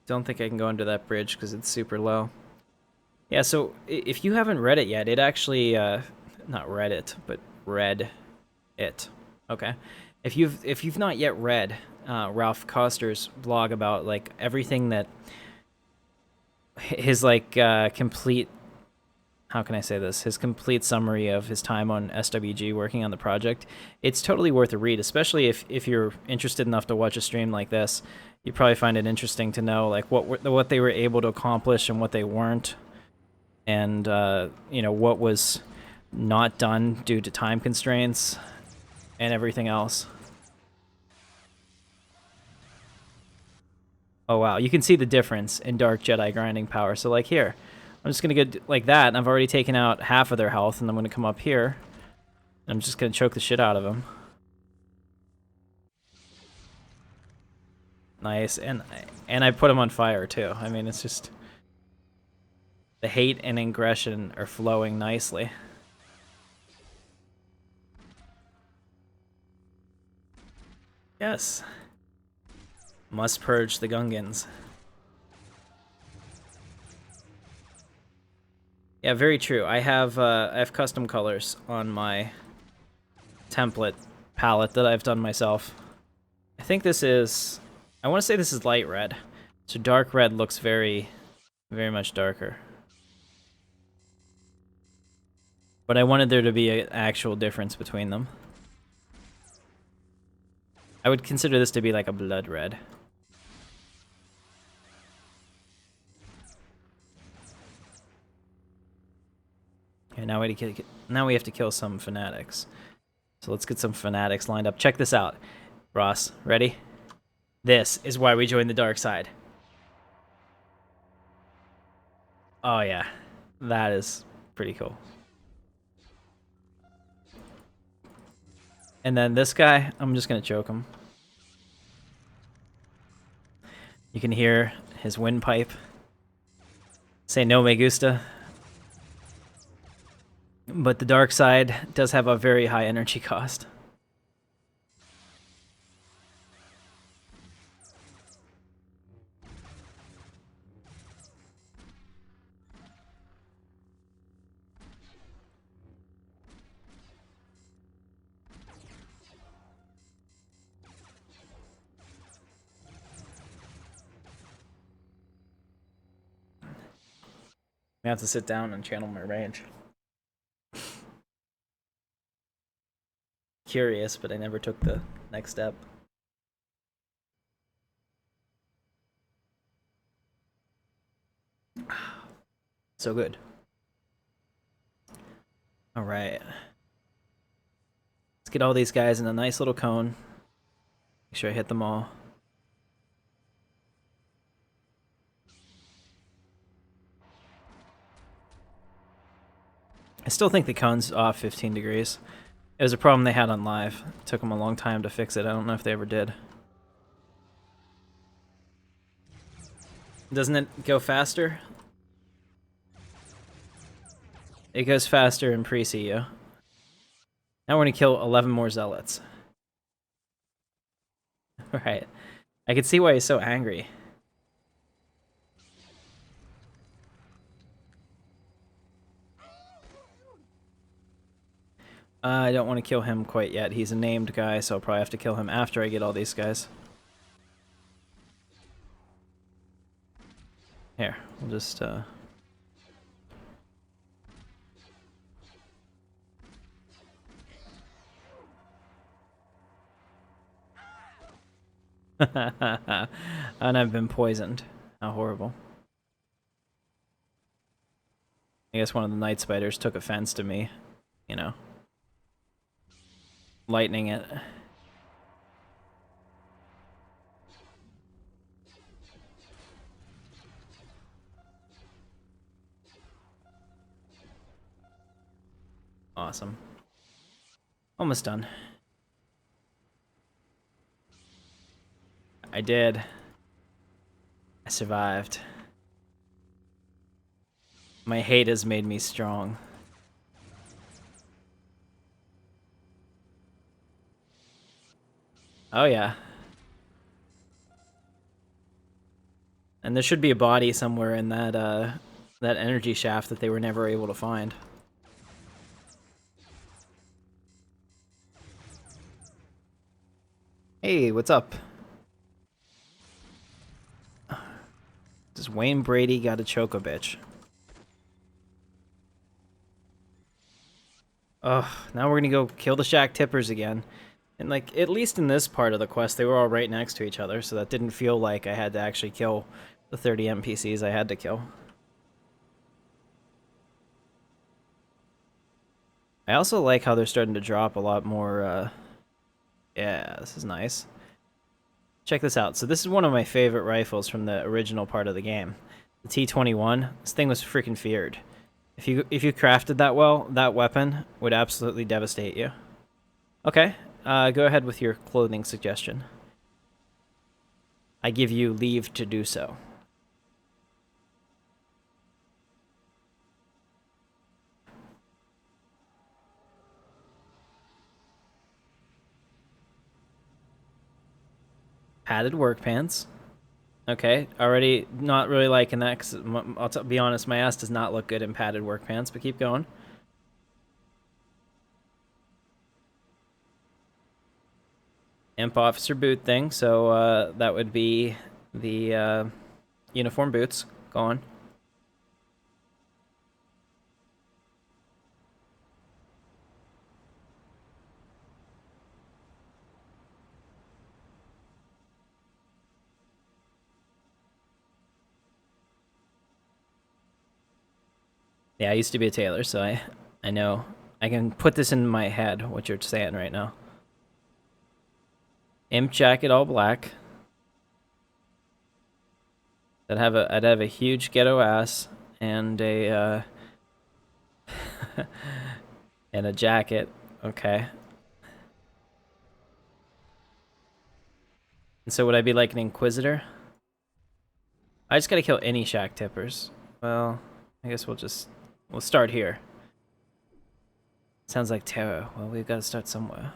Don't think I can go under that bridge because it's super low. Yeah, so if you haven't read it yet, it actually not read it, but read it. Okay. If you've not yet read Ralph Koster's blog about like everything that his like complete, how can I say this? His complete summary of his time on SWG working on the project. It's totally worth a read, especially if you're interested enough to watch a stream like this. You probably find it interesting to know like what they were able to accomplish and what they weren't, and you know, what was not done due to time constraints and everything else. Oh wow, you can see the difference in Dark Jedi grinding power. So like here, I'm just gonna get like that, and I've already taken out half of their health, and I'm gonna come up here, and I'm just gonna choke the shit out of them. Nice, and I put him on fire too. I mean, it's just the hate and aggression are flowing nicely. Yes. Must purge the Gungans. Yeah, very true. I have custom colors on my template palette that I've done myself. I think this is, I want to say this is light red. So dark red looks very, very much darker. But I wanted there to be an actual difference between them. I would consider this to be like a blood red. Okay, now we have to kill some fanatics. So let's get some fanatics lined up. Check this out. Ross, ready? This is why we joined the dark side. Oh yeah, that is pretty cool. And then this guy, I'm just gonna choke him. You can hear his windpipe say no me gusta. But the dark side does have a very high energy cost. I have to sit down and channel my rage. curious, but I never took the next step. So good. All right. Let's get all these guys in a nice little cone. Make sure I hit them all. I still think the cone's off 15 degrees. It was a problem they had on live. It took them a long time to fix it. I don't know if they ever did. Doesn't it go faster? It goes faster in pre-CU. Now we're gonna kill 11 more zealots. Right. I can see why he's so angry. I don't want to kill him quite yet. He's a named guy, so I'll probably have to kill him after I get all these guys. Here, we'll just, and I've been poisoned. How horrible. I guess one of the night spiders took offense to me, you know. Lightning it. Awesome. Almost done. I did. I survived. My hate has made me strong. Oh yeah. And there should be a body somewhere in that that energy shaft that they were never able to find. Hey, what's up? Does Wayne Brady got a choco bitch? Ugh, now we're gonna go kill the Shack Tippers again. And like, at least in this part of the quest, they were all right next to each other, so that didn't feel like I had to actually kill the 30 NPCs I had to kill. I also like how they're starting to drop a lot more, yeah, this is nice. Check this out. So this is one of my favorite rifles from the original part of the game. The T-21. This thing was freaking feared. If you crafted that well, that weapon would absolutely devastate you. Okay, go ahead with your clothing suggestion. I give you leave to do so. Padded work pants. Okay, already not really liking that because I'll be honest, my ass does not look good in padded work pants, but keep going. Imp officer boot thing, so that would be the uniform boots. Go on. Yeah, I used to be a tailor, so I know. I can put this in my head, what you're saying right now. Imp jacket, all black. I'd have a huge ghetto ass and a and a jacket. Okay. And so would I be like an inquisitor? I just gotta kill any Shack Tippers. Well, I guess we'll start here. Sounds like terror. Well, we've got to start somewhere.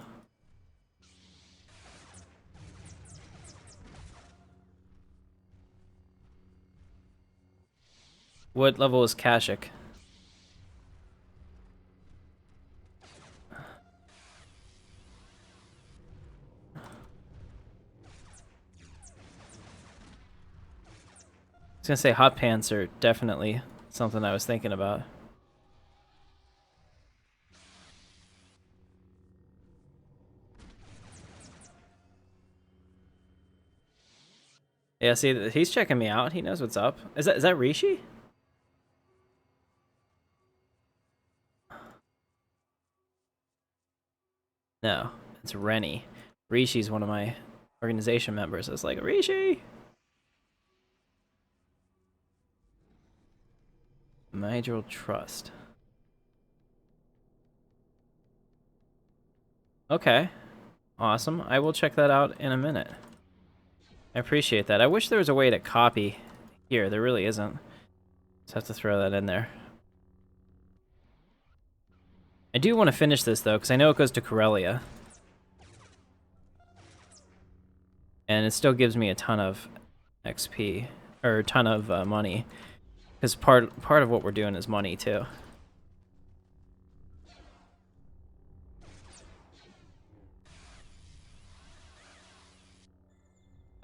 What level is Kashyyyk? I was gonna say hot pants are definitely something I was thinking about. Yeah, see, he's checking me out. He knows what's up. Is that Rishi? No, it's Rennie. Rishi's one of my organization members. It's like, Rishi! Nigel Trust. Okay. Awesome. I will check that out in a minute. I appreciate that. I wish there was a way to copy here. There really isn't. Just have to throw that in there. I do want to finish this, though, because I know it goes to Corellia. And it still gives me a ton of XP, or a ton of money. Because part of what we're doing is money, too.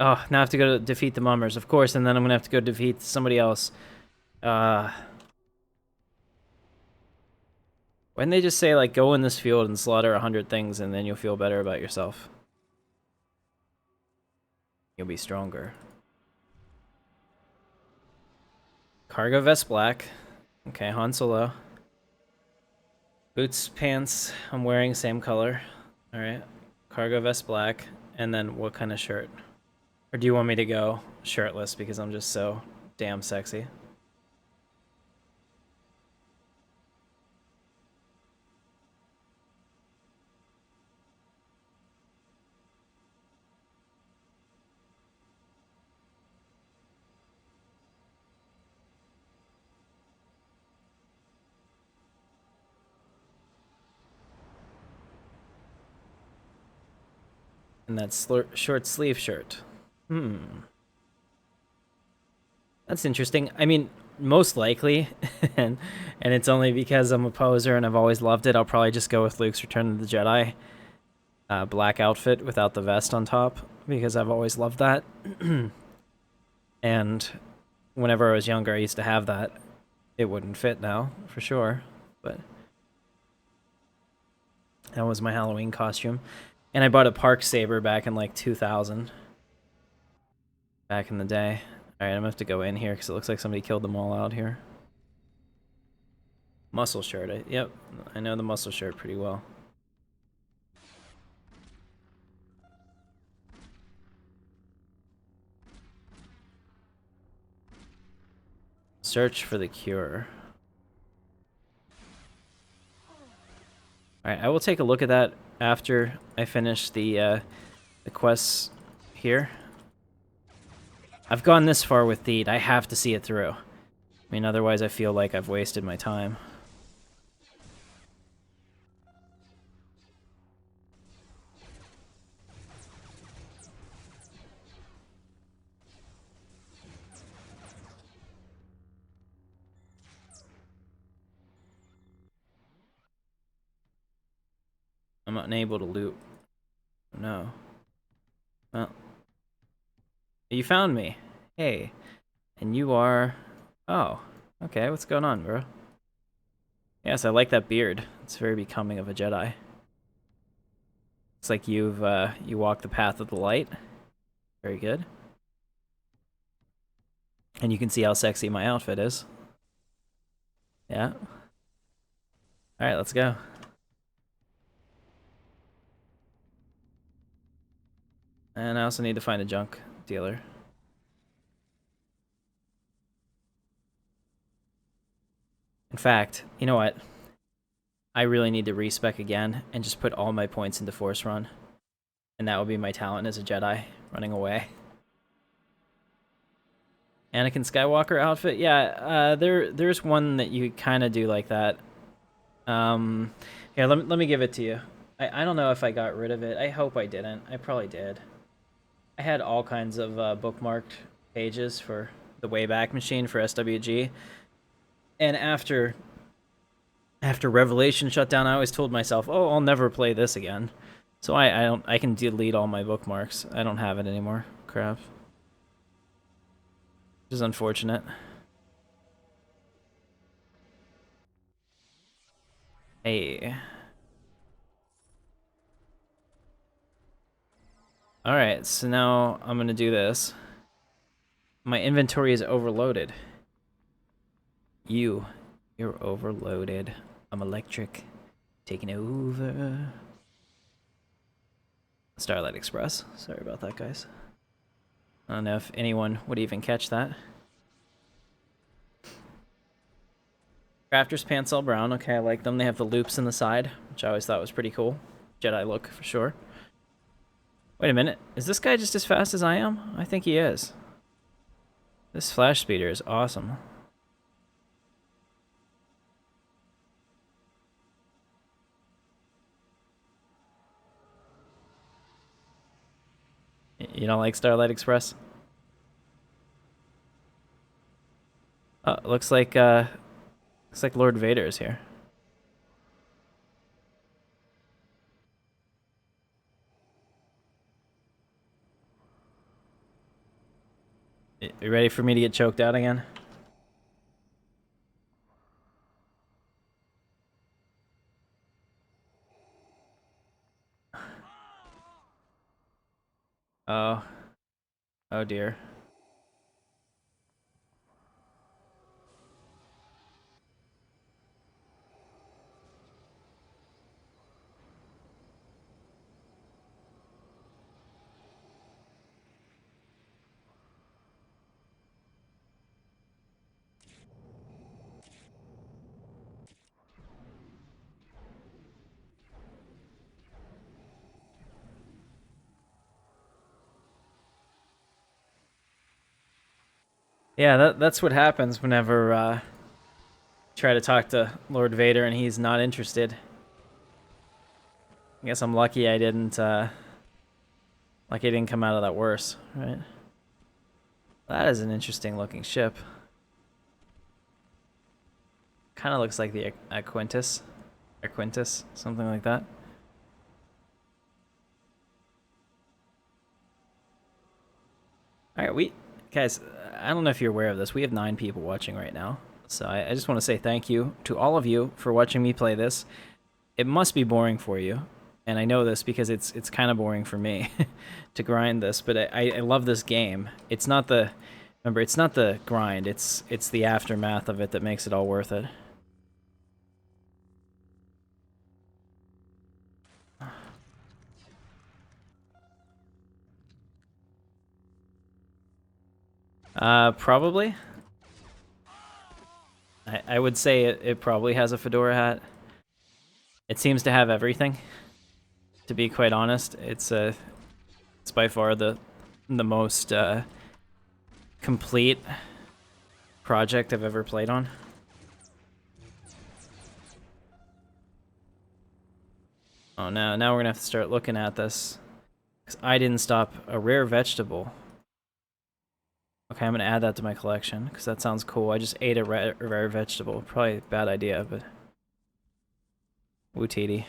Oh, now I have to go to defeat the mummers, of course, and then I'm going to have to go defeat somebody else. Why didn't they just say, like, go in this field and slaughter 100 things, and then you'll feel better about yourself? You'll be stronger. Cargo vest black. Okay, Han Solo. Boots, pants, I'm wearing same color. Alright. Cargo vest black. And then what kind of shirt? Or do you want me to go shirtless because I'm just so damn sexy? And that short sleeve shirt. That's interesting. I mean, most likely, and it's only because I'm a poser and I've always loved it, I'll probably just go with Luke's Return of the Jedi black outfit without the vest on top, because I've always loved that. And whenever I was younger, I used to have that. It wouldn't fit now, for sure, but that was my Halloween costume. And I bought a park saber back in like 2000. Back in the day. Alright, I'm gonna have to go in here because it looks like somebody killed them all out here. Muscle shirt. Yep, I know the muscle shirt pretty well. Search for the cure. Alright, I will take a look at that after I finish the quests here. I've gone this far with Theed. I have to see it through. I mean, otherwise I feel like I've wasted my time. I'm unable to loot. No. Well. You found me. Hey. And you are... Oh. Okay, what's going on, bro? Yes, I like that beard. It's very becoming of a Jedi. It's like you walk the path of the light. Very good. And you can see how sexy my outfit is. Yeah. Alright, let's go. And I also need to find a junk dealer. In fact, you know what? I really need to respec again and just put all my points into Force Run. And that would be my talent as a Jedi, running away. Anakin Skywalker outfit? Yeah, there's one that you kind of do like that. Here, let me give it to you. I don't know if I got rid of it. I hope I didn't. I probably did. I had all kinds of bookmarked pages for the Wayback Machine for SWG. And after Revelation shut down, I always told myself, "Oh, I'll never play this again." So I can delete all my bookmarks. I don't have it anymore. Crap. Which is unfortunate. Hey. Alright, so now I'm gonna do this. My inventory is overloaded. You're overloaded. I'm electric. Taking over. Starlight Express. Sorry about that, guys. I don't know if anyone would even catch that. Crafter's pants all brown. Okay, I like them. They have the loops in the side, which I always thought was pretty cool. Jedi look, for sure. Wait a minute. Is this guy just as fast as I am? I think he is. This flash speeder is awesome. You don't like Starlight Express? Oh, looks like Lord Vader is here. You ready for me to get choked out again? Oh. Oh dear. Yeah, that's what happens whenever try to talk to Lord Vader and he's not interested. I guess I'm lucky I didn't come out of that worse, right? That is an interesting looking ship. Kind of looks like the Aquintus, something like that. All right, guys, I don't know if you're aware of this. We have 9 people watching right now. So I just want to say thank you to all of you for watching me play this. It must be boring for you. And I know this because it's kind of boring for me to grind this, but I love this game. It's not the grind. It's the aftermath of it that makes it all worth it. Probably. I would say it probably has a fedora hat. It seems to have everything. To be quite honest, it's by far the most complete project I've ever played on. Oh no, now we're gonna have to start looking at this. Because I didn't stop a rare vegetable. Okay, I'm gonna add that to my collection, because that sounds cool. I just ate a rare vegetable. Probably a bad idea, but... Woo-teety.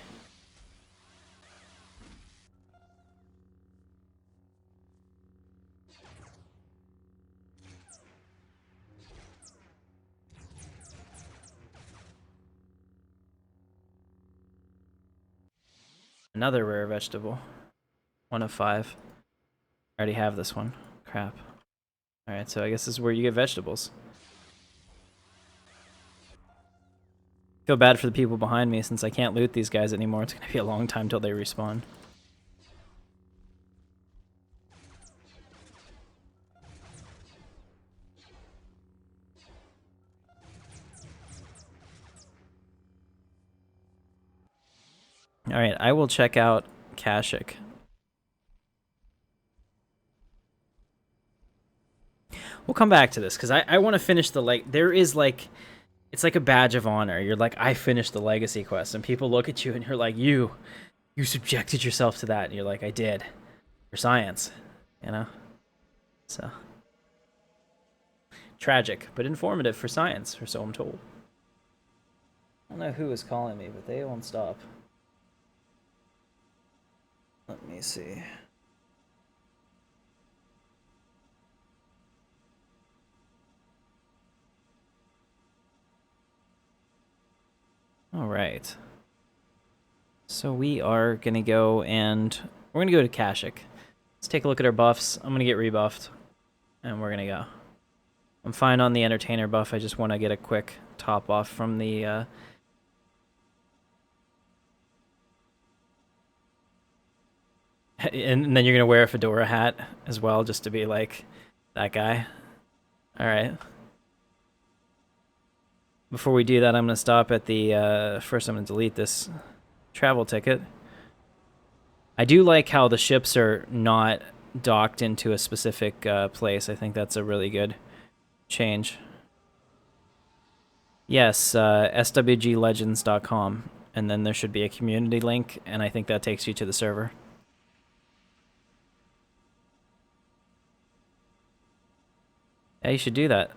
Another rare vegetable. 1 of 5. I already have this one. Crap. Alright, so I guess this is where you get vegetables. Feel bad for the people behind me since I can't loot these guys anymore. It's gonna be a long time till they respawn. Alright, I will check out Kashyyyk. We'll come back to this, because I want to finish the, there is, it's like a badge of honor. You're like, I finished the legacy quest, and people look at you and you're like, you subjected yourself to that, and you're like, I did. For science, you know? So. Tragic, but informative for science, or so I'm told. I don't know who is calling me, but they won't stop. Let me see. All right. So we are going to go and we're going to go to Kashyyyk. Let's take a look at our buffs. I'm going to get rebuffed and we're going to go. I'm fine on the entertainer buff. I just want to get a quick top off from the and then you're gonna wear a fedora hat as well, just to be like that guy. All right. Before we do that, I'm gonna stop at the first. I'm gonna delete this travel ticket. I do like how the ships are not docked into a specific place. I think that's a really good change. Yes, swglegends.com, and then there should be a community link, and I think that takes you to the server. Yeah, you should do that.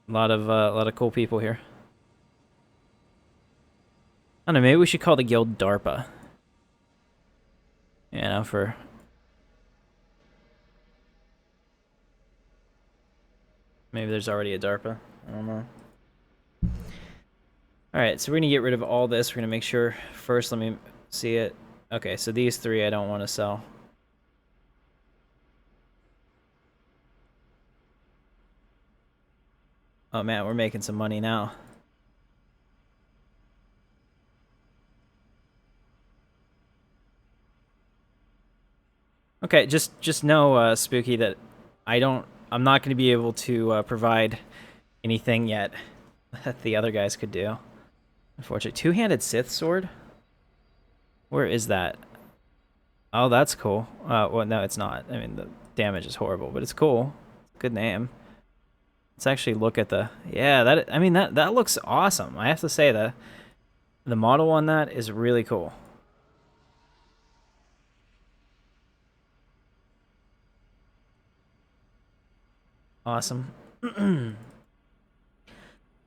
A lot of cool people here. I don't know, maybe we should call the guild DARPA. You know, for... Maybe there's already a DARPA. I don't know. Alright, so we're going to get rid of all this. We're going to make sure... First, let me see it. Okay, so these three I don't want to sell. Oh man, we're making some money now. Okay, just know, Spooky, that I'm not going to be able to provide anything yet that the other guys could do. Unfortunately. Two-handed Sith sword? Where is that? Oh, that's cool. Well, no, it's not. I mean, the damage is horrible, but it's cool. Good name. Let's actually look at the... Yeah, that. I mean, that looks awesome. I have to say, the model on that is really cool. Awesome.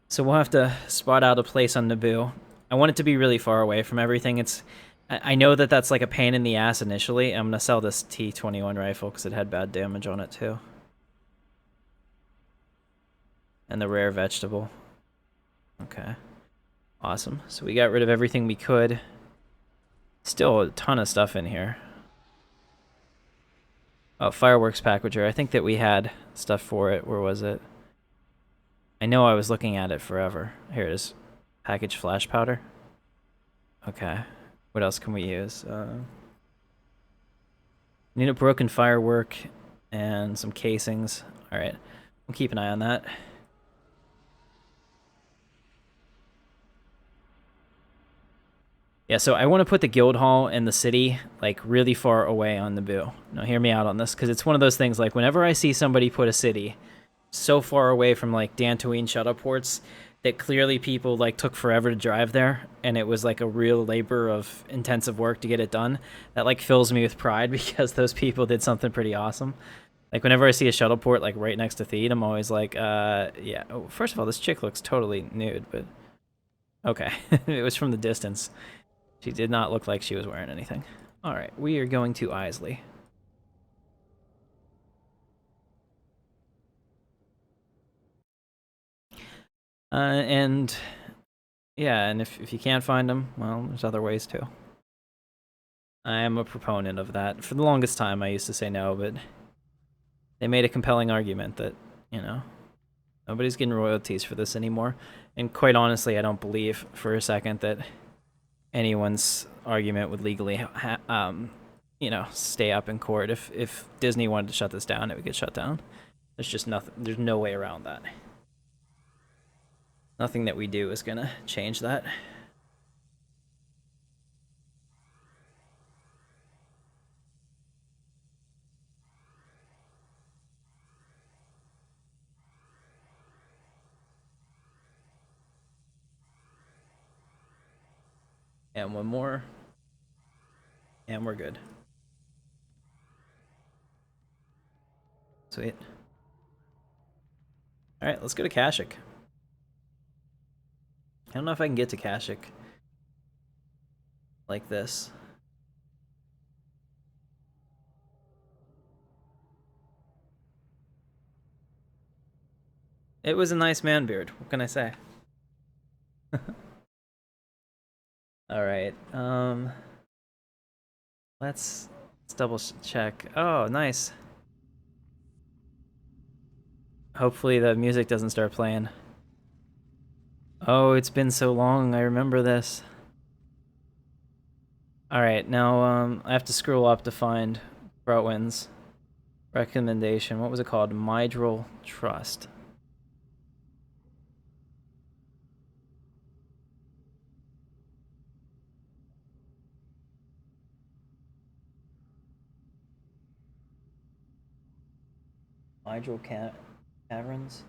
So we'll have to spot out a place on Naboo. I want it to be really far away from everything. I know that that's like a pain in the ass initially. I'm going to sell this T-21 rifle because it had bad damage on it too. And the rare vegetable. Okay. Awesome. So we got rid of everything we could. Still a ton of stuff in here. Oh, fireworks packager. I think that we had stuff for it. Where was it? I know I was looking at it forever. Here it is. Package flash powder. Okay. What else can we use? Need a broken firework and some casings. Alright. We'll keep an eye on that. Yeah, so I want to put the guild hall and the city like really far away on Naboo. Now hear me out on this, because it's one of those things like whenever I see somebody put a city so far away from like Dantooine shuttle ports that clearly people like took forever to drive there, and it was like a real labor of intensive work to get it done, that like fills me with pride because those people did something pretty awesome. Like whenever I see a shuttle port like right next to Theed, I'm always like, yeah. Oh, first of all, this chick looks totally nude, but okay. It was from the distance. She did not look like she was wearing anything. All right, we are going to Isley. And yeah, and if you can't find them, well, there's other ways too. I am a proponent of that. For the longest time, I used to say no, but they made a compelling argument that, you know, nobody's getting royalties for this anymore. And quite honestly, I don't believe for a second that anyone's argument would legally, you know, stay up in court. If Disney wanted to shut this down, it would get shut down. There's just nothing. There's no way around that. Nothing that we do is gonna change that. And one more. And we're good. Sweet. Alright, let's go to Kashyyyk. I don't know if I can get to Kashyyyk like this. It was a nice man beard. What can I say? Alright, let's double check. Oh, nice. Hopefully the music doesn't start playing. Oh, it's been so long. I remember this. Alright, now I have to scroll up to find Brotwin's recommendation. What was it called? Mydral Trust. Mydral Caverns?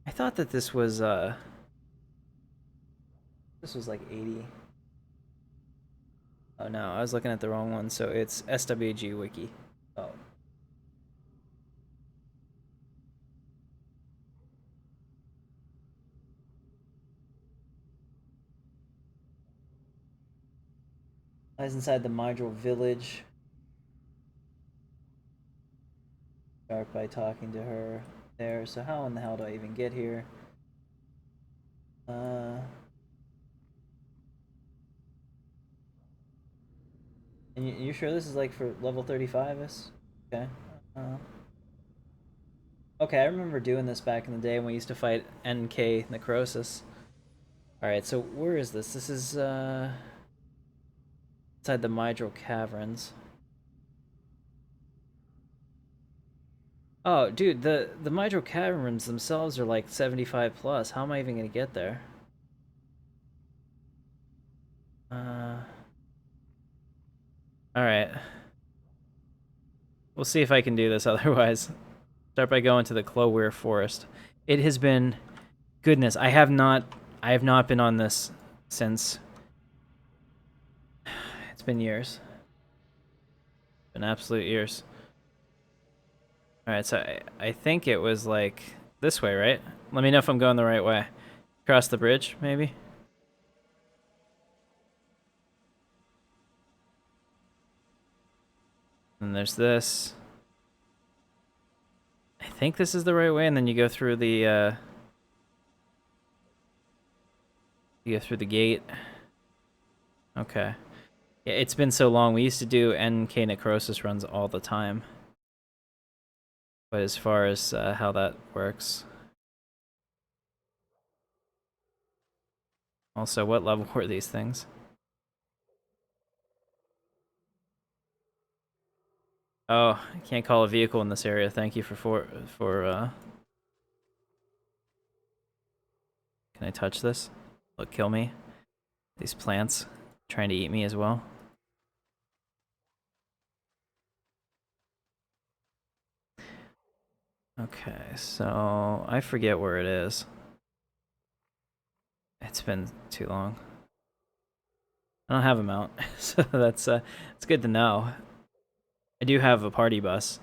I thought that this was like 80. Oh no, I was looking at the wrong one, so it's SWG Wiki. Oh. Lies inside the Mydral village. Start by talking to her there. So how in the hell do I even get here? And you sure this is like for level 35-ish? Okay. Okay, I remember doing this back in the day when we used to fight NK Necrosis. Alright, so where is this? This is inside the Mydral Caverns. Oh, dude, the Mydral Caverns themselves are like 75 plus. How am I even gonna get there? Alright. We'll see if I can do this otherwise. Start by going to the Clowere Forest. It has been... Goodness, I have not been on this since... It's been years. Been absolute years. Alright, so I think it was like this way, right? Let me know if I'm going the right way. Across the bridge, maybe? And there's this. I think this is the right way, and then you go through the gate. Okay. Yeah, it's been so long. We used to do NK Necrosis runs all the time. But as far as how that works... Also, what level were these things? Oh, I can't call a vehicle in this area. Thank you for Can I touch this? Will it kill me? These plants trying to eat me as well. Okay, so I forget where it is. It's been too long. I don't have a mount, so that's it's good to know. I do have a party bus.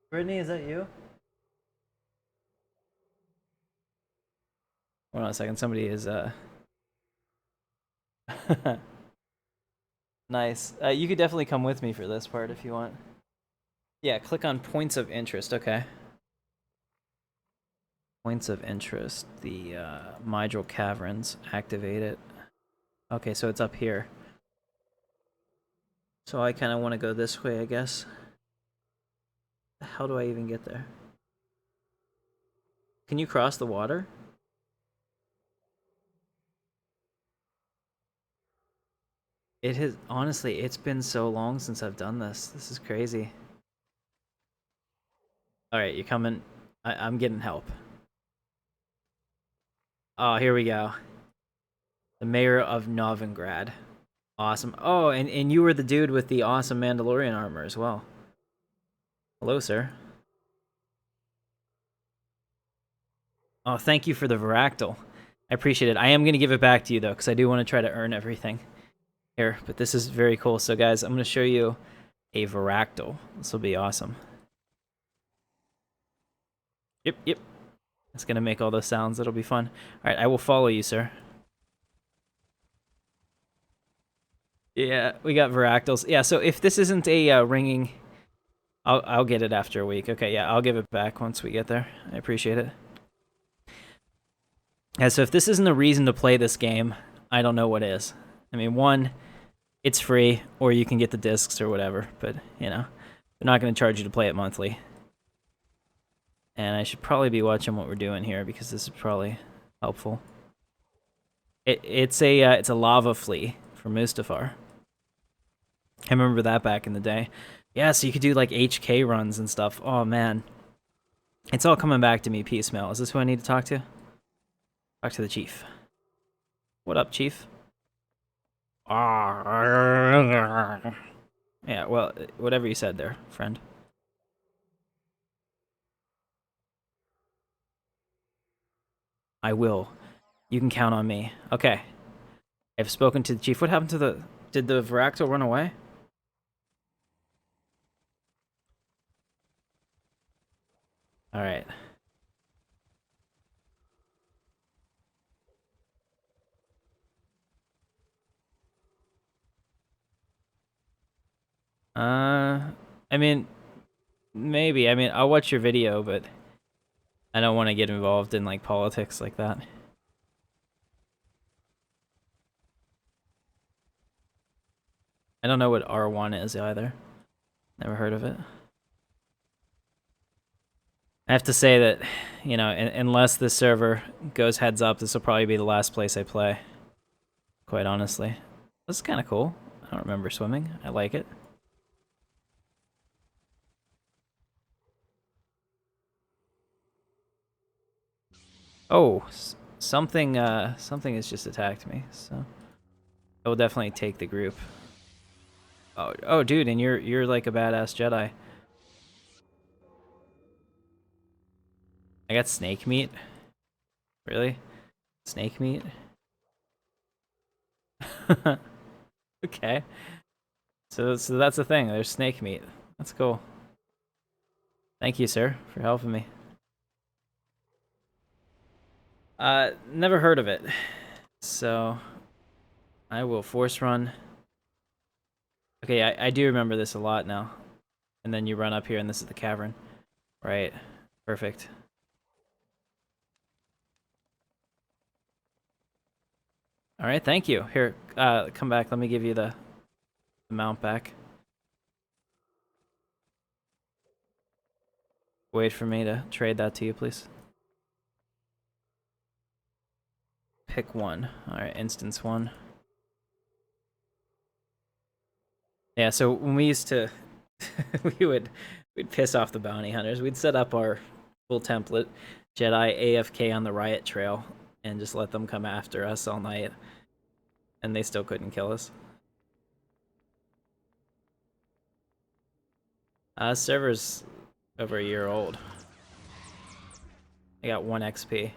Brittany, is that you? Hold on a second, somebody is Nice. You could definitely come with me for this part if you want. Yeah, click on points of interest, okay. Points of interest, the Mydral Caverns, activate it. Okay, so it's up here. So I kind of want to go this way, I guess. How do I even get there? Can you cross the water? It has, honestly, it's been so long since I've done this. This is crazy. Alright, you're coming. I'm getting help. Oh, here we go. The mayor of Novigrad. Awesome. Oh, and you were the dude with the awesome Mandalorian armor as well. Hello, sir. Oh, thank you for the Varactyl. I appreciate it. I am going to give it back to you, though, because I do want to try to earn everything here. But this is very cool. So, guys, I'm going to show you a Varactyl. This will be awesome. Yep. It's going to make all those sounds. It'll be fun. All right, I will follow you, sir. Yeah, we got Varactyls. Yeah, so if this isn't a ringing... I'll get it after a week. Okay, yeah, I'll give it back once we get there. I appreciate it. Yeah, so if this isn't a reason to play this game, I don't know what is. I mean, one, it's free, or you can get the discs or whatever, but, you know, they're not going to charge you to play it monthly. And I should probably be watching what we're doing here, because this is probably helpful. It's a lava flea from Mustafar. I remember that back in the day. Yeah, so you could do like HK runs and stuff. Oh man, it's all coming back to me piecemeal. Is this who I need to talk to? Talk to the chief. What up, chief? Yeah, well, whatever you said there, friend. I will. You can count on me. Okay. I've spoken to the chief. What happened to the... Did the Varactyl run away? Alright. I mean, maybe. I mean, I'll watch your video, but I don't want to get involved in, like, politics like that. I don't know what R1 is either. Never heard of it. I have to say that, you know, unless this server goes heads up, this will probably be the last place I play. Quite honestly. This is kind of cool. I don't remember swimming. I like it. Oh, something has just attacked me, so I will definitely take the group. Oh, dude, and you're like a badass Jedi. I got snake meat. Really? Snake meat? Okay. So that's the thing. There's snake meat. That's cool. Thank you, sir, for helping me. Never heard of it. So I will force run. Okay, I do remember this a lot now. And then you run up here and this is the cavern. Right. Perfect. Alright, thank you. Here, come back. Let me give you the mount back. Wait for me to trade that to you, please. Pick one. Alright, instance one. Yeah, so when we used to... we'd piss off the bounty hunters. We'd set up our full template, Jedi AFK on the riot trail, and just let them come after us all night. And they still couldn't kill us. Server's over a year old. I got 1 XP.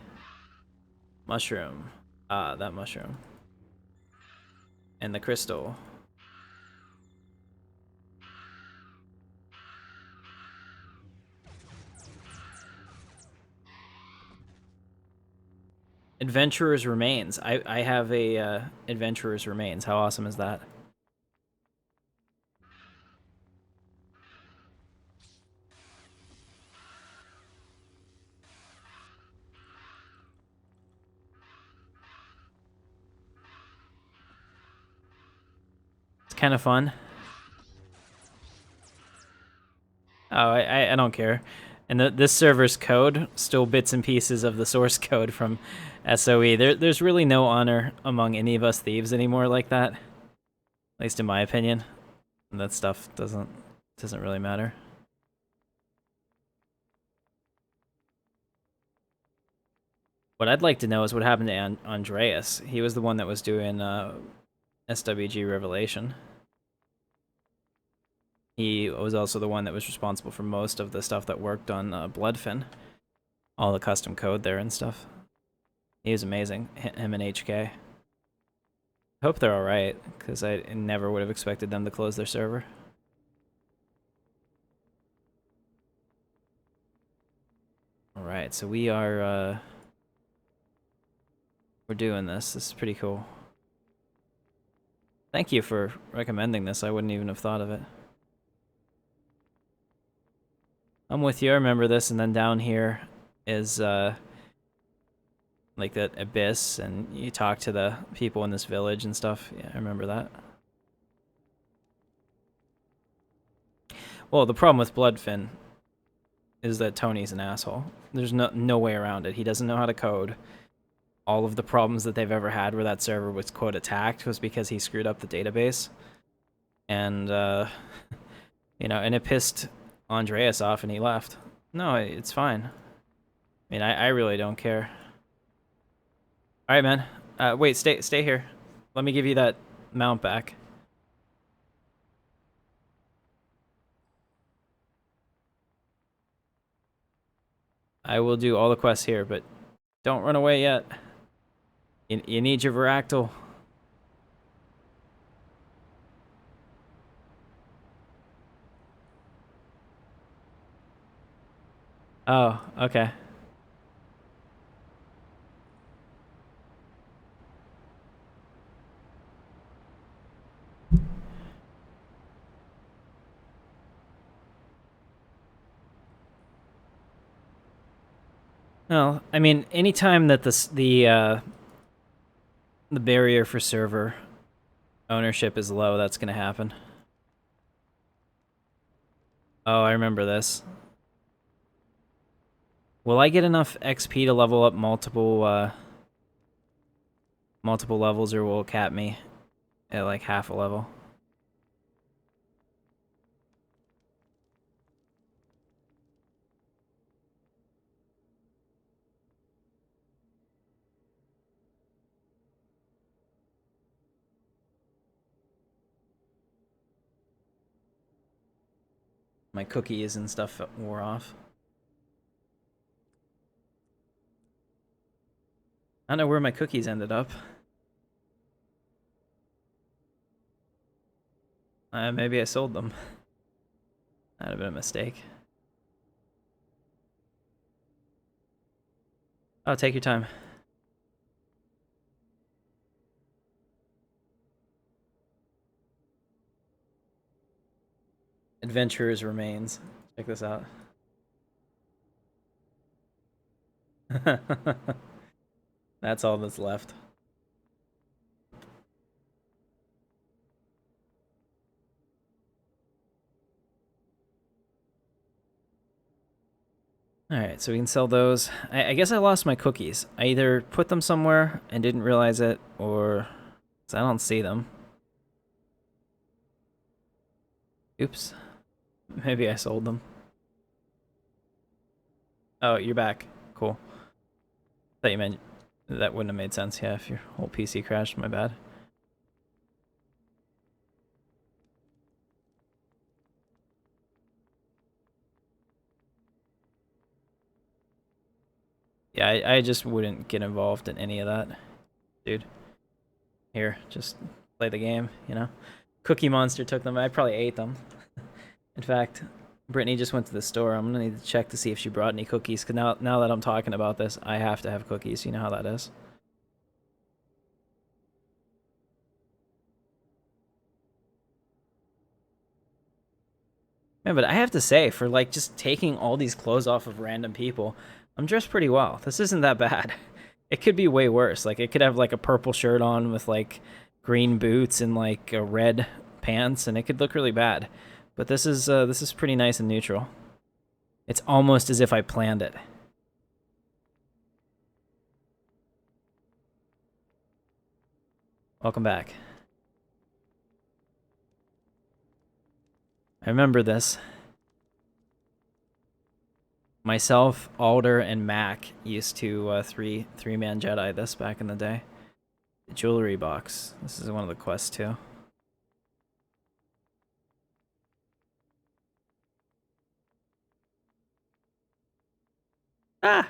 Mushroom. That mushroom. And the crystal. Adventurer's Remains. I have a Adventurer's Remains. How awesome is that? It's kind of fun. Oh, I don't care. And this server's code, still bits and pieces of the source code from SOE. There's really no honor among any of us thieves anymore like that. At least in my opinion. And that stuff doesn't really matter. What I'd like to know is what happened to Andreas. He was the one that was doing SWG Revelation. He was also the one that was responsible for most of the stuff that worked on Bloodfin. All the custom code there and stuff. He was amazing, him and HK. I hope they're alright, because I never would have expected them to close their server. Alright, so we are, we're doing this. This is pretty cool. Thank you for recommending this. I wouldn't even have thought of it. I'm with you. I remember this, and then down here is, let like that abyss, and you talk to the people in this village and stuff. Yeah, I remember that. Well, the problem with Bloodfin is that Tony's an asshole. There's no way around it. He doesn't know how to code. All of the problems that they've ever had where that server was quote attacked was because he screwed up the database. And you know, and it pissed Andreas off and he left. No, it's fine. I mean, I really don't care. All right, man. Wait, stay here. Let me give you that mount back. I will do all the quests here, but don't run away yet. You need your Varactyl. Oh, okay. Well, I mean, anytime that the barrier for server ownership is low, that's gonna happen. Oh, I remember this. Will I get enough XP to level up multiple levels, or will it cap me at like half a level? My cookies and stuff wore off. I don't know where my cookies ended up. Maybe I sold them. That'd have been a mistake. Oh, take your time. Adventurer's Remains. Check this out. That's all that's left. Alright, so we can sell those. I guess I lost my cookies. I either put them somewhere and didn't realize it, or... I don't see them. Oops. Maybe I sold them. Oh, you're back. Cool. Thought you meant that wouldn't have made sense, yeah, if your whole PC crashed. My bad. Yeah, I just wouldn't get involved in any of that, dude. Here, just play the game, you know? Cookie Monster took them. I probably ate them. In fact, Brittany just went to the store. I'm gonna need to check to see if she brought any cookies, because now that I'm talking about this, I have to have cookies. You know how that is. Yeah, but I have to say, for like just taking all these clothes off of random people, I'm dressed pretty well. This isn't that bad. It could be way worse. Like, it could have like a purple shirt on with like green boots and like a red pants, and it could look really bad. But this is pretty nice and neutral. It's almost as if I planned it. Welcome back. I remember this. Myself, Alder, and Mac used to three-man Jedi this back in the day. The jewelry box. This is one of the quests too. Ah!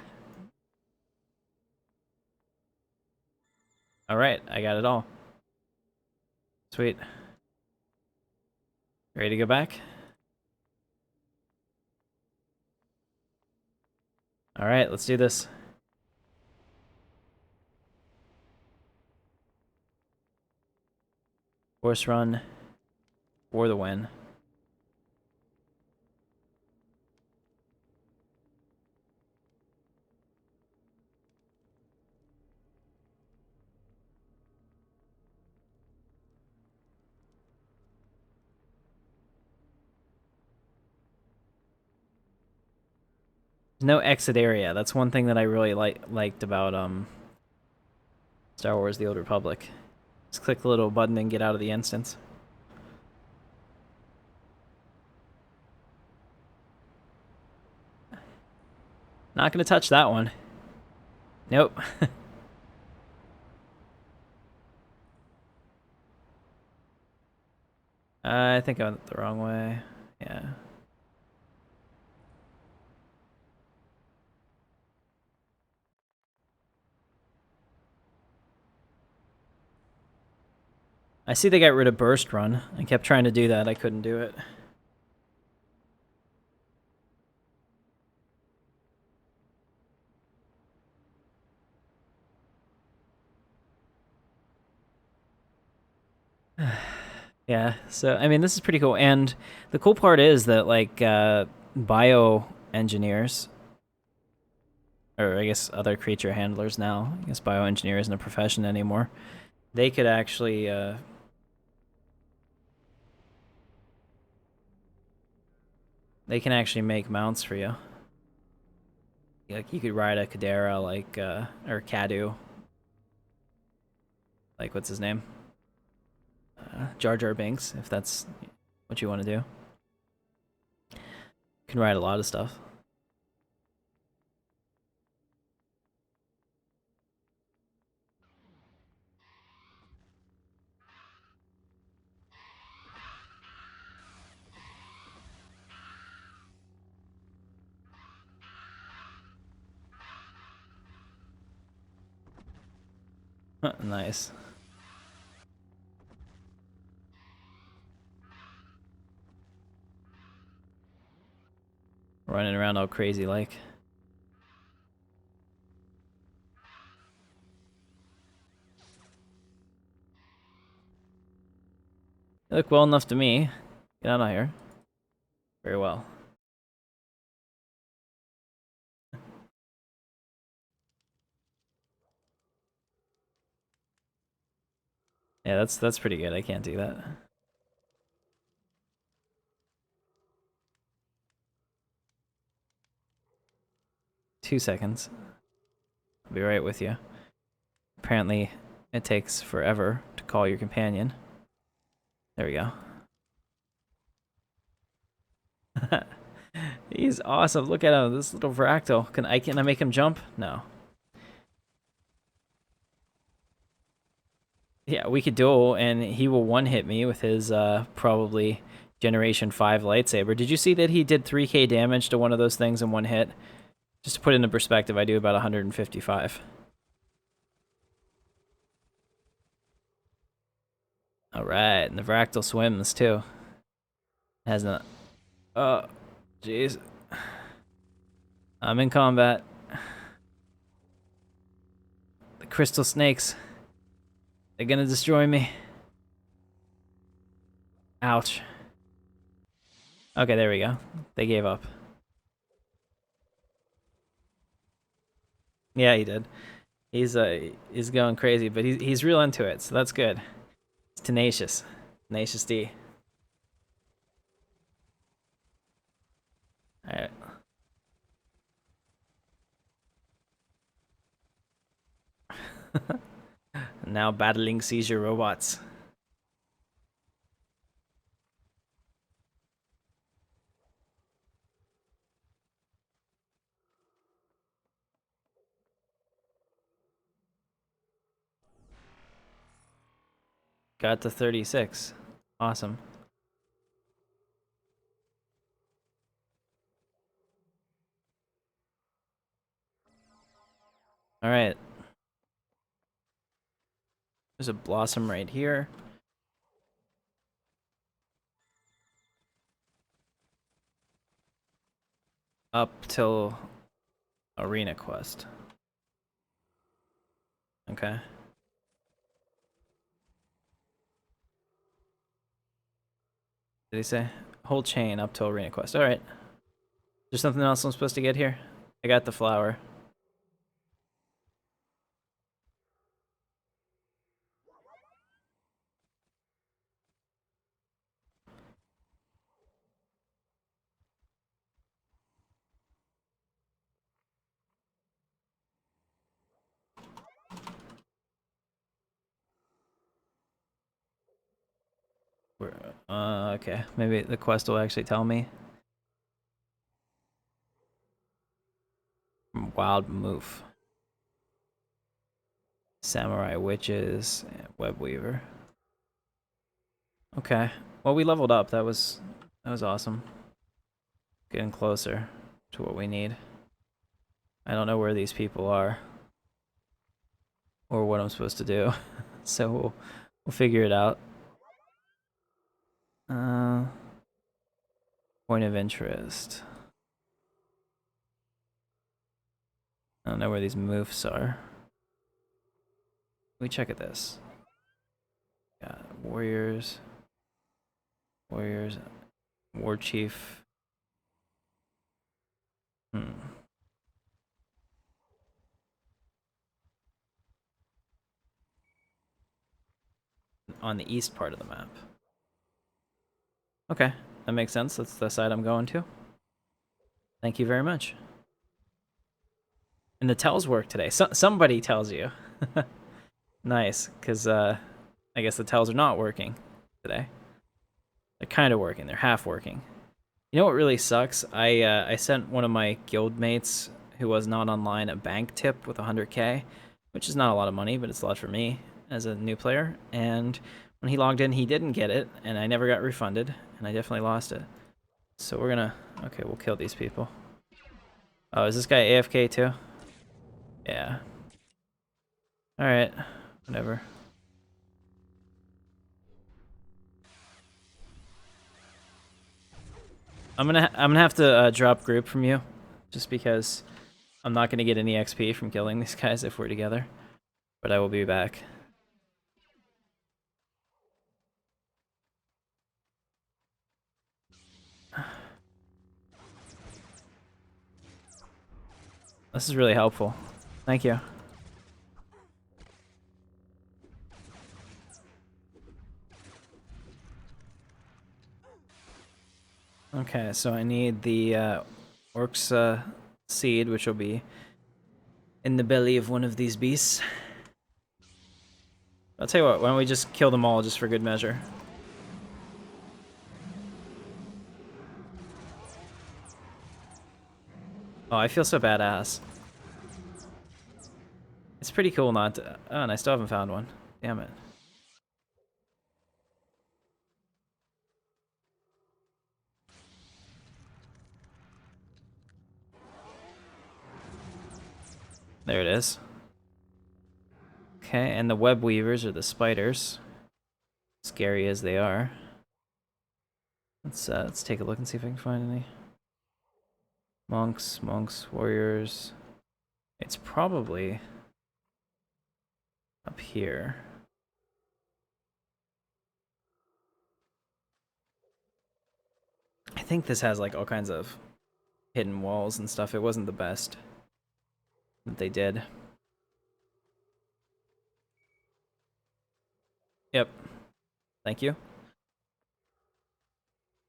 Alright, I got it all. Sweet. Ready to go back? Alright, let's do this. Force run for the win. There's no exit area. That's one thing that I really liked about Star Wars: The Old Republic. Just click the little button and get out of the instance. Not gonna touch that one. Nope. I think I went the wrong way. Yeah. I see they got rid of Burst Run. I kept trying to do that. I couldn't do it. Yeah, so I mean, this is pretty cool, and the cool part is that like bio engineers, or I guess other creature handlers now. I guess bioengineer isn't a profession anymore. They could actually they can actually make mounts for you. Like you could ride a Kadera, like or Kadu, like what's his name, Jar Jar Binks, if that's what you want to do. You can ride a lot of stuff. Nice. Running around all crazy like. You look well enough to me. Get out of here. Very well. Yeah, that's pretty good. I can't do that. $2 seconds. I'll be right with you. Apparently, it takes forever to call your companion. There we go. He's awesome. Look at him. This little fractal. Can I make him jump? No. Yeah, we could duel, and he will one-hit me with his probably Generation 5 lightsaber. Did you see that he did 3k damage to one of those things in one hit? Just to put it into perspective, I do about 155. Alright, and the fractal swims, too. Has not... Oh, jeez. I'm in combat. The crystal snakes. They're gonna destroy me. Ouch. Okay, there we go. They gave up. Yeah, he did. He's going crazy, but he's real into it, so that's good. It's tenacious. Tenacious D. Alright. Now battling seizure robots. Got to 36. Awesome. Alright. There's a blossom right here. Up till Arena Quest. Okay. Did he say? Whole chain up till Arena Quest. Alright. There's something else I'm supposed to get here? I got the flower. Okay, maybe the quest will actually tell me. Wild Moof. Samurai Witches, and Web Weaver. Okay. Well, we leveled up. That was awesome. Getting closer to what we need. I don't know where these people are or what I'm supposed to do, so we'll figure it out. Point of interest. I don't know where these moofs are. Let me check at this. Got warriors, war chief. On the east part of the map. Okay, that makes sense. That's the side I'm going to. Thank you very much. And the tells work today. Somebody tells you. Nice, because I guess the tells are not working today. They're kind of working. They're half working. You know what really sucks? I sent one of my guild mates who was not online a bank tip with 100k, which is not a lot of money, but it's a lot for me as a new player. And when he logged in, he didn't get it, and I never got refunded, and I definitely lost it. So we're gonna... Okay, we'll kill these people. Oh, is this guy AFK too? Yeah. Alright. Whatever. I'm gonna have to drop group from you, just because I'm not gonna get any XP from killing these guys if we're together. But I will be back. This is really helpful. Thank you. Okay, so I need the Orc's seed, which will be in the belly of one of these beasts. I'll tell you what, why don't we just kill them all just for good measure? Oh, I feel so badass. It's pretty cool not to... Oh, and I still haven't found one. Damn it. There it is. Okay, and the web weavers are the spiders. Scary as they are. Let's take a look and see if I can find any. Monks, warriors. It's probably up here. I think this has like all kinds of hidden walls and stuff. It wasn't the best that they did. Yep. Thank you.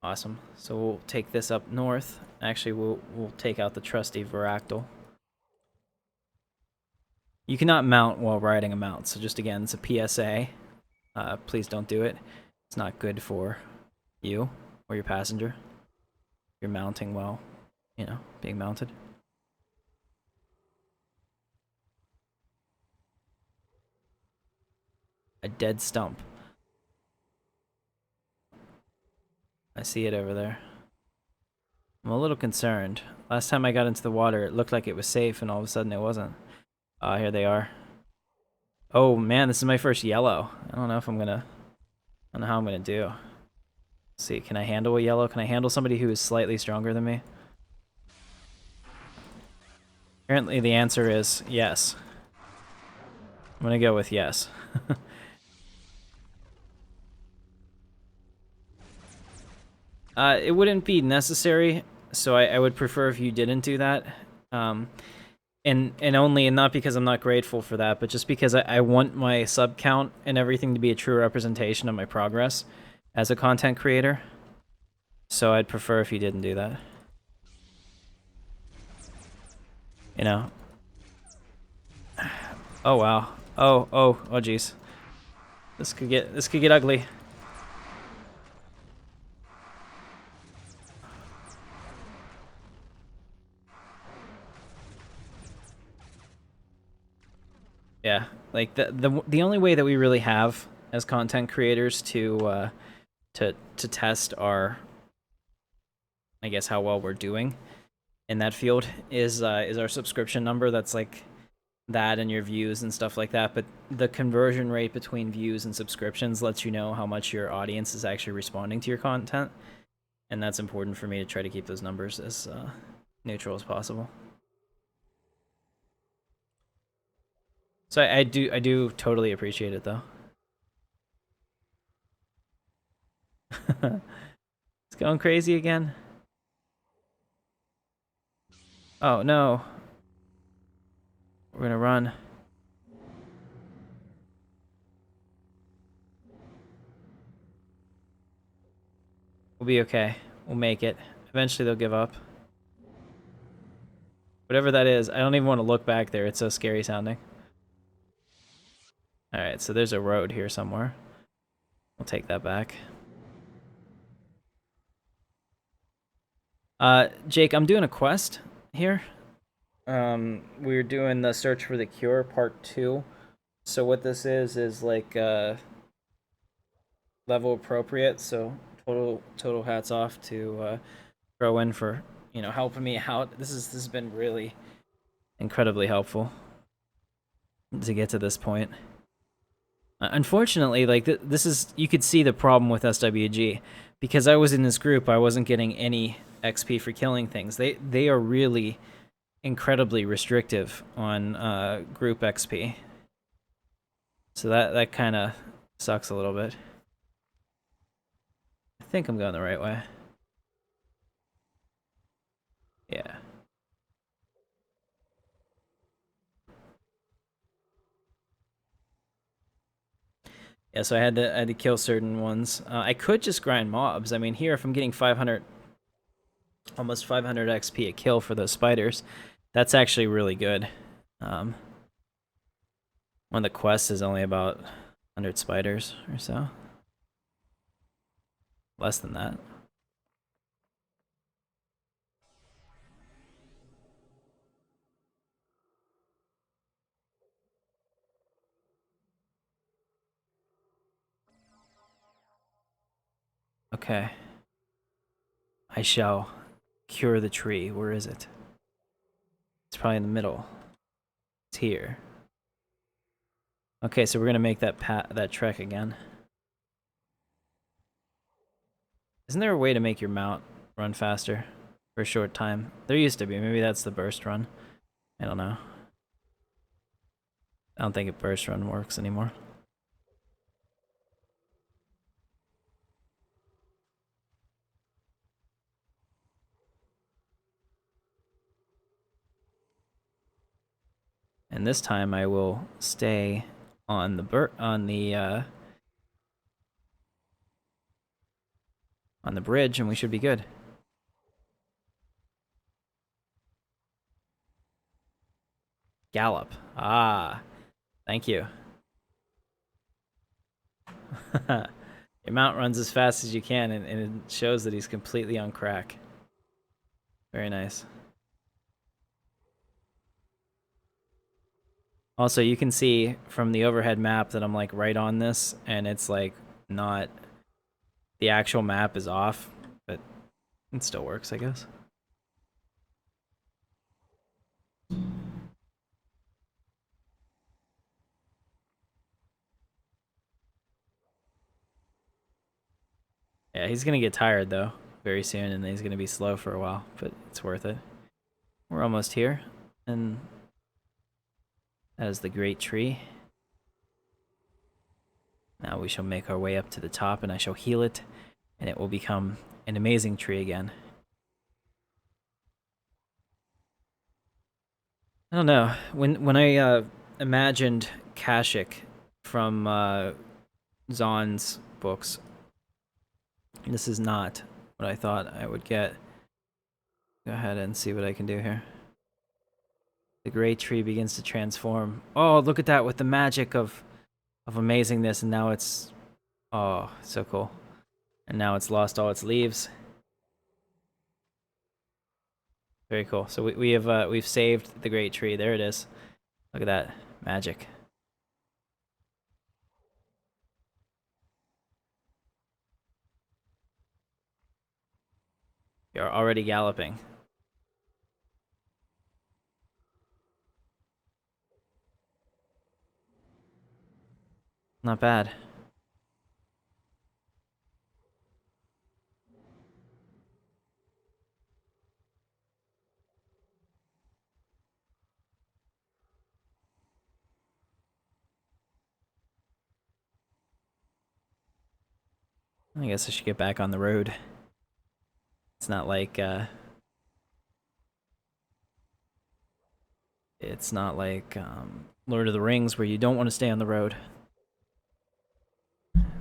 Awesome. So we'll take this up north. Actually, we'll take out the trusty Varactyl. You cannot mount while riding a mount, so just again, it's a PSA. Please don't do it. It's not good for you or your passenger. You're mounting while, you know, being mounted. A dead stump. I see it over there. I'm a little concerned. Last time I got into the water, it looked like it was safe, and all of a sudden it wasn't. Here they are. Oh man, this is my first yellow. I don't know if I'm gonna... I don't know how I'm gonna do. Let's see, can I handle a yellow? Can I handle somebody who is slightly stronger than me? Apparently the answer is yes. I'm gonna go with yes. It wouldn't be necessary, so I would prefer if you didn't do that. And not because I'm not grateful for that, but just because I want my sub count and everything to be a true representation of my progress as a content creator. So I'd prefer if you didn't do that. You know. Oh wow. Oh jeez. This could get ugly. Like the only way that we really have as content creators to test our, I guess, how well we're doing in that field is our subscription number. That's like that and your views and stuff like that. But the conversion rate between views and subscriptions lets you know how much your audience is actually responding to your content, and that's important for me to try to keep those numbers as neutral as possible. So I do totally appreciate it though. It's going crazy again. Oh no. We're gonna run. We'll be okay. We'll make it. Eventually they'll give up. Whatever that is, I don't even want to look back there. It's so scary sounding. Alright, so there's a road here somewhere. We'll take that back. Jake, I'm doing a quest here. We're doing the Search for the Cure Part 2. So what this is like level appropriate, so total hats off to Rowan for, helping me out. This has been really incredibly helpful to get to this point. Unfortunately, like this is, you could see the problem with SWG because I was in this group. I wasn't getting any XP for killing things. They are really incredibly restrictive on group XP. So that kind of sucks a little bit. I think I'm going the right way. Yeah. Yeah, so I had to kill certain ones. I could just grind mobs. I mean, here if I'm getting 500, almost 500 XP a kill for those spiders, that's actually really good. When the quest is only about 100 spiders or so. Less than that. Okay. I shall cure the tree. Where is it? It's probably in the middle. It's here. Okay, so we're gonna make that trek again. Isn't there a way to make your mount run faster for a short time? There used to be. Maybe that's the burst run. I don't know. I don't think a burst run works anymore. And this time I will stay on the bridge, and we should be good. Gallop. Ah, thank you. Your mount runs as fast as you can, and it shows that he's completely on crack. Very nice. Also, you can see from the overhead map that I'm like right on this, and it's like not, the actual map is off, but it still works, I guess. Yeah, he's gonna get tired though very soon, and he's gonna be slow for a while, but it's worth it. We're almost here, and that is the great tree. Now we shall make our way up to the top, and I shall heal it, and it will become an amazing tree again. I don't know. When I imagined Kashyyyk from Zahn's books, this is not what I thought I would get. Go ahead and see what I can do here. The great tree begins to transform. Oh, look at that with the magic of amazingness, and now it's, oh, so cool. And now it's lost all its leaves. Very cool. So we've saved the great tree. There it is. Look at that magic. You're already galloping. Not bad. I guess I should get back on the road. It's not like, Lord of the Rings where you don't want to stay on the road.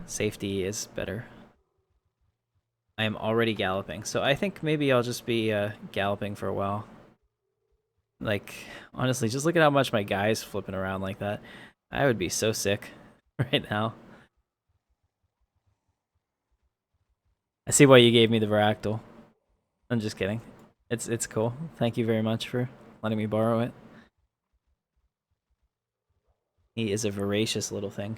Safety is better. I am already galloping, so I think maybe I'll just be galloping for a while. Like, honestly, just look at how much my guy's flipping around like that. I would be so sick right now. I see why you gave me the Varactyl. I'm just kidding. It's cool. Thank you very much for letting me borrow it. He is a voracious little thing.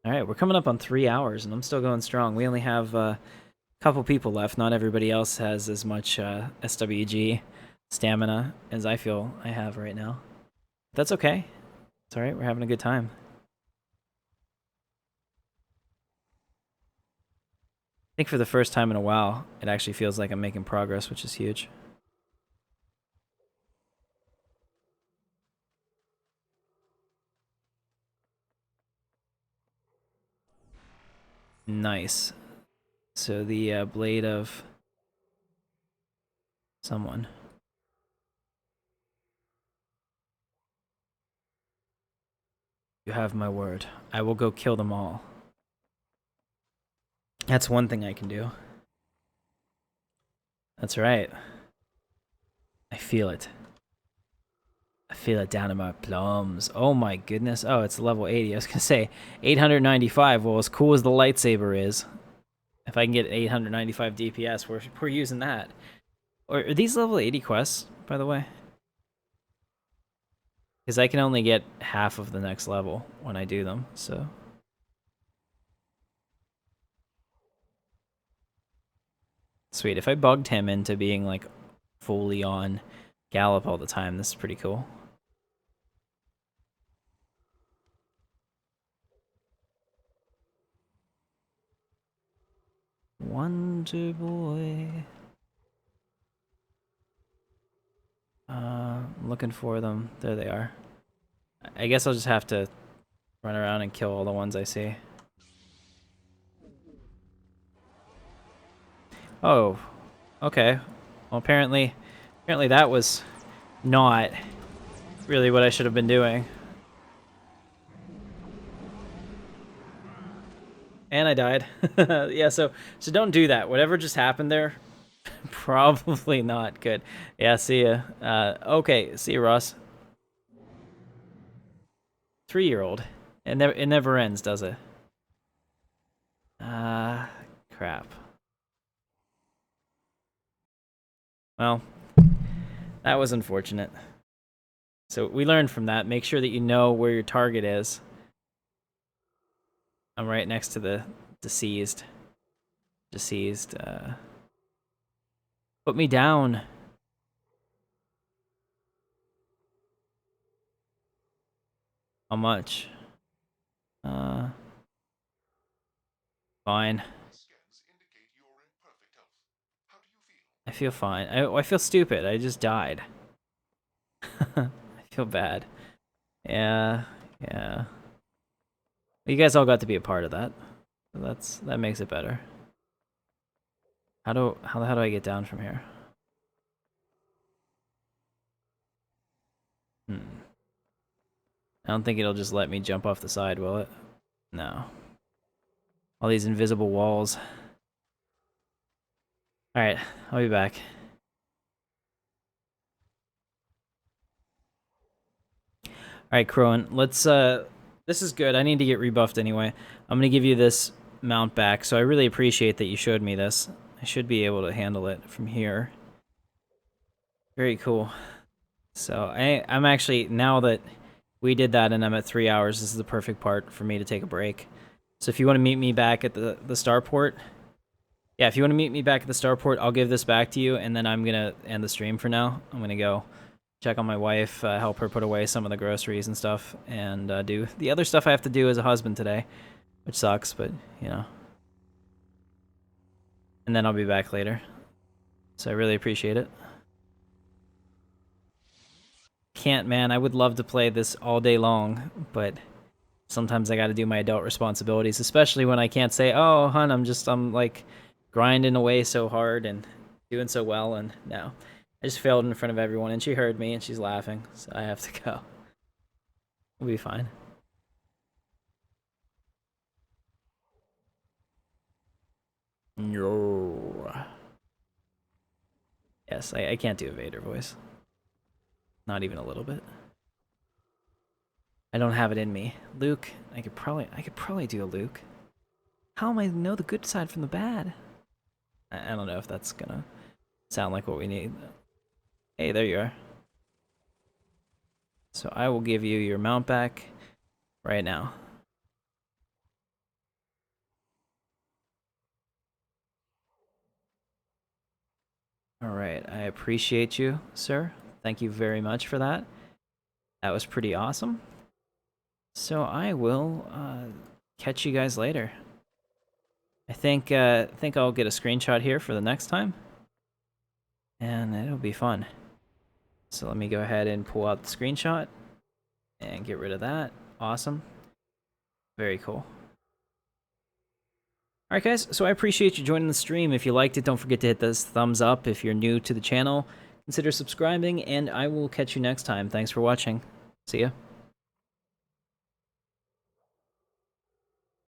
Alright, we're coming up on 3 hours, and I'm still going strong. We only have a couple people left. Not everybody else has as much SWG stamina as I feel I have right now. That's okay. It's alright, we're having a good time. I think for the first time in a while, it actually feels like I'm making progress, which is huge. Nice. So the blade of someone. You have my word. I will go kill them all. That's one thing I can do. That's right. I feel it. I feel it down in my plums. Oh my goodness. Oh, it's level 80. I was gonna say 895. Well, as cool as the lightsaber is, if I can get 895 DPS, we're using that. Or are these level 80 quests, by the way? Because I can only get half of the next level when I do them, so. Sweet. If I bugged him into being like fully on Gallop all the time, this is pretty cool. Wonder Boy. Looking for them. There they are. I guess I'll just have to run around and kill all the ones I see. Oh, okay. Well, apparently that was not really what I should have been doing. And I died. Yeah, so don't do that. Whatever just happened there, probably not good. Yeah, see ya. Okay, see you, Ross. 3-year-old. It never ends, does it? Crap. Well, that was unfortunate. So we learned from that. Make sure that you know where your target is. I'm right next to the deceased. Put me down. How much? Fine. I feel fine. I feel stupid. I just died. I feel bad. Yeah. You guys all got to be a part of that. So that makes it better. How the hell do I get down from here? I don't think it'll just let me jump off the side, will it? No. All these invisible walls. Alright, I'll be back. Alright, Crowan, let's, this is good. I need to get rebuffed anyway. I'm gonna give you this mount back, so I really appreciate that you showed me this. I should be able to handle it from here. Very cool. So I'm actually, now that we did that and I'm at 3 hours, this is the perfect part for me to take a break. So if you want to meet me back at the starport, yeah, if you want to meet me back at the starport, I'll give this back to you, and then I'm gonna end the stream for now. I'm gonna go check on my wife, help her put away some of the groceries and stuff, and do the other stuff I have to do as a husband today, which sucks, but you know. And then I'll be back later. So I really appreciate it. Can't, man. I would love to play this all day long, but sometimes I got to do my adult responsibilities, especially when I can't say, "Oh, hun, I'm like grinding away so hard and doing so well," and no. I just failed in front of everyone, and she heard me, and she's laughing, so I have to go. We'll be fine. No. Yes, I can't do a Vader voice. Not even a little bit. I don't have it in me. Luke, I could probably do a Luke. How am I to know the good side from the bad? I don't know if that's gonna sound like what we need. Hey, there you are. So I will give you your mount back right now. All right, I appreciate you, sir. Thank you very much for that. That was pretty awesome. So I will catch you guys later. I think I'll get a screenshot here for the next time, and it'll be fun. So let me go ahead and pull out the screenshot and get rid of that. Awesome. Very cool. Alright guys, so I appreciate you joining the stream. If you liked it, don't forget to hit this thumbs up. If you're new to the channel, consider subscribing, and I will catch you next time. Thanks for watching. See ya.